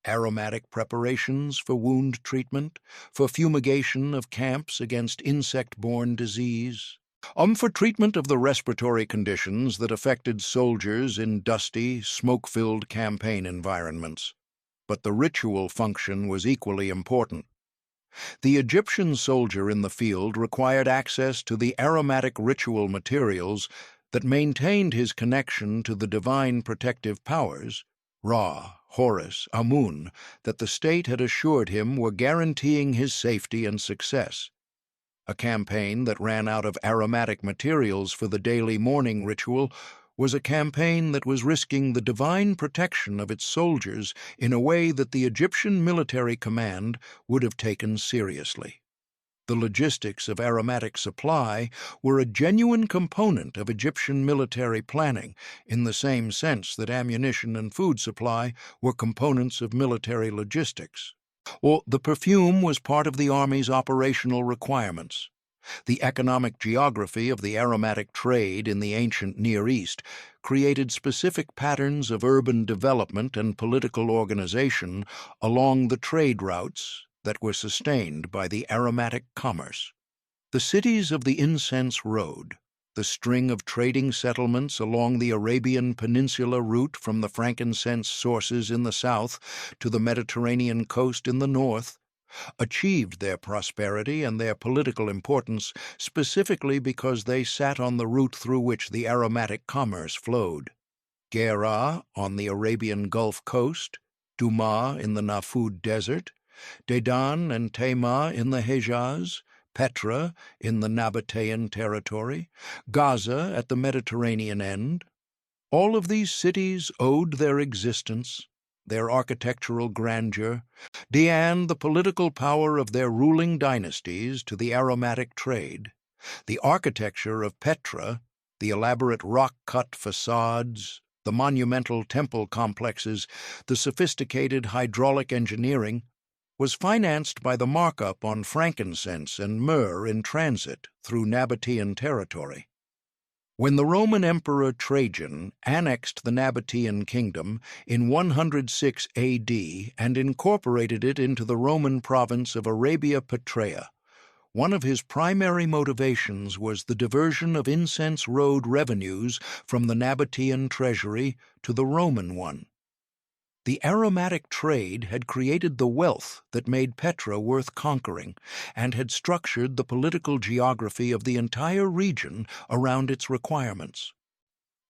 Aromatic preparations for wound treatment, for fumigation of camps against insect-borne disease, for treatment of the respiratory conditions that affected soldiers in dusty, smoke-filled campaign environments. But the ritual function was equally important. The Egyptian soldier in the field required access to the aromatic ritual materials that maintained his connection to the divine protective powers, Ra, Horus, Amun, that the state had assured him were guaranteeing his safety and success. A campaign that ran out of aromatic materials for the daily mourning ritual was a campaign that was risking the divine protection of its soldiers in a way that the Egyptian military command would have taken seriously. The logistics of aromatic supply were a genuine component of Egyptian military planning, in the same sense that ammunition and food supply were components of military logistics. Or the perfume was part of the army's operational requirements. The economic geography of the aromatic trade in the ancient Near East created specific patterns of urban development and political organization along the trade routes that were sustained by the aromatic commerce. The cities of the incense road, the string of trading settlements along the Arabian Peninsula route from the frankincense sources in the south to the Mediterranean coast in the north, achieved their prosperity and their political importance specifically because they sat on the route through which the aromatic commerce flowed. Gera on the Arabian Gulf coast, Duma in the Nafud Desert, Dedan and Tema in the Hejaz, Petra in the Nabatean territory, Gaza at the Mediterranean end. All of these cities owed their existence, their architectural grandeur, and the political power of their ruling dynasties to the aromatic trade. The architecture of Petra, the elaborate rock-cut facades, the monumental temple complexes, the sophisticated hydraulic engineering, was financed by the markup on frankincense and myrrh in transit through Nabatean territory. When the Roman Emperor Trajan annexed the Nabatean kingdom in 106 AD and incorporated it into the Roman province of Arabia Petraea, one of his primary motivations was the diversion of incense road revenues from the Nabatean treasury to the Roman one. The aromatic trade had created the wealth that made Petra worth conquering and had structured the political geography of the entire region around its requirements.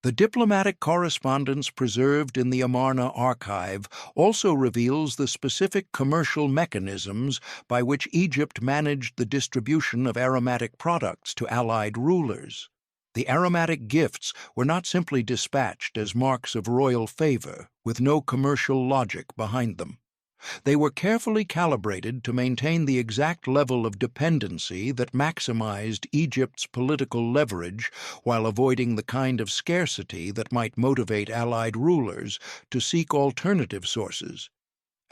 The diplomatic correspondence preserved in the Amarna archive also reveals the specific commercial mechanisms by which Egypt managed the distribution of aromatic products to allied rulers. The aromatic gifts were not simply dispatched as marks of royal favor, with no commercial logic behind them. They were carefully calibrated to maintain the exact level of dependency that maximized Egypt's political leverage while avoiding the kind of scarcity that might motivate allied rulers to seek alternative sources.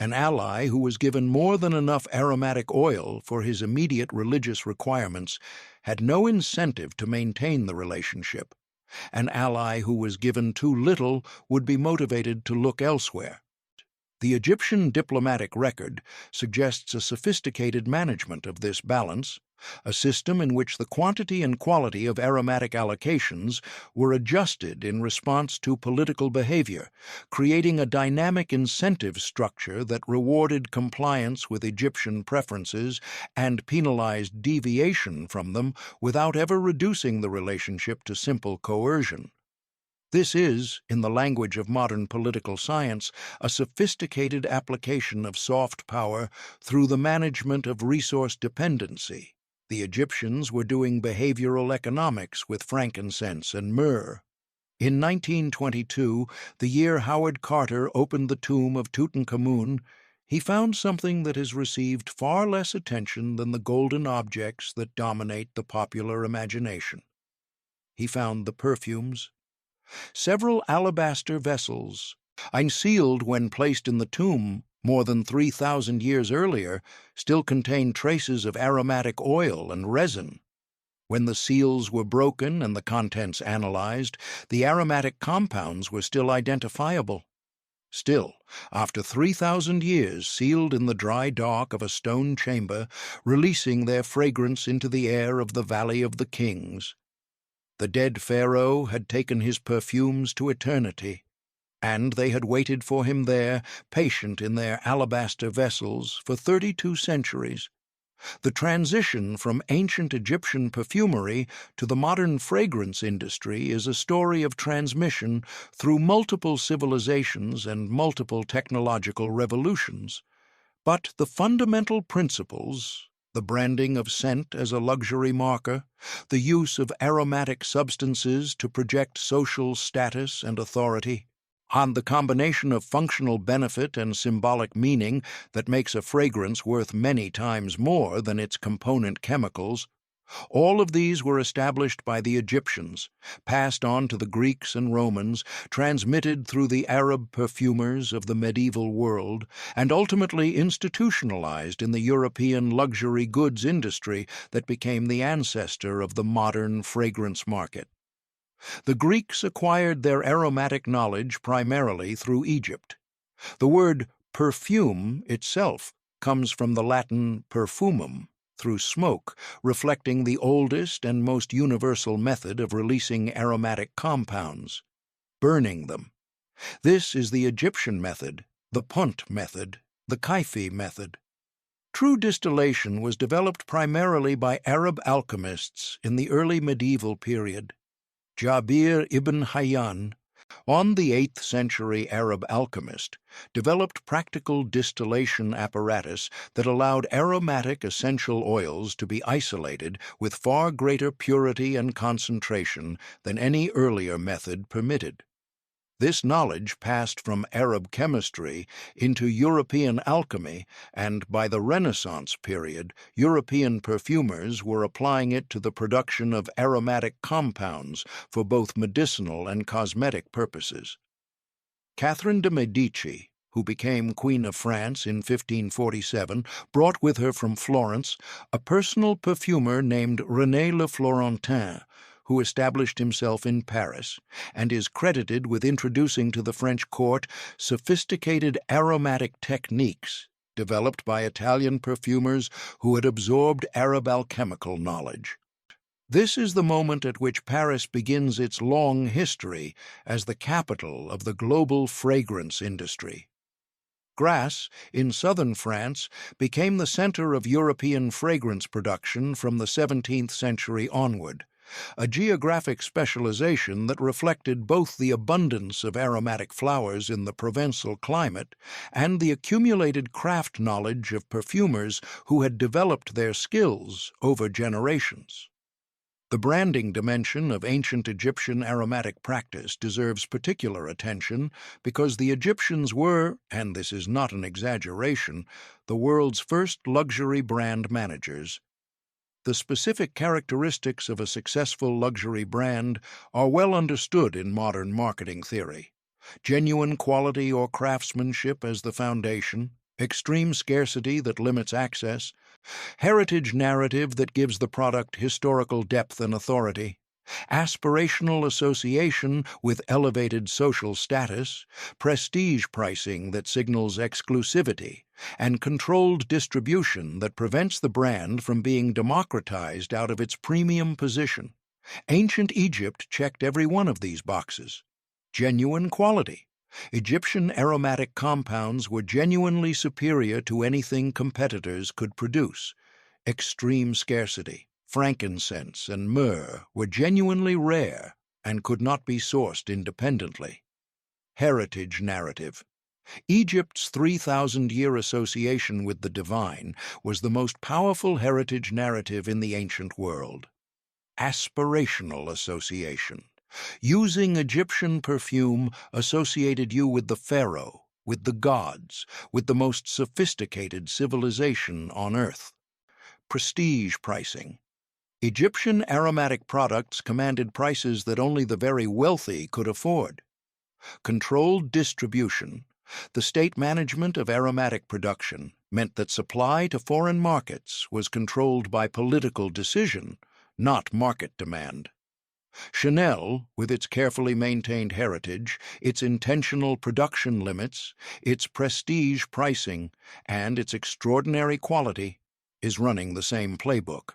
An ally who was given more than enough aromatic oil for his immediate religious requirements had no incentive to maintain the relationship. An ally who was given too little would be motivated to look elsewhere. The Egyptian diplomatic record suggests a sophisticated management of this balance, a system in which the quantity and quality of aromatic allocations were adjusted in response to political behavior, creating a dynamic incentive structure that rewarded compliance with Egyptian preferences and penalized deviation from them without ever reducing the relationship to simple coercion. This is, in the language of modern political science, a sophisticated application of soft power through the management of resource dependency. The Egyptians were doing behavioral economics with frankincense and myrrh. In 1922, the year Howard Carter opened the tomb of Tutankhamun, he found something that has received far less attention than the golden objects that dominate the popular imagination. He found the perfumes. Several alabaster vessels, unsealed when placed in the tomb more than 3,000 years earlier, still contained traces of aromatic oil and resin. When the seals were broken and the contents analyzed, the aromatic compounds were still identifiable. Still, after 3,000 years sealed in the dry dark of a stone chamber, releasing their fragrance into the air of the Valley of the Kings, the dead pharaoh had taken his perfumes to eternity, and they had waited for him there, patient in their alabaster vessels, for 32 centuries. The transition from ancient Egyptian perfumery to the modern fragrance industry is a story of transmission through multiple civilizations and multiple technological revolutions. But the fundamental principles, the branding of scent as a luxury marker, the use of aromatic substances to project social status and authority, and the combination of functional benefit and symbolic meaning that makes a fragrance worth many times more than its component chemicals, all of these were established by the Egyptians, passed on to the Greeks and Romans, transmitted through the Arab perfumers of the medieval world, and ultimately institutionalized in the European luxury goods industry that became the ancestor of the modern fragrance market. The Greeks acquired their aromatic knowledge primarily through Egypt. The word perfume itself comes from the Latin perfumum, through smoke, reflecting the oldest and most universal method of releasing aromatic compounds, burning them. This is the Egyptian method, the Punt method, the Kaifi method. True distillation was developed primarily by Arab alchemists in the early medieval period. Jabir ibn Hayyan, the 8th century Arab alchemist, developed practical distillation apparatus that allowed aromatic essential oils to be isolated with far greater purity and concentration than any earlier method permitted. This knowledge passed from Arab chemistry into European alchemy, and by the Renaissance period, European perfumers were applying it to the production of aromatic compounds for both medicinal and cosmetic purposes. Catherine de' Medici, who became Queen of France in 1547, brought with her from Florence a personal perfumer named René le Florentin, who established himself in Paris, and is credited with introducing to the French court sophisticated aromatic techniques developed by Italian perfumers who had absorbed Arab alchemical knowledge. This is the moment at which Paris begins its long history as the capital of the global fragrance industry. Grasse, in southern France, became the center of European fragrance production from the 17th century onward, a geographic specialization that reflected both the abundance of aromatic flowers in the Provençal climate and the accumulated craft knowledge of perfumers who had developed their skills over generations. The branding dimension of ancient Egyptian aromatic practice deserves particular attention because the Egyptians were, and this is not an exaggeration, the world's first luxury brand managers. The specific characteristics of a successful luxury brand are well understood in modern marketing theory. Genuine quality or craftsmanship as the foundation, extreme scarcity that limits access, heritage narrative that gives the product historical depth and authority, aspirational association with elevated social status, prestige pricing that signals exclusivity, and controlled distribution that prevents the brand from being democratized out of its premium position. Ancient Egypt checked every one of these boxes. Genuine quality. Egyptian aromatic compounds were genuinely superior to anything competitors could produce. Extreme scarcity. Frankincense and myrrh were genuinely rare and could not be sourced independently. Heritage narrative. Egypt's 3,000-year association with the divine was the most powerful heritage narrative in the ancient world. Aspirational association. Using Egyptian perfume associated you with the pharaoh, with the gods, with the most sophisticated civilization on earth. Prestige pricing. Egyptian aromatic products commanded prices that only the very wealthy could afford. Controlled distribution. The state management of aromatic production meant that supply to foreign markets was controlled by political decision, not market demand. Chanel, with its carefully maintained heritage, its intentional production limits, its prestige pricing, and its extraordinary quality, is running the same playbook.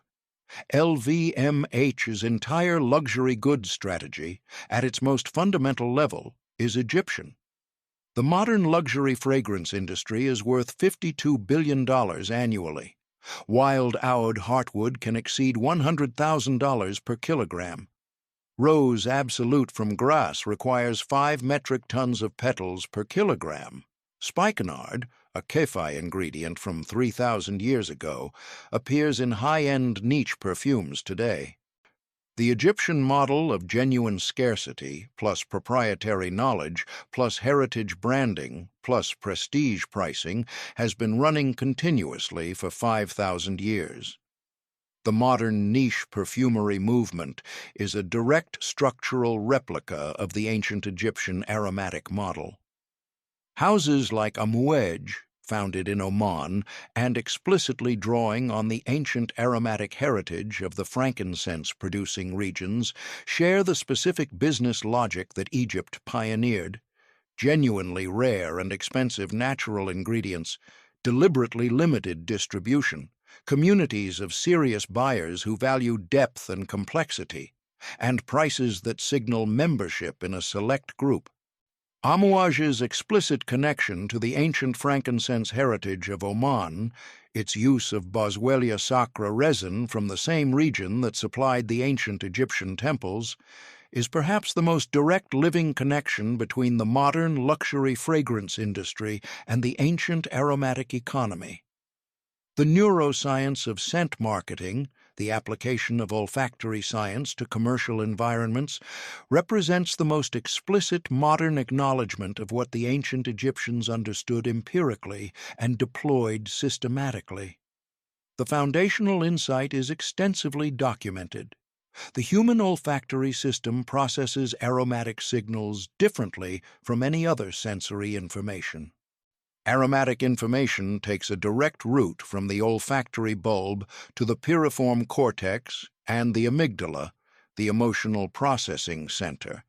LVMH's entire luxury goods strategy, at its most fundamental level, is Egyptian. The modern luxury fragrance industry is worth $52 billion annually. Wild Oud Heartwood can exceed $100,000 per kilogram. Rose Absolute from Grasse requires 5 metric tons of petals per kilogram. Spikenard, a Kefi ingredient from 3,000 years ago, appears in high-end niche perfumes today. The Egyptian model of genuine scarcity, plus proprietary knowledge, plus heritage branding, plus prestige pricing, has been running continuously for 5,000 years. The modern niche perfumery movement is a direct structural replica of the ancient Egyptian aromatic model. Houses like Amouej, founded in Oman and explicitly drawing on the ancient aromatic heritage of the frankincense-producing regions, share the specific business logic that Egypt pioneered. Genuinely rare and expensive natural ingredients, deliberately limited distribution, communities of serious buyers who value depth and complexity, and prices that signal membership in a select group. Amouaj's explicit connection to the ancient frankincense heritage of Oman, its use of Boswellia sacra resin from the same region that supplied the ancient Egyptian temples, is perhaps the most direct living connection between the modern luxury fragrance industry and the ancient aromatic economy. The neuroscience of scent marketing, the application of olfactory science to commercial environments, represents the most explicit modern acknowledgement of what the ancient Egyptians understood empirically and deployed systematically. The foundational insight is extensively documented. The human olfactory system processes aromatic signals differently from any other sensory information. Aromatic information takes a direct route from the olfactory bulb to the piriform cortex and the amygdala, the emotional processing center,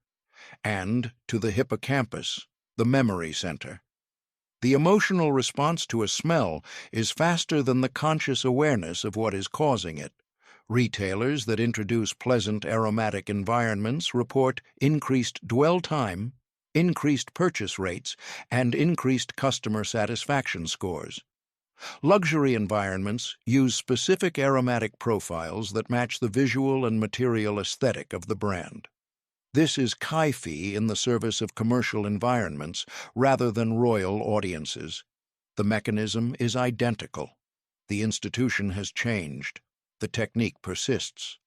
and to the hippocampus, the memory center. The emotional response to a smell is faster than the conscious awareness of what is causing it. Retailers that introduce pleasant aromatic environments report increased dwell time, increased purchase rates, and increased customer satisfaction scores. Luxury environments use specific aromatic profiles that match the visual and material aesthetic of the brand. This is Kaifi in the service of commercial environments rather than royal audiences. The mechanism is identical. The institution has changed. The technique persists.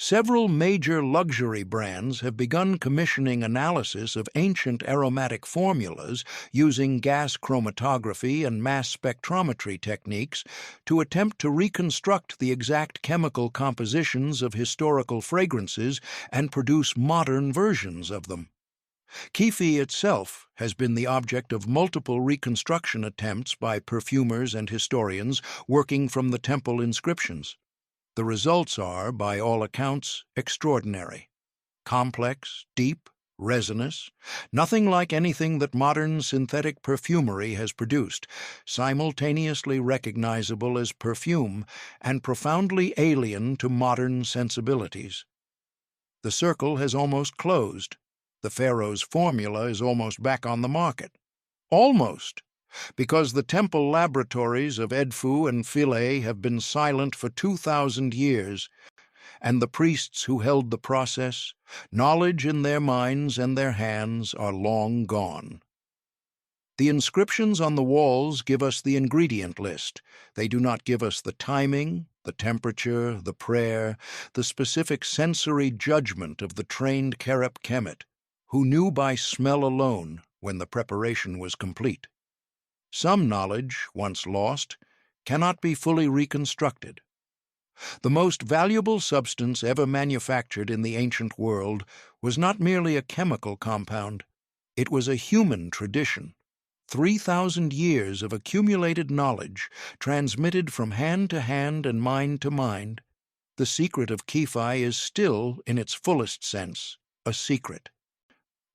Several major luxury brands have begun commissioning analysis of ancient aromatic formulas using gas chromatography and mass spectrometry techniques to attempt to reconstruct the exact chemical compositions of historical fragrances and produce modern versions of them. Kefi itself has been the object of multiple reconstruction attempts by perfumers and historians working from the temple inscriptions. The results are, by all accounts, extraordinary. Complex, deep, resinous, nothing like anything that modern synthetic perfumery has produced, simultaneously recognizable as perfume and profoundly alien to modern sensibilities. The circle has almost closed. The pharaoh's formula is almost back on the market. Almost, because the temple laboratories of Edfu and Philae have been silent for 2,000 years, and the priests who held the process, knowledge in their minds and their hands, are long gone. The inscriptions on the walls give us the ingredient list. They do not give us the timing, the temperature, the prayer, the specific sensory judgment of the trained Kerep Kemet, who knew by smell alone when the preparation was complete. Some knowledge, once lost, cannot be fully reconstructed. The most valuable substance ever manufactured in the ancient world was not merely a chemical compound. It was a human tradition. 3,000 years of accumulated knowledge, transmitted from hand to hand and mind to mind. The secret of Kefi is still, in its fullest sense, a secret.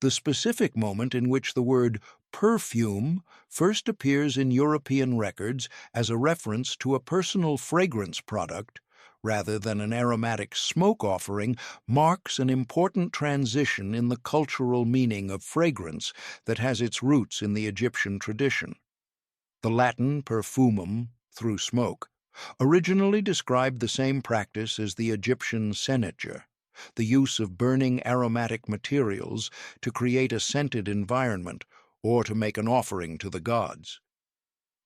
The specific moment in which the word perfume first appears in European records as a reference to a personal fragrance product, rather than an aromatic smoke offering, marks an important transition in the cultural meaning of fragrance that has its roots in the Egyptian tradition. The Latin perfumum, through smoke, originally described the same practice as the Egyptian senecher, the use of burning aromatic materials to create a scented environment or to make an offering to the gods.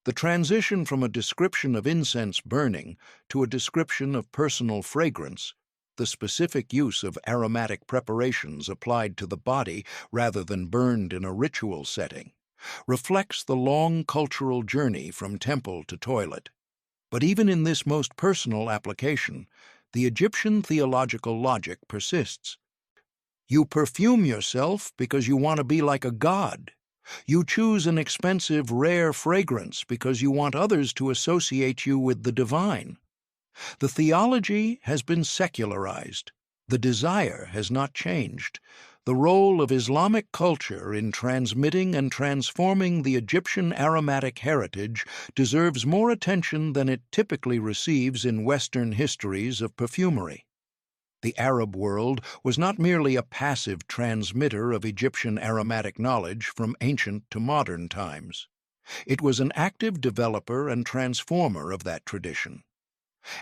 The transition from a description of incense burning to a description of personal fragrance, the specific use of aromatic preparations applied to the body rather than burned in a ritual setting, reflects the long cultural journey from temple to toilet. But even in this most personal application, the Egyptian theological logic persists. You perfume yourself because you want to be like a god. You choose an expensive, rare fragrance because you want others to associate you with the divine. The theology has been secularized. The desire has not changed. The role of Islamic culture in transmitting and transforming the Egyptian aromatic heritage deserves more attention than it typically receives in Western histories of perfumery. The Arab world was not merely a passive transmitter of Egyptian aromatic knowledge from ancient to modern times. It was an active developer and transformer of that tradition.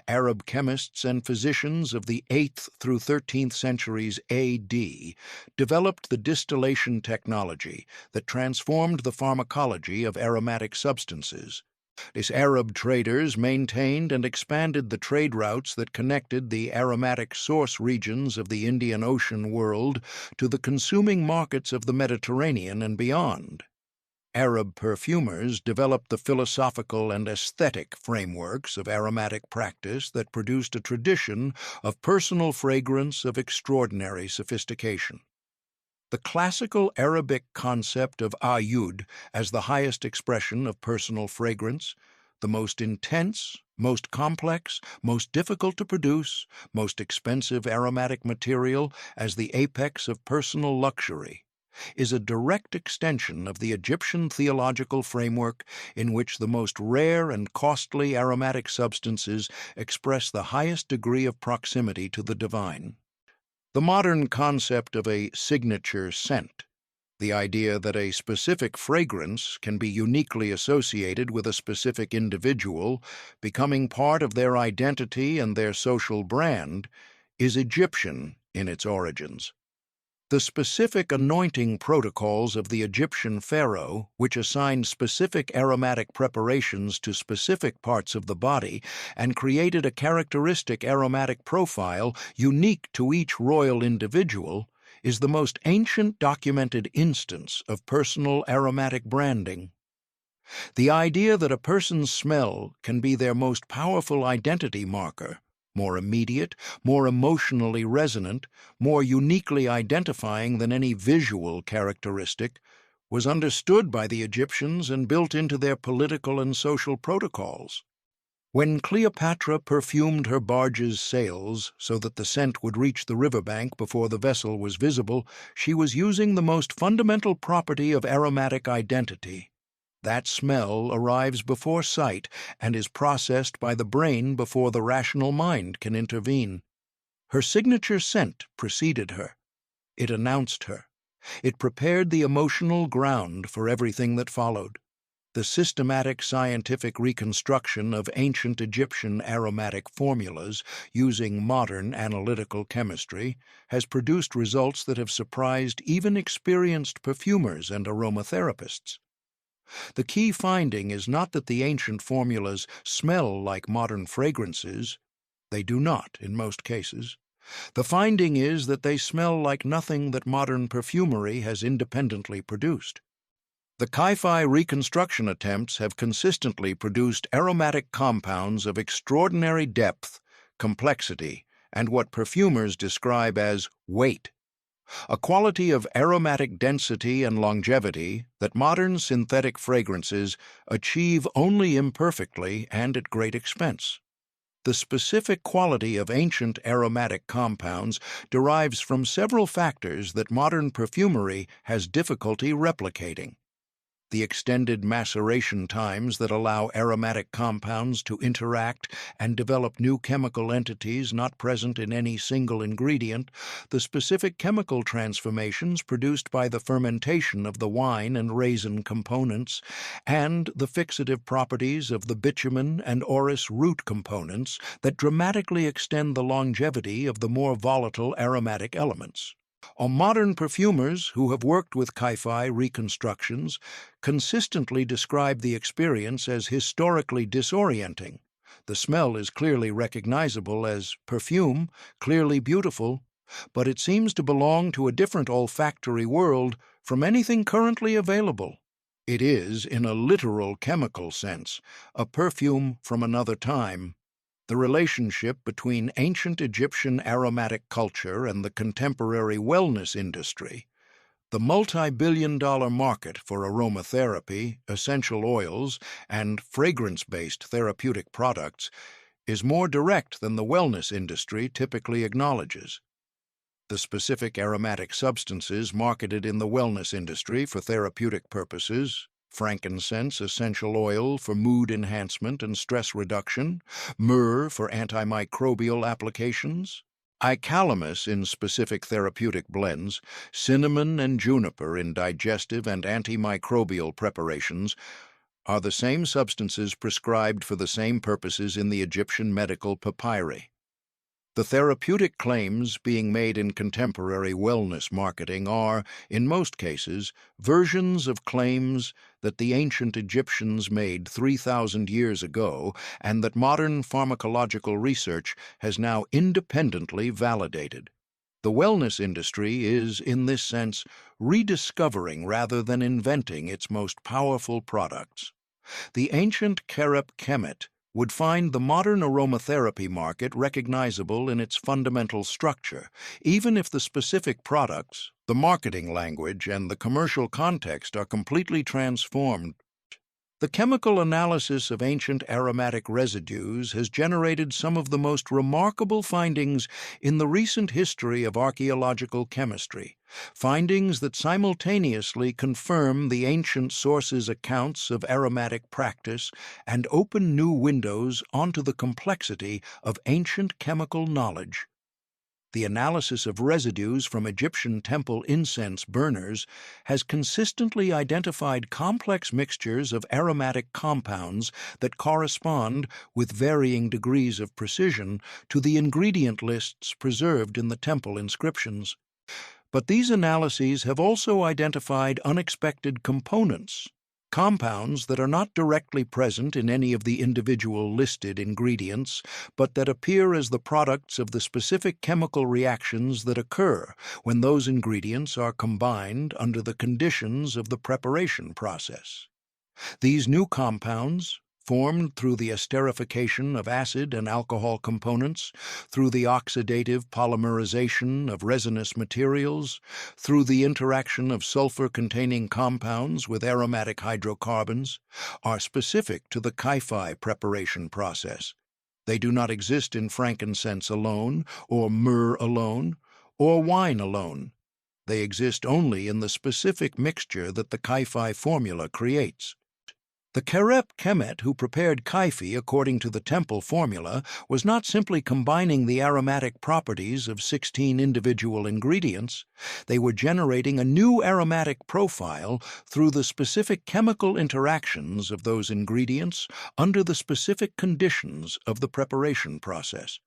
Arab chemists and physicians of the 8th through 13th centuries A.D. developed the distillation technology that transformed the pharmacology of aromatic substances. These Arab traders maintained and expanded the trade routes that connected the aromatic source regions of the Indian Ocean world to the consuming markets of the Mediterranean and beyond. Arab perfumers developed the philosophical and aesthetic frameworks of aromatic practice that produced a tradition of personal fragrance of extraordinary sophistication. The classical Arabic concept of oud as the highest expression of personal fragrance, the most intense, most complex, most difficult to produce, most expensive aromatic material as the apex of personal luxury, is a direct extension of the Egyptian theological framework in which the most rare and costly aromatic substances express the highest degree of proximity to the divine. The modern concept of a signature scent, the idea that a specific fragrance can be uniquely associated with a specific individual, becoming part of their identity and their social brand, is Egyptian in its origins. The specific anointing protocols of the Egyptian pharaoh, which assigned specific aromatic preparations to specific parts of the body and created a characteristic aromatic profile unique to each royal individual, is the most ancient documented instance of personal aromatic branding. The idea that a person's smell can be their most powerful identity marker, more immediate, more emotionally resonant, more uniquely identifying than any visual characteristic, was understood by the Egyptians and built into their political and social protocols. When Cleopatra perfumed her barge's sails so that the scent would reach the riverbank before the vessel was visible, she was using the most fundamental property of aromatic identity. That smell arrives before sight and is processed by the brain before the rational mind can intervene. Her signature scent preceded her. It announced her. It prepared the emotional ground for everything that followed. The systematic scientific reconstruction of ancient Egyptian aromatic formulas using modern analytical chemistry has produced results that have surprised even experienced perfumers and aromatherapists. The key finding is not that the ancient formulas smell like modern fragrances. They do not, in most cases. The finding is that they smell like nothing that modern perfumery has independently produced. The Ki-Fi reconstruction attempts have consistently produced aromatic compounds of extraordinary depth, complexity, and what perfumers describe as weight, a quality of aromatic density and longevity that modern synthetic fragrances achieve only imperfectly and at great expense. The specific quality of ancient aromatic compounds derives from several factors that modern perfumery has difficulty replicating. The extended maceration times that allow aromatic compounds to interact and develop new chemical entities not present in any single ingredient, the specific chemical transformations produced by the fermentation of the wine and raisin components, and the fixative properties of the bitumen and orris root components that dramatically extend the longevity of the more volatile aromatic elements. Modern perfumers who have worked with Ki-Fi reconstructions consistently describe the experience as historically disorienting. The smell is clearly recognizable as perfume, clearly beautiful, but it seems to belong to a different olfactory world from anything currently available. It is, in a literal chemical sense, a perfume from another time. The relationship between ancient Egyptian aromatic culture and the contemporary wellness industry, the multi-billion-dollar market for aromatherapy, essential oils, and fragrance-based therapeutic products, is more direct than the wellness industry typically acknowledges. The specific aromatic substances marketed in the wellness industry for therapeutic purposes, frankincense essential oil for mood enhancement and stress reduction, myrrh for antimicrobial applications, icalamus in specific therapeutic blends, cinnamon and juniper in digestive and antimicrobial preparations, are the same substances prescribed for the same purposes in the Egyptian medical papyri. The therapeutic claims being made in contemporary wellness marketing are, in most cases, versions of claims that the ancient Egyptians made 3,000 years ago and that modern pharmacological research has now independently validated. The wellness industry is, in this sense, rediscovering rather than inventing its most powerful products. The ancient Kerep Kemet would find the modern aromatherapy market recognizable in its fundamental structure, even if the specific products, the marketing language, and the commercial context are completely transformed. The chemical analysis of ancient aromatic residues has generated some of the most remarkable findings in the recent history of archaeological chemistry, findings that simultaneously confirm the ancient sources' accounts of aromatic practice and open new windows onto the complexity of ancient chemical knowledge. The analysis of residues from Egyptian temple incense burners has consistently identified complex mixtures of aromatic compounds that correspond, with varying degrees of precision, to the ingredient lists preserved in the temple inscriptions. But these analyses have also identified unexpected components, compounds that are not directly present in any of the individual listed ingredients, but that appear as the products of the specific chemical reactions that occur when those ingredients are combined under the conditions of the preparation process. These new compounds, formed through the esterification of acid and alcohol components, through the oxidative polymerization of resinous materials, through the interaction of sulfur-containing compounds with aromatic hydrocarbons, are specific to the Ki-Fi preparation process. They do not exist in frankincense alone, or myrrh alone, or wine alone. They exist only in the specific mixture that the Ki-Fi formula creates. The Kerep Kemet who prepared Ki-Fi according to the temple formula was not simply combining the aromatic properties of 16 individual ingredients. They were generating a new aromatic profile through the specific chemical interactions of those ingredients under the specific conditions of the preparation process.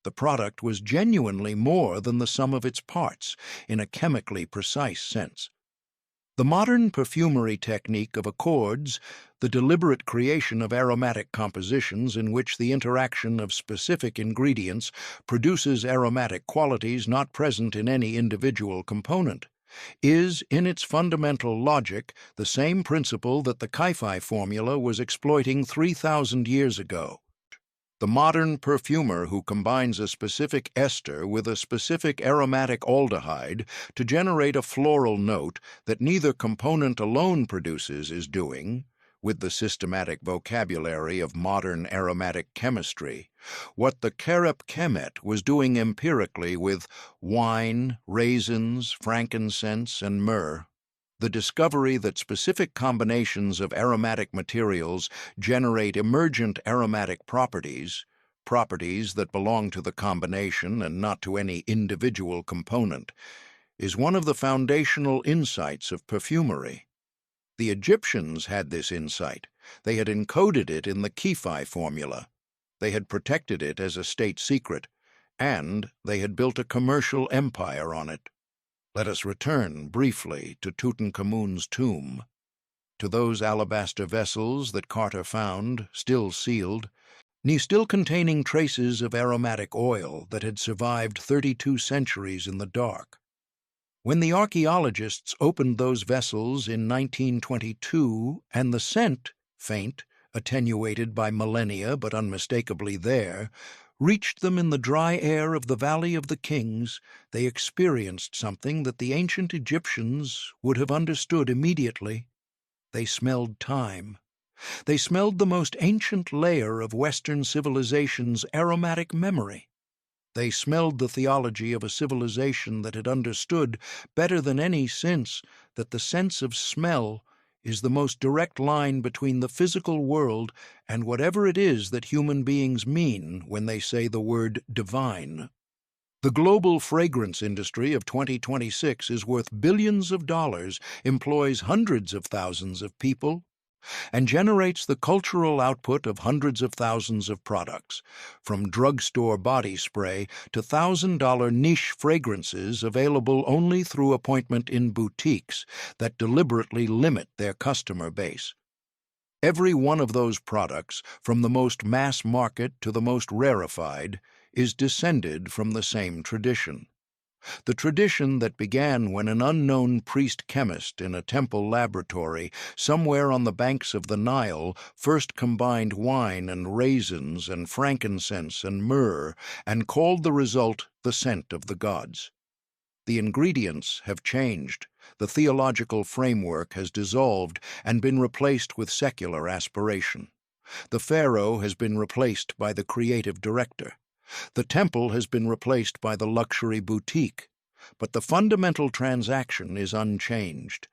The product was genuinely more than the sum of its parts, in a chemically precise sense. The modern perfumery technique of accords, the deliberate creation of aromatic compositions in which the interaction of specific ingredients produces aromatic qualities not present in any individual component, is, in its fundamental logic, the same principle that the Ki-Fi formula was exploiting 3,000 years ago. The modern perfumer who combines a specific ester with a specific aromatic aldehyde to generate a floral note that neither component alone produces is doing, with the systematic vocabulary of modern aromatic chemistry, what the Kerep Kemet was doing empirically with wine, raisins, frankincense, and myrrh. The discovery that specific combinations of aromatic materials generate emergent aromatic properties, properties that belong to the combination and not to any individual component, is one of the foundational insights of perfumery. The Egyptians had this insight. They had encoded it in the Ki-Fi formula. They had protected it as a state secret, and they had built a commercial empire on it. Let us return briefly to Tutankhamun's tomb, to those alabaster vessels that Carter found, still sealed, still containing traces of aromatic oil that had survived 32 centuries in the dark. When the archaeologists opened those vessels in 1922 and the scent, faint, attenuated by millennia but unmistakably there, reached them in the dry air of the Valley of the Kings, they experienced something that the ancient Egyptians would have understood immediately. They smelled time. They smelled the most ancient layer of Western civilization's aromatic memory. They smelled the theology of a civilization that had understood, better than any since, that the sense of smell is the most direct line between the physical world and whatever it is that human beings mean when they say the word divine. The global fragrance industry of 2026 is worth billions of dollars, employs hundreds of thousands of people, and generates the cultural output of hundreds of thousands of products, from drugstore body spray to $1,000 niche fragrances available only through appointment in boutiques that deliberately limit their customer base. Every one of those products, from the most mass market to the most rarefied, is descended from the same tradition. The tradition that began when an unknown priest-chemist in a temple laboratory somewhere on the banks of the Nile first combined wine and raisins and frankincense and myrrh and called the result the scent of the gods. The ingredients have changed. The theological framework has dissolved and been replaced with secular aspiration. The pharaoh has been replaced by the creative director. The temple has been replaced by the luxury boutique, but the fundamental transaction is unchanged.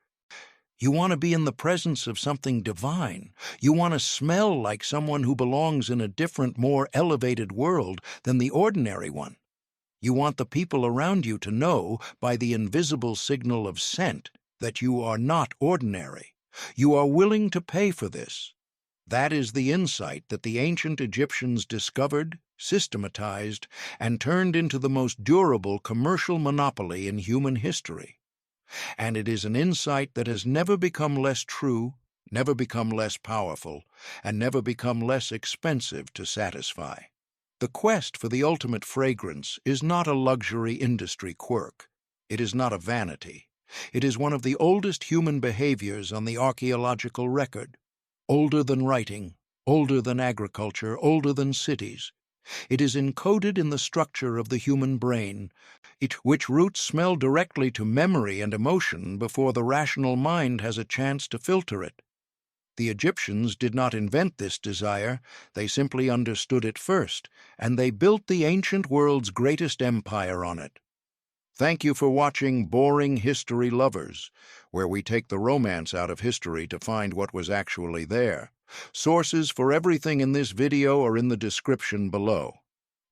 You want to be in the presence of something divine. You want to smell like someone who belongs in a different, more elevated world than the ordinary one. You want the people around you to know, by the invisible signal of scent, that you are not ordinary. You are willing to pay for this. That is the insight that the ancient Egyptians discovered, systematized, and turned into the most durable commercial monopoly in human history. And it is an insight that has never become less true, never become less powerful, and never become less expensive to satisfy. The quest for the ultimate fragrance is not a luxury industry quirk. It is not a vanity. It is one of the oldest human behaviors on the archaeological record. Older than writing, older than agriculture, older than cities. It is encoded in the structure of the human brain, which roots smell directly to memory and emotion before the rational mind has a chance to filter it. The Egyptians did not invent this desire, they simply understood it first, and they built the ancient world's greatest empire on it. Thank you for watching Boring History Lovers, where we take the romance out of history to find what was actually there. Sources for everything in this video are in the description below.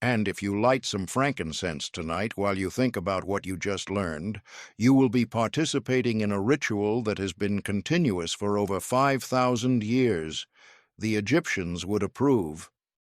And if you light some frankincense tonight while you think about what you just learned, you will be participating in a ritual that has been continuous for over 5,000 years. The Egyptians would approve.